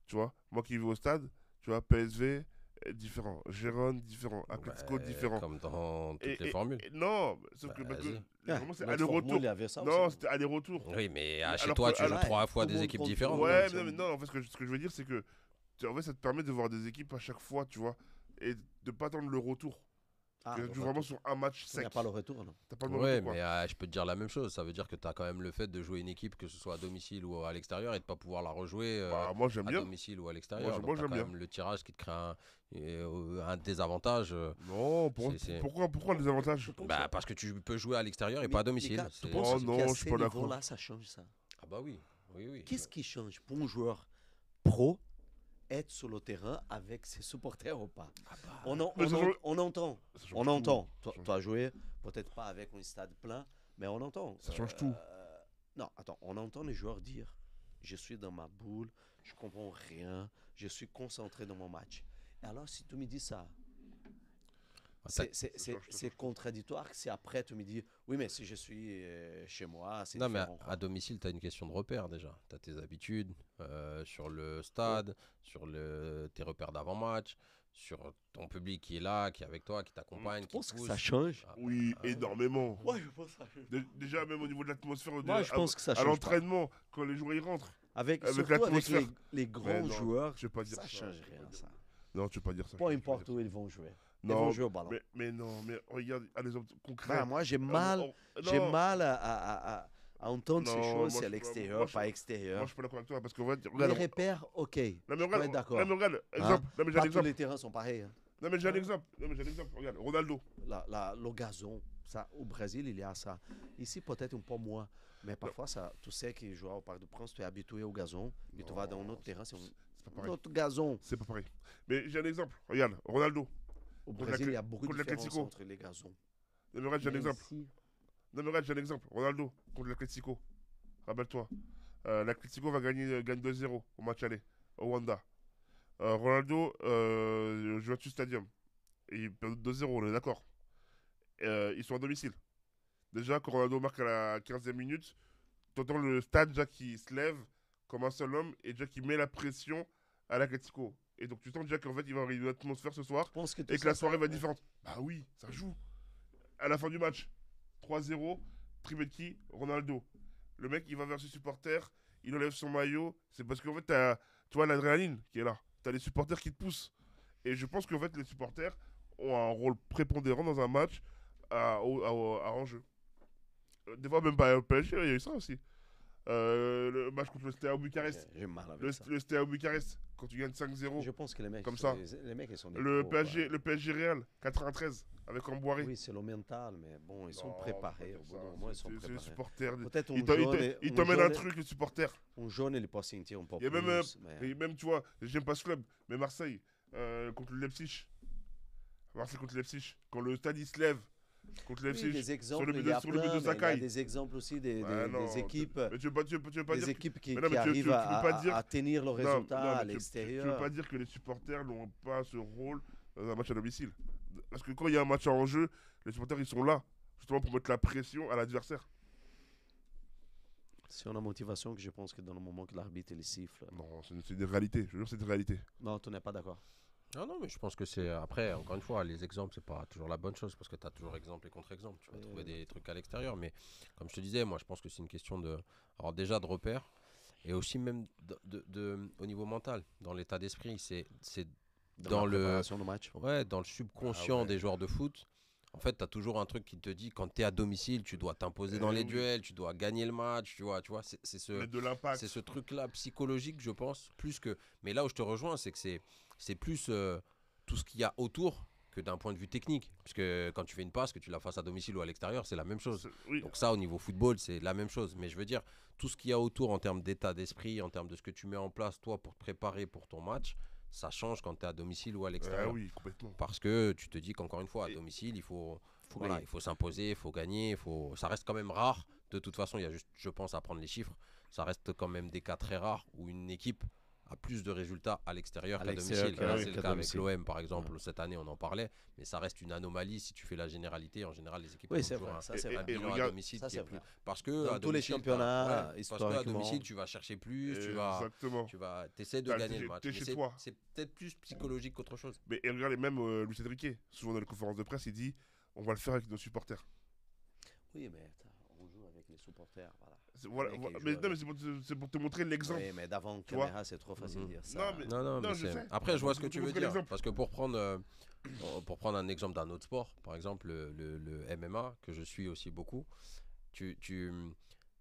Tu vois, moi qui vais au stade, tu vois, PSV est différent. Gérone, différent. Atletico, Ouais, différent. Comme dans toutes Et- les et- formules. et non, sauf que Bah, parce que vas-y. vraiment, c'est Notre formule, aller-retour. il y avait ça Non, aussi. c'était aller-retour. Oui, mais Alors chez toi, que- tu joues alors- 3 fois tout le des monde équipes compte. différentes. Ouais, donc, mais non, en fait, ce que je veux dire, c'est que en fait, ça te permet de voir des équipes à chaque fois, tu vois, et de pas attendre le retour. Ah, Tu le joues vraiment retour. sur un match Il n'y a sec. pas le retour, non. T'as pas le même Ouais, retour, quoi. mais je peux te dire la même chose. Ça veut dire que tu as quand même le fait de jouer une équipe, que ce soit à domicile ou à l'extérieur, et de pas pouvoir la rejouer Bah, moi, j'aime à bien. domicile ou à l'extérieur. Moi, Donc, t'as j'aime quand bien. même le tirage qui te crée un désavantage. Non, c'est- pourquoi les avantages? Bah, parce que tu peux jouer à l'extérieur et Mais- pas à mais domicile. quand- C'est- tu penses Oh qu'à non, je ces suis pas d'accord. niveaux-là, ça change ça. Ah bah oui, oui. Qu'est-ce qui change pour un joueur pro être sur le terrain avec ses supporters ou pas? Mais ça change- On entend. Ça change On tout. entend. Ça change Tu as joué, peut-être pas avec un stade plein, mais on entend. Ça change tout. Non, attends, on entend les joueurs dire je suis dans ma boule, je comprends rien, je suis concentré dans mon match. Et alors, si tu me dis ça, c'est contradictoire si après tu me dis oui, mais si je suis chez moi, c'est Non, mais différent. à domicile, tu as une question de repère déjà. Tu as tes habitudes sur le stade, sur tes repères d'avant-match, sur ton public qui est là, qui est avec toi, qui t'accompagne, Tu qui penses te que pousse. ça change? Ah, Oui, bah, énormément. Ouais, je pense que ça change. Déjà, même au niveau de l'atmosphère, Moi, je pense que ça à change pas. l'entraîavement, quand les joueurs y rentrent. Avec Surtout avec l'atmosphère. les Mais grands non, joueurs, je vais pas dire ça ça, change je vais rien, pas dire ça. Non, tu peux pas dire ça. Peu je vais pas importe dire où ils vont jouer. ça. Ils Non, vont jouer au ballon. mais non, mais regarde, un exemple concret. Ben, moi, j'ai Ah, mal, j'ai non, mal à entendre ces Non, choses moi, à je- l'extérieur, moi, je- pas Moi, extérieur. je suis pas d'accord avec toi parce qu'en fait, Les regarde. repères, ok. Non, mais je peux regarde, être d'accord. non, mais regarde, Hein? exemple. Non, mais j'ai un Pas tous exemple. les terrains sont pareils. Hein. Non, mais j'ai un exemple. Non, mais j'ai un exemple. Regarde, Ronaldo. Le gazon, ça, au Brésil, il y a ça. Ici, peut-être un peu moins. Mais parfois, ça, tu sais que joueur au Parc de Prince, tu es habitué au gazon. Et tu vas dans un autre terrain, c'est C'est pas un pareil. autre gazon. C'est pas pareil. Mais j'ai un exemple. Regarde, Ronaldo. Au Contre Brésil, l'Atlé- il y a beaucoup de contre différences l'Atlético. entre les gazons. Non, mais regarde, j'ai un Mais exemple. ici, Non, mais regarde, j'ai un exemple. Ronaldo contre l'Atlético. Rappelle-toi. L'Atlético gagne 2-0 au match aller, au Wanda. Ronaldo joue à Juventus Stadium. Et ils perdent 2-0, on est d'accord. Ils sont à domicile. Déjà, quand Ronaldo marque à la 15e minute, tu entends le stade déjà qui se lève comme un seul homme et déjà qui met la pression à l'Atlético. Et donc tu sens déjà qu'en fait, il va y avoir une atmosphère ce soir je pense que tout et que ça, la soirée ça- va être différente. Bah oui, ça joue. À la fin du match, 3-0, Trivecchi, Ronaldo. Le mec, il va vers ses supporters, il enlève son maillot. C'est parce qu'en fait, tu vois l'adrénaline qui est là. Tu as les supporters qui te poussent. Et je pense qu'en fait, les supporters ont un rôle prépondérant dans un match à enjeu. Des fois, même pas au PSG, il y a eu ça aussi. Le match contre le Steaua Bucarest. J'ai mal avec Le, ça. le Steaua Bucarest, quand tu gagnes 5-0. Je pense que les mecs, Comme sont ça. les mecs, ils sont des Le pros, PSG, quoi. le PSG Real, 93, avec Amboiré. Oui, c'est le mental, mais bon, ils sont Non, préparés. Au c'est bout pas d'un ça. moment, ils sont C'est les préparés. supporters. Peut-être Ils un t'en- jaune, ils t'emmènent un truc, les supporters. un jaune, il est pas sentir un peu Il y a plus. même, mais- Et même, tu vois, j'aime pas ce club, mais Marseille, contre le Leipzig. Marseille contre le Leipzig. Quand le stade il se lève contre le Oui, Leipzig. des exemples, le but il de- y a sur le but de plein, mais il y a Sakai. des exemples aussi Ouais, non, des équipes, Mais tu veux pas dire. équipes qui Mais non, mais arrivent tu peux pas dire- à tenir le Non, résultat non, à mais tu veux l'extérieur. pas dire que les supporters n'ont pas ce rôle dans un match à domicile. Parce que quand il y a un match en jeu, les supporters ils sont là, justement pour mettre la pression à l'adversaire. C'est une motivation que je pense que dans le moment que l'arbitre il siffle. Non, c'est des réalités, je jure, c'est des réalités. Non, tu n'es pas d'accord. Non, mais je pense que c'est. Après, encore une fois, les exemples, c'est pas toujours la bonne chose parce que tu as toujours exemple et contre-exemple. Tu vas trouver des trucs à l'extérieur. Mais comme je te disais, moi, je pense que c'est une question de. Alors, déjà de repère et aussi même au niveau mental, dans l'état d'esprit. C'est dans la le. préparation du match. Ouais, dans le subconscient Ah ouais. des joueurs de foot. En fait, tu as toujours un truc qui te dit, quand tu es à domicile, tu dois t'imposer dans les duels, tu dois gagner le match, tu vois c'est Mettre de l'impact. ce truc-là psychologique, je pense, plus que... Mais là où je te rejoins, c'est que c'est plus tout ce qu'il y a autour que d'un point de vue technique. Puisque quand tu fais une passe, que tu la fasses à domicile ou à l'extérieur, c'est la même chose. Oui. Donc ça, au niveau football, c'est la même chose. Mais je veux dire, tout ce qu'il y a autour en termes d'état d'esprit, en termes de ce que tu mets en place, toi, pour te préparer pour ton match, ça change quand tu es à domicile ou à l'extérieur. Oui, complètement. Parce que tu te dis qu'encore une fois, à domicile, il faut s'imposer, il faut gagner. Ça reste quand même rare. De toute façon, il y a juste, je pense, à prendre les chiffres. Ça reste quand même des cas très rares où une équipe a plus de résultats à l'extérieur qu'à domicile. Là, c'est le cas avec l'OM, par exemple. Cette année, on en parlait. Mais ça reste une anomalie si tu fais la généralité. En général, les équipes ont toujours un bilan à domicile qui est plus. Parce que dans tous les championnats, parce qu'à domicile, tu vas chercher plus. Tu essaies de gagner le match. C'est peut-être plus psychologique qu'autre chose. Mais et regardez, même Luis Enrique, souvent dans les conférences de presse, il dit on va le faire avec nos supporters. Oui, mais on joue avec les supporters. Voilà, mais c'est pour te montrer l'exemple. Oui, mais d'avant caméra, c'est trop facile de dire ça. Non, mais je sais. Après, je vois ce que tu veux dire. L'exemple. Parce que pour prendre un exemple d'un autre sport, par exemple le MMA, que je suis aussi beaucoup, tu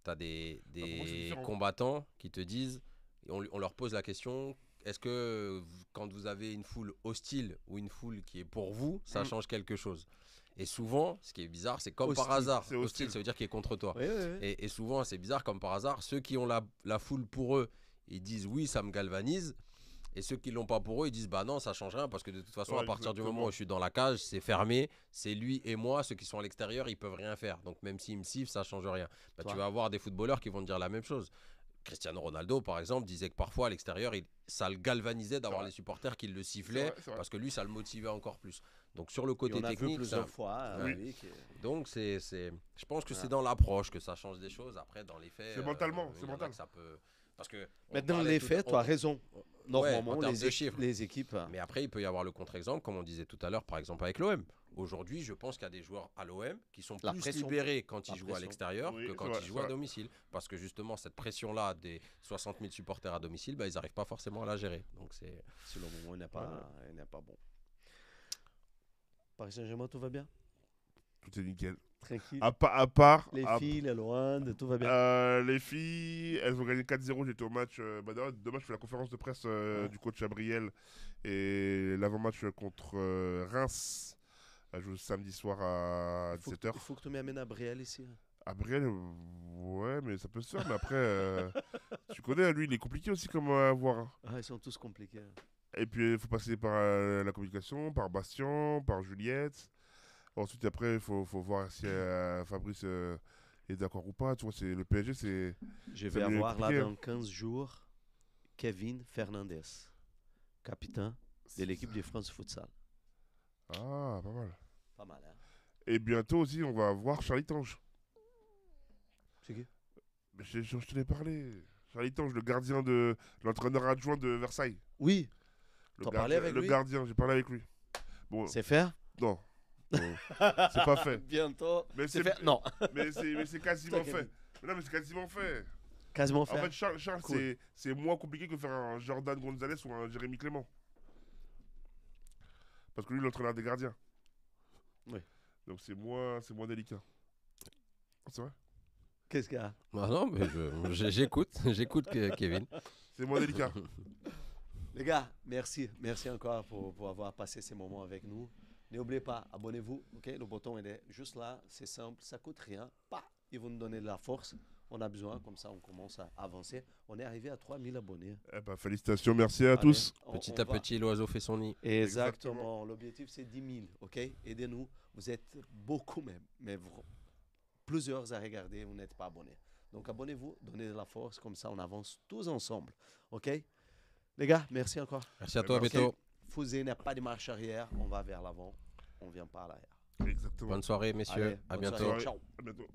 as des combattants qui te disent, on leur pose la question, est-ce que quand vous avez une foule hostile ou une foule qui est pour vous, ça change quelque chose? Et souvent, ce qui est bizarre, c'est comme par hasard. Hostile, ça veut dire qu'il est contre toi. Oui. Et souvent, c'est bizarre, comme par hasard, ceux qui ont la foule pour eux, ils disent oui, ça me galvanise. Et ceux qui l'ont pas pour eux, ils disent bah non, ça change rien parce que de toute façon, à partir du moment où je suis dans la cage, c'est fermé, c'est lui et moi. Ceux qui sont à l'extérieur, ils peuvent rien faire. Donc même s'ils me sifflent, ça change rien. Tu vas avoir des footballeurs qui vont te dire la même chose. Cristiano Ronaldo, par exemple, disait que parfois à l'extérieur, ça le galvanisait d'avoir les supporters qui le sifflaient parce que lui, ça le motivait encore plus. Donc sur le côté technique, plusieurs fois. Donc je pense que c'est dans l'approche que ça change des choses. Après, dans les faits, c'est mentalement, c'est mental. Ça peut... Parce que mais dans les faits, tu as raison. Normalement, les équipes. Mais après, il peut y avoir le contre-exemple, comme on disait tout à l'heure, par exemple avec l'OM. Aujourd'hui, je pense qu'il y a des joueurs à l'OM qui sont plus libérés quand ils jouent à l'extérieur que quand ils jouent à domicile. Parce que justement, cette pression-là des 60 000 supporters à domicile, ils n'arrivent pas forcément à la gérer. Donc c'est le moment où il n'est pas bon. Paris Saint-Germain, tout va bien? Tout est nickel. Tranquille. À part les filles, les Loandes, tout va bien. Les filles, elles ont gagné 4-0. J'étais au match. Demain, je fais la conférence de presse du coach Gabriel et l'avant-match contre Reims. Elle joue samedi soir à 17h. Il faut que tu m'amènes à Brielle ici. À Brielle, ouais, mais ça peut se faire. Mais après, tu connais, lui, il est compliqué aussi comme à voir. Hein. Ils sont tous compliqués. Et puis, il faut passer par la communication, par Bastien, par Juliette. Ensuite, après, il faut voir si Fabrice est d'accord ou pas. Tu vois, le PSG, c'est... Je vais avoir là, dans 15 jours, Kevin Fernandez, capitaine de l'équipe de France Futsal. Ah, pas mal. Pas mal, hein. Et bientôt aussi, on va voir Charlie Tange. C'est qui? Je te l'ai parlé. Charlie Tange, le gardien de l'entraîneur adjoint de Versailles. Oui. T'as parlé avec lui? Le gardien, j'ai parlé avec lui. Bon, c'est fait? Non. C'est pas fait. Bientôt. Mais c'est fait? Non. Mais c'est quasiment fait. Mais non, mais c'est quasiment fait. Quasiment fait. En fait, Charles cool. c'est moins compliqué que faire un Jordan Gonzalez ou un Jérémy Clément. Parce que lui, l'entraîneur des gardiens. Oui. Donc c'est moins délicat. C'est vrai? Qu'est-ce qu'il y a? Non, mais j'écoute Kevin. C'est moins délicat. Les gars, merci. Merci encore pour avoir passé ces moments avec nous. N'oubliez pas, abonnez-vous. Okay? Le bouton est juste là. C'est simple. Ça ne coûte rien. Ils vont nous donner de la force. On a besoin. Comme ça, on commence à avancer. On est arrivé à 3000 abonnés. Félicitations. Merci à tous. Petit à petit, l'oiseau fait son nid. Exactement. L'objectif, c'est 10 000. Okay? Aidez-nous. Vous êtes beaucoup même. Mais plusieurs à regarder. Vous n'êtes pas abonnés. Donc, abonnez-vous. Donnez de la force. Comme ça, on avance tous ensemble. OK? Les gars, merci encore. Merci à toi, Beto. Fusée n'a pas de marche arrière. On va vers l'avant. On ne vient pas à l'arrière. Exactement. Bonne soirée, messieurs. Allez, à bientôt. Ciao. À bientôt.